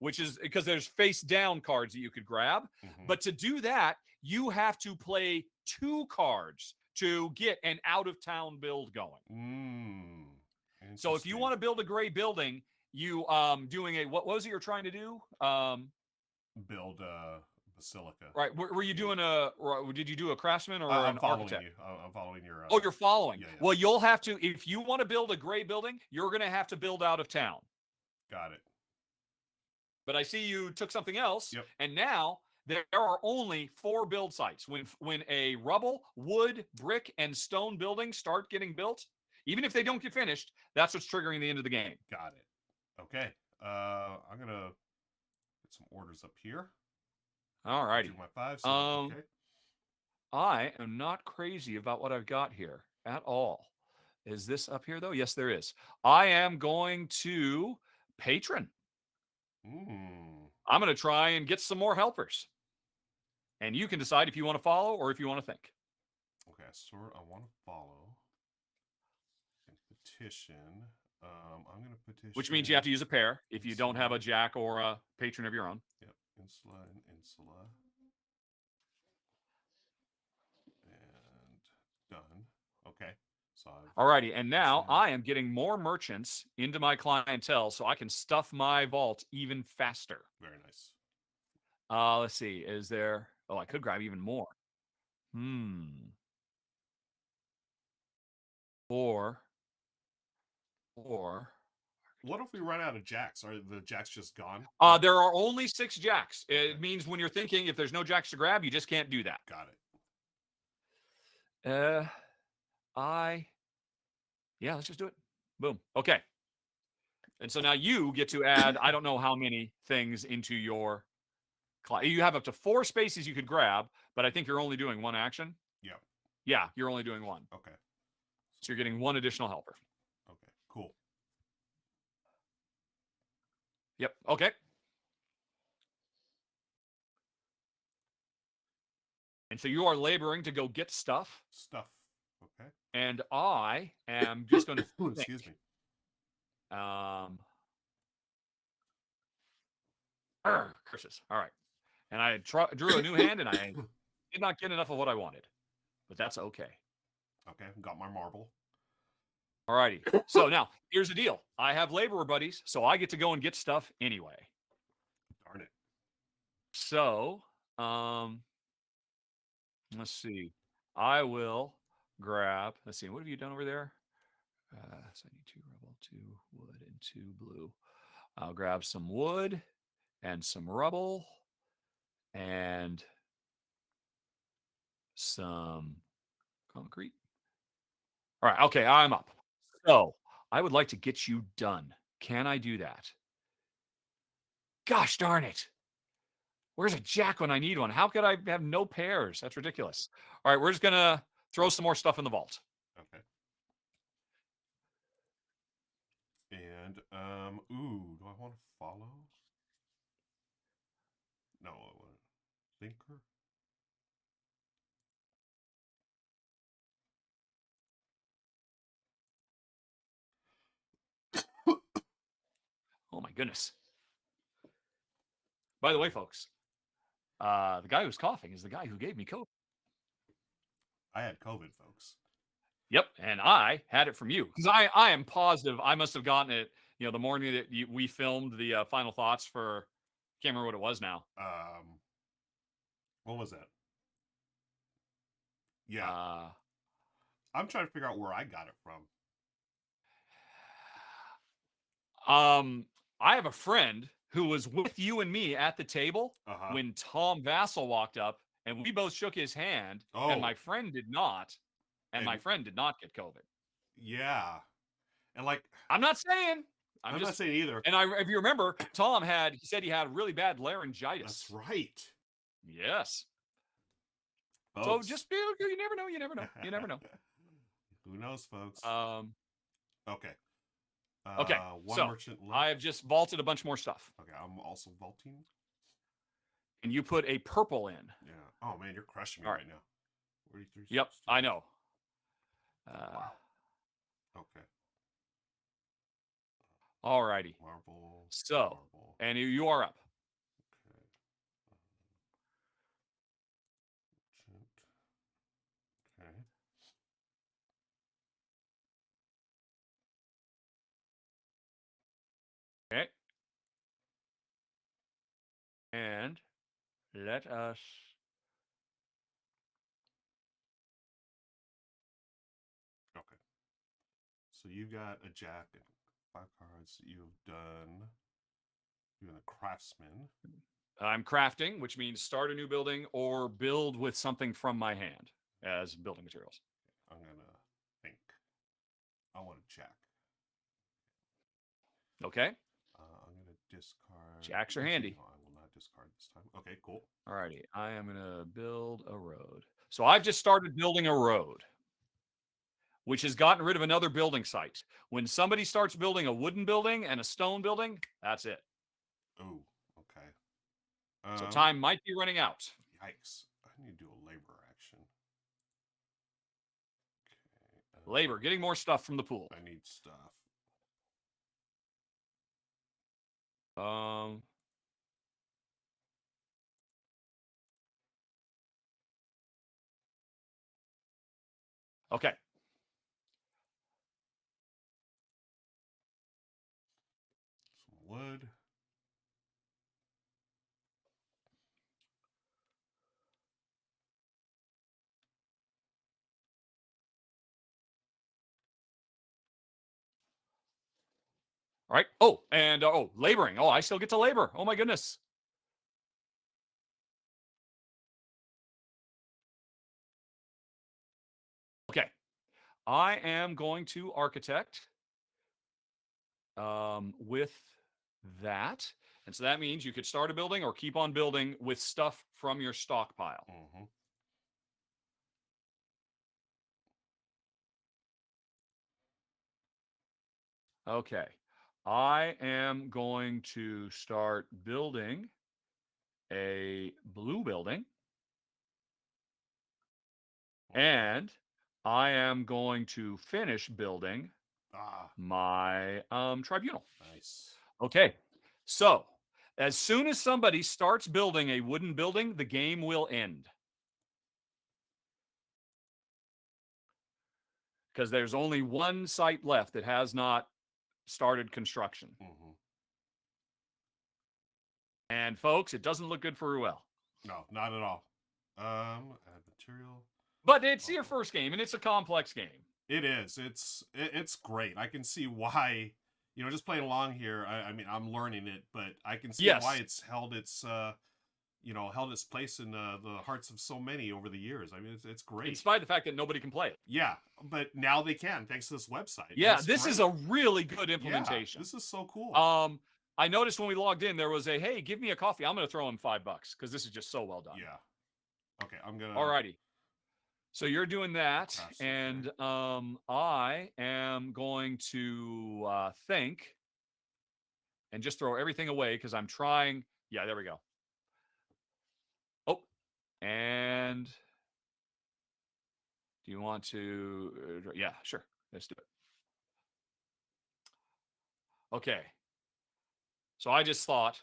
which is because there's face down cards that you could grab. But to do that, you have to play 2 cards to get an out of town build going. So if you want to build a gray building, you doing a what was it you're trying to do? Build a basilica. Right. Were you doing did you do a craftsman or an architect? You. I'm following your you're following. Yeah. Well, you'll have to, if you want to build a gray building, you're going to have to build out of town. Got it. But I see you took something else. Yep. And now there are only 4 build sites. When a rubble, wood, brick, and stone buildings start getting built, even if they don't get finished, that's what's triggering the end of the game. Got it. Okay. I'm going to get some orders up here. All righty. Do my 5. Okay. I am not crazy about what I've got here at all. Is this up here though? Yes, there is. I am going to patron. I'm going to try and get some more helpers. And you can decide if you want to follow or if you want to think. Okay, sort. I want to follow and petition. I'm going to petition. Which means you have to use a pair if you don't have a Jack or a patron of your own. Yep, Insula and Insula. And done. Okay. So alrighty, and now I am getting more merchants into my clientele so I can stuff my vault even faster. Very nice. Let's see. Is there... Oh, I could grab even more. Or what if we run out of jacks? Are the jacks just gone? There are only 6 jacks. It means when you're thinking if there's no jacks to grab, you just can't do that. Got it. Yeah, let's just do it. Boom. Okay. And so now you get to add, I don't know how many things into your client. You have up to 4 spaces you could grab, but I think you're only doing 1 action. Yeah. Yeah, you're only doing 1. Okay. So you're getting 1 additional helper. Okay, cool. Yep. Okay. And so you are laboring to go get stuff. Okay. And I am just going to excuse me. Curses. All right. And I drew a new hand, and I did not get enough of what I wanted. But that's okay. Okay, got my marble. All righty. So now, here's the deal. I have laborer buddies, so I get to go and get stuff anyway. Darn it. So, let's see. I will grab... Let's see. What have you done over there? So I need 2 rubble, 2 wood, and 2 blue. I'll grab some wood and some rubble and some concrete. All right. Okay, I'm up. So I would like to get you done. Can I do that? Gosh darn it. Where's a jack when I need one? How could I have no pairs? That's ridiculous. All right, we're just going to throw some more stuff in the vault. Okay. And, do I want to follow? No, I want thinker. Oh my goodness. By the way, folks, the guy who's coughing is the guy who gave me COVID. I had COVID, folks. Yep, and I had it from you because I am positive I must have gotten it. The morning that we filmed the final thoughts for, can't remember what it was now. What was that? Yeah. I'm trying to figure out where I got it from. I have a friend who was with you and me at the table when Tom Vassell walked up, and we both shook his hand, and my friend did not, and my friend did not get COVID. Yeah. And I'm not saying. I'm not saying either. And if you remember, Tom he said he had really bad laryngitis. That's right. Yes. Folks. So just you never know. You never know. You never know. Who knows, folks? Okay. Okay. One merchant left. I have just vaulted a bunch more stuff. Okay, I'm also vaulting. And you put a purple in. Yeah. Oh man, you're crushing me right now. 43. Yep, I know. Wow. Okay. All righty. Marble. So, marble. And you are up. Okay. Okay. And let us... Okay. So you got a jack and 5 cards. You've done... You're a craftsman. I'm crafting, which means start a new building or build with something from my hand as building materials. I'm going to think. I want a jack. Okay. I'm going to discard... Jacks are handy. No, I will not discard this time. Okay, cool. All righty. I am going to build a road. So I've just started building a road. which has gotten rid of another building site. When somebody starts building a wooden building and a stone building, that's it. Oh, okay. So time might be running out. Yikes. I need to do a labor action. Okay. Labor, getting more stuff from the pool. I need stuff. Okay. Some wood. All right. Oh, and laboring. Oh, I still get to labor. Oh my goodness. Okay. I am going to architect with that. And so that means you could start a building or keep on building with stuff from your stockpile. Mm-hmm. Okay. I am going to start building a blue building. And I am going to finish building my tribunal. Nice. Okay. So as soon as somebody starts building a wooden building, the game will end. Because there's only one site left that has not started construction. Mm-hmm. And folks, it doesn't look good for Ruel. No, not at all. Add material. But it's your first game, and it's a complex game. It is. It's great. I can see why. You know, just playing along here. I mean, I'm learning it, but I can see why it's held its place in the hearts of so many over the years. I mean, it's great. In spite of the fact that nobody can play it. Yeah, but now they can thanks to this website. Yeah, this is a really good implementation. Yeah, this is so cool. I noticed when we logged in, there was a, hey, give me a coffee. I'm going to throw him $5 because this is just so well done. Yeah. Okay, I'm going to. Alrighty. So you're doing that, and I am going to think and just throw everything away because I'm trying. Yeah, there we go. Oh, and do you want to? Yeah, sure. Let's do it. Okay. So I just thought,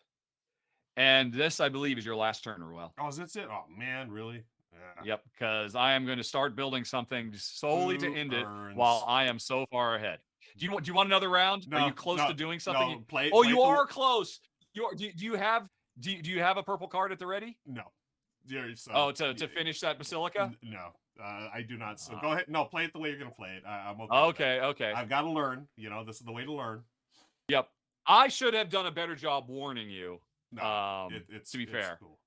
and this, I believe, is your last turn, Ruel. Oh, is this it? Oh, man, really? Yeah. Yep, because I am going to start building something solely to end it while I am so far ahead. Do you want another round? No, are you close to doing something? No, play. Oh, you are close. Do you have a purple card at the ready? No. To finish that basilica? No, I do not. So go ahead. No, play it the way you're going to play it. I'm okay. Okay. I've got to learn. You know, this is the way to learn. Yep. I should have done a better job warning you. No, to be fair. Cool.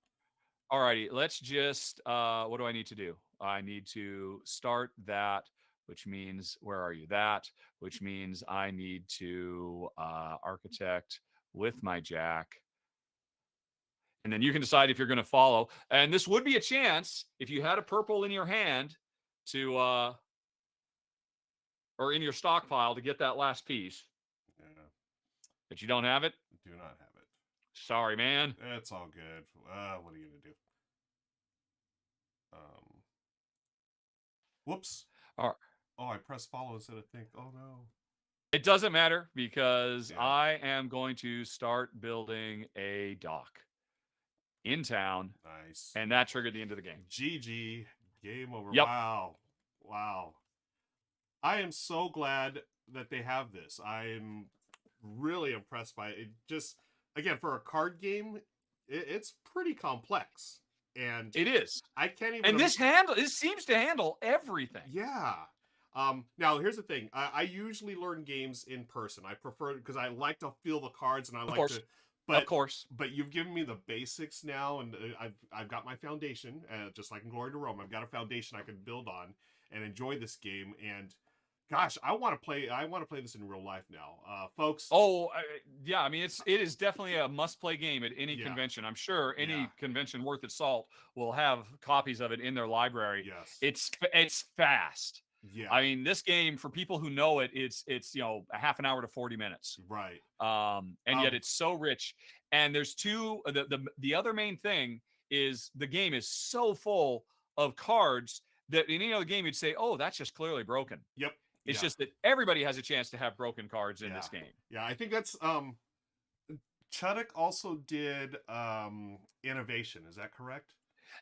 Alrighty, let's just, what do I need to do? I need to start that, which means, where are you? That, which means I need to architect with my jack. And then you can decide if you're going to follow. And this would be a chance, if you had a purple in your hand, to, or in your stockpile, to get that last piece. Yeah. But you don't have it? Do not have it. Sorry, man. It's all good. What are you going to do? Whoops. All right. Oh, I pressed follow instead of think. Oh, no. It doesn't matter because I am going to start building a dock in town. Nice. And that triggered the end of the game. GG. Game over. Yep. Wow. I am so glad that they have this. I am really impressed by it. Just, again, for a card game, it's pretty complex. And it is. I can't even. And this seems to handle everything. Yeah. Now here's the thing. I usually learn games in person. I prefer, because I like to feel the cards and I like to. But, of course. But you've given me the basics now, and I've got my foundation. Just like in Glory to Rome, I've got a foundation I can build on and enjoy this game. And gosh, I want to play this in real life now, folks. Oh, yeah. I mean, it is definitely a must-play game at any convention. I'm sure any convention worth its salt will have copies of it in their library. Yes, it's fast. Yeah. I mean, this game for people who know it, it's a half an hour to 40 minutes. Right. And yet it's so rich. And there's the other main thing is the game is so full of cards that in any other game you'd say, oh, that's just clearly broken. Yep. It's Yeah. just that everybody has a chance to have broken cards in Yeah. this game. Yeah. I think that's Chuddick also did Innovation. Is that correct?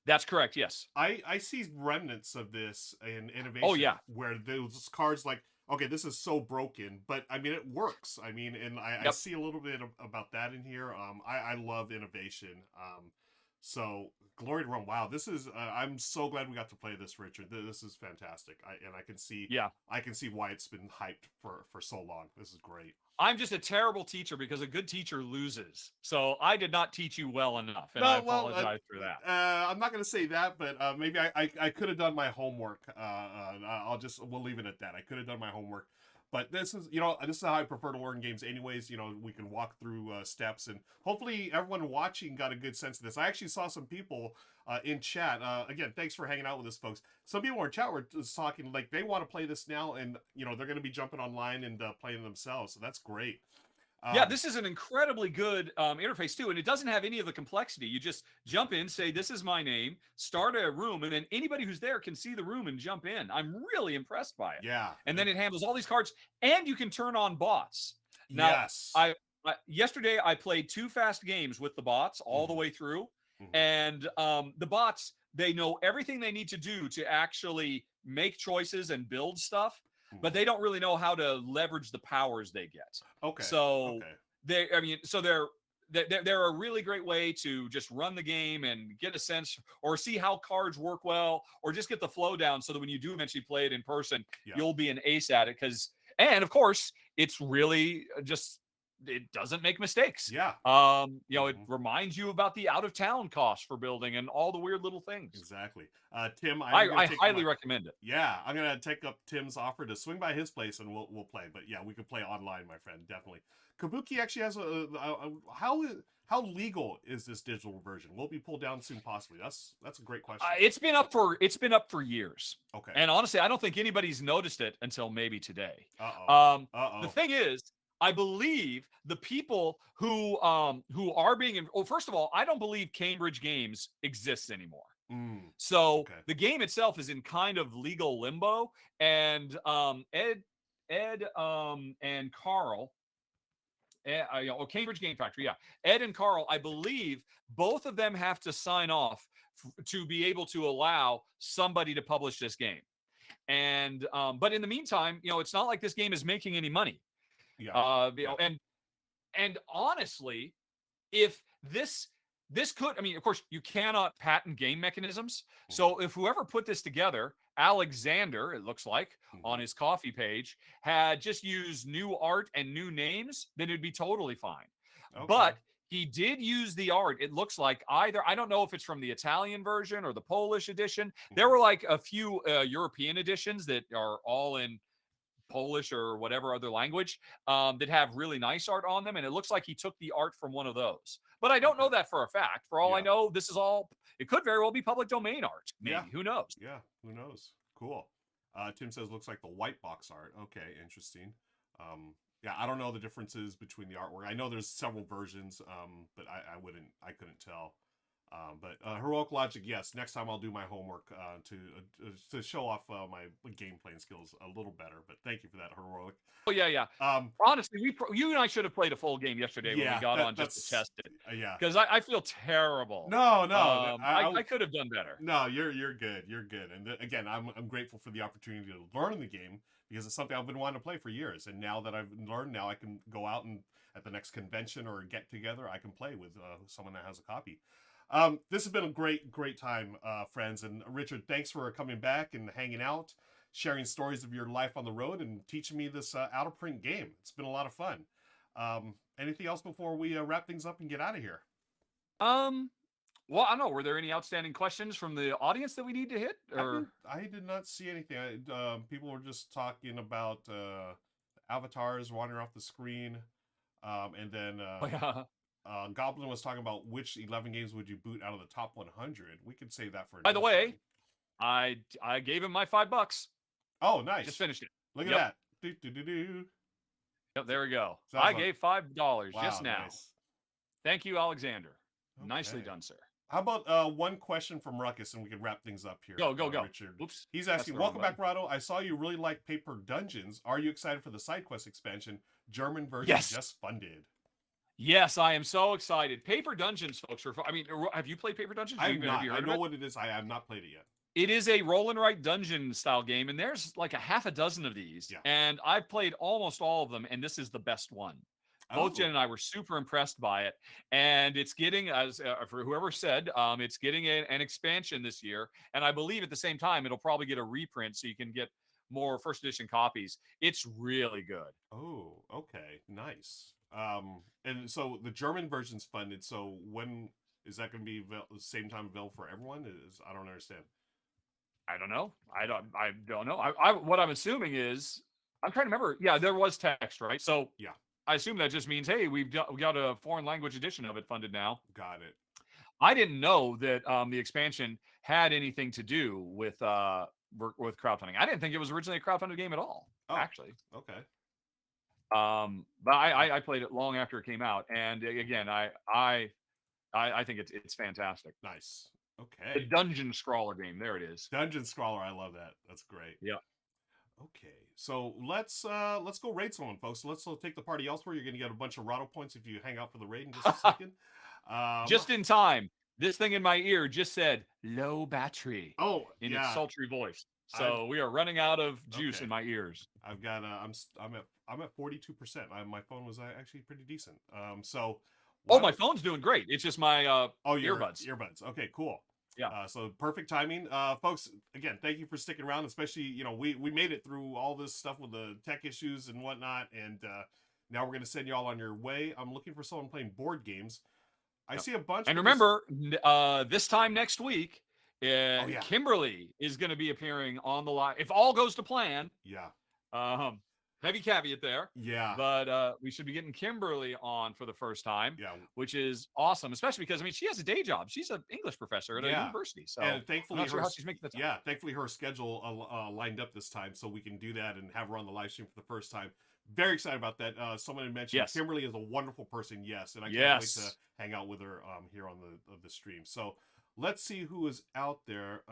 That's correct. Yes. I see remnants of this in Innovation. Oh yeah. Where those cards like, okay, this is so broken, but I mean it works. I mean, and I Yep. see a little bit about that in here. I love Innovation. So glory to Rome. Wow, this is. I'm so glad we got to play this, Richard. This is fantastic. I can see. Yeah. I can see why it's been hyped for so long. This is great. I'm just a terrible teacher because a good teacher loses. So I did not teach you well enough, and I apologize for that. I'm not going to say that, but maybe I could have done my homework. We'll leave it at that. I could have done my homework, but this is how I prefer to learn games. Anyways, we can walk through steps, and hopefully everyone watching got a good sense of this. I actually saw some people in chat. Again, thanks for hanging out with us, folks. Some people in chat were just talking like they want to play this now, and they're going to be jumping online and playing themselves. So that's great. Yeah, this is an incredibly good interface too, and it doesn't have any of the complexity. You just jump in, say, this is my name, start a room, and then anybody who's there can see the room and jump in. I'm really impressed by it. Yeah. And then it handles all these cards, and you can turn on bots. Now, yes. Yesterday I played 2 fast games with the bots all the way through, and the bots, they know everything they need to do to actually make choices and build stuff, but they don't really know how to leverage the powers they get. Okay. So they're a really great way to just run the game and get a sense or see how cards work well, or just get the flow down so that when you do eventually play it in person, you'll be an ace at it. And of course, it's really just, it doesn't make mistakes. Yeah. It reminds you about the out of town cost for building and all the weird little things. Exactly. Tim, I highly recommend it. Yeah, I'm gonna take up Tim's offer to swing by his place and we'll play. But yeah, we can play online, my friend. Definitely. Kabuki actually has how legal is this digital version? Will it be pulled down soon? Possibly. That's a great question. It's been up for years. Okay. And honestly, I don't think anybody's noticed it until maybe today. The thing is, I believe the people who are being first of all, I don't believe Cambridge Games exists anymore. So the game itself is in kind of legal limbo, and Ed and Carl, Cambridge Game Factory, yeah, Ed and Carl, I believe both of them have to sign off to be able to allow somebody to publish this game. And but in the meantime, it's not like this game is making any money. And honestly, if this could, I mean, of course, you cannot patent game mechanisms. So if whoever put this together, Alexander, it looks like, on his coffee page, had just used new art and new names, then it'd be totally fine. But he did use the art. It looks like either, I don't know if it's from the Italian version or the Polish edition. There were like a few European editions that are all in Polish or whatever other language that have really nice art on them, and it looks like he took the art from one of those. But I don't know that for a fact. For all I know, this is all, it could very well be public domain art. Maybe. Who knows? Yeah, who knows? Cool. Tim says looks like the white box art. Okay, interesting. Yeah, I don't know the differences between the artwork. I know there's several versions, but I couldn't tell. But Heroic Logic, yes. Next time I'll do my homework to show off my game playing skills a little better. But thank you for that, Heroic. Oh yeah. Honestly, you and I should have played a full game yesterday when we got on just to test it. Yeah, because I feel terrible. No, I could have done better. No, you're good. You're good. And again, I'm grateful for the opportunity to learn the game because it's something I've been wanting to play for years. And now that I've learned, now I can go out and at the next convention or get together, I can play with someone that has a copy. This has been a great time, friends. And Richard, thanks for coming back and hanging out, sharing stories of your life on the road, and teaching me this out of print game. It's been a lot of fun. Anything else before we wrap things up and get out of here? Well, I don't know. Were there any outstanding questions from the audience that we need to hit? Or I did not see anything. People were just talking about avatars wandering off the screen, and then. Goblin was talking about which 11 games would you boot out of the top 100. We could save that for. By the way, I gave him my $5. Oh, nice. Just finished it. Look at Yep. that. Do. Yep, there we go. Sounds I fun. gave $5 Wow, just now. nice. Thank you, Alexander. Nicely Okay. done, sir. How about one question from Ruckus, and we can wrap things up here. Go. Richard. Oops. He's That's asking, the wrong welcome back, Rahdo. I saw you really like Paper Dungeons. Are you excited for the side quest expansion? German version Yes. just funded. Yes, I am so excited. Paper Dungeons, folks. Have you played Paper Dungeons? I've not. Have you heard I of know it? what it is. I have not played it yet. It is a roll and write dungeon style game, and there's like a half a dozen of these. Yeah. And I've played almost all of them, and this is the best one. Both Jen and I were super impressed by it, and it's getting, as for whoever said, it's getting an expansion this year, and I believe at the same time it'll probably get a reprint so you can get more first edition copies. It's really good. Oh, okay, nice. And so the German version's funded. So when is that going to be the same time available for everyone? I don't understand. I don't know. I don't know. What I'm assuming is, I'm trying to remember. Yeah, there was text, right? So yeah. I assume that just means, hey, we got a foreign language edition of it funded now. Got it. I didn't know that the expansion had anything to do with crowdfunding. I didn't think it was originally a crowdfunded game at all. Oh, actually. Okay. But I played it long after it came out, and again, I think it's fantastic. Nice. Okay. The dungeon scrawler game. There it is. Dungeon scrawler. I love that. That's great. Yeah. Okay, so let's go raid someone, folks. Let's take the party elsewhere. You're going to get a bunch of Rahdo points if you hang out for the raid in just a second. Just in time. This thing in my ear just said low battery. Oh, in its sultry voice. So we are running out of juice in my ears. I've got I'm at 42%. My phone was actually pretty decent. So my phone's doing great. It's just my earbuds. Earbuds. Okay, cool. Yeah. So perfect timing. Folks, again, thank you for sticking around, especially, we made it through all this stuff with the tech issues and whatnot, and now we're going to send you all on your way. I'm looking for someone playing board games. I see a bunch. And remember, this time next week, Kimberly is going to be appearing on the live. If all goes to plan. Yeah. Heavy caveat there. Yeah. But we should be getting Kimberly on for the first time. Yeah. Which is awesome, especially because, she has a day job. She's an English professor at a university. So and thankfully, I'm not sure how she's making the time. Yeah, thankfully her schedule lined up this time so we can do that and have her on the live stream for the first time. Very excited about that. Someone had mentioned Kimberly is a wonderful person, yes, and I can't wait to hang out with her here on the stream. So let's see who is out there.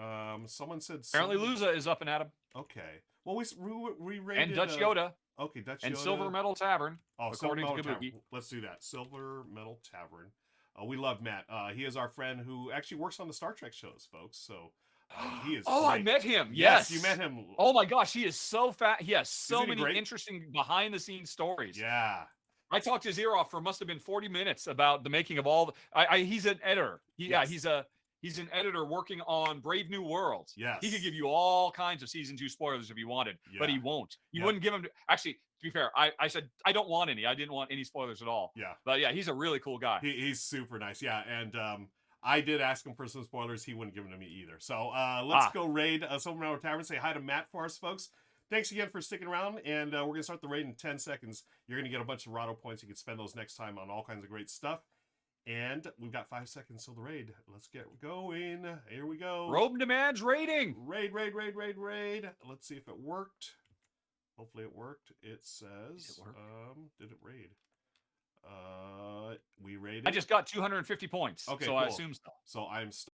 Someone said apparently Luza is up and at him. Okay. Well, we rated and Dutch Yoda. Okay, Dutch and Yoda. Silver Metal Tavern. Oh, according to Kabuki. Let's do that. Silver Metal Tavern. We love Matt. He is our friend who actually works on the Star Trek shows, folks. So he is. Oh, great. I met him. Yes, you met him. Oh my gosh, he is so fat. He has so many interesting behind-the-scenes stories. Yeah. I talked his ear off for must have been 40 minutes about the making of all. He's an editor. He's an editor working on Brave New Worlds. Yes. He could give you all kinds of season 2 spoilers if he wanted, but he won't. He wouldn't give them. Actually, to be fair, I said I don't want any. I didn't want any spoilers at all. Yeah. But yeah, he's a really cool guy. He's super nice. Yeah, and I did ask him for some spoilers. He wouldn't give them to me either. So let's go raid Silver Metal Tavern. Say hi to Matt for us, folks. Thanks again for sticking around, and we're going to start the raid in 10 seconds. You're going to get a bunch of Rahdo points. You can spend those next time on all kinds of great stuff. And we've got 5 seconds till the raid. Let's get going. Here we go. Rome demands raiding. Raid. Let's see if it worked. Hopefully it worked. It says, did it raid? We raided. I just got 250 points. Okay, so cool. I assume so. So I'm stuck.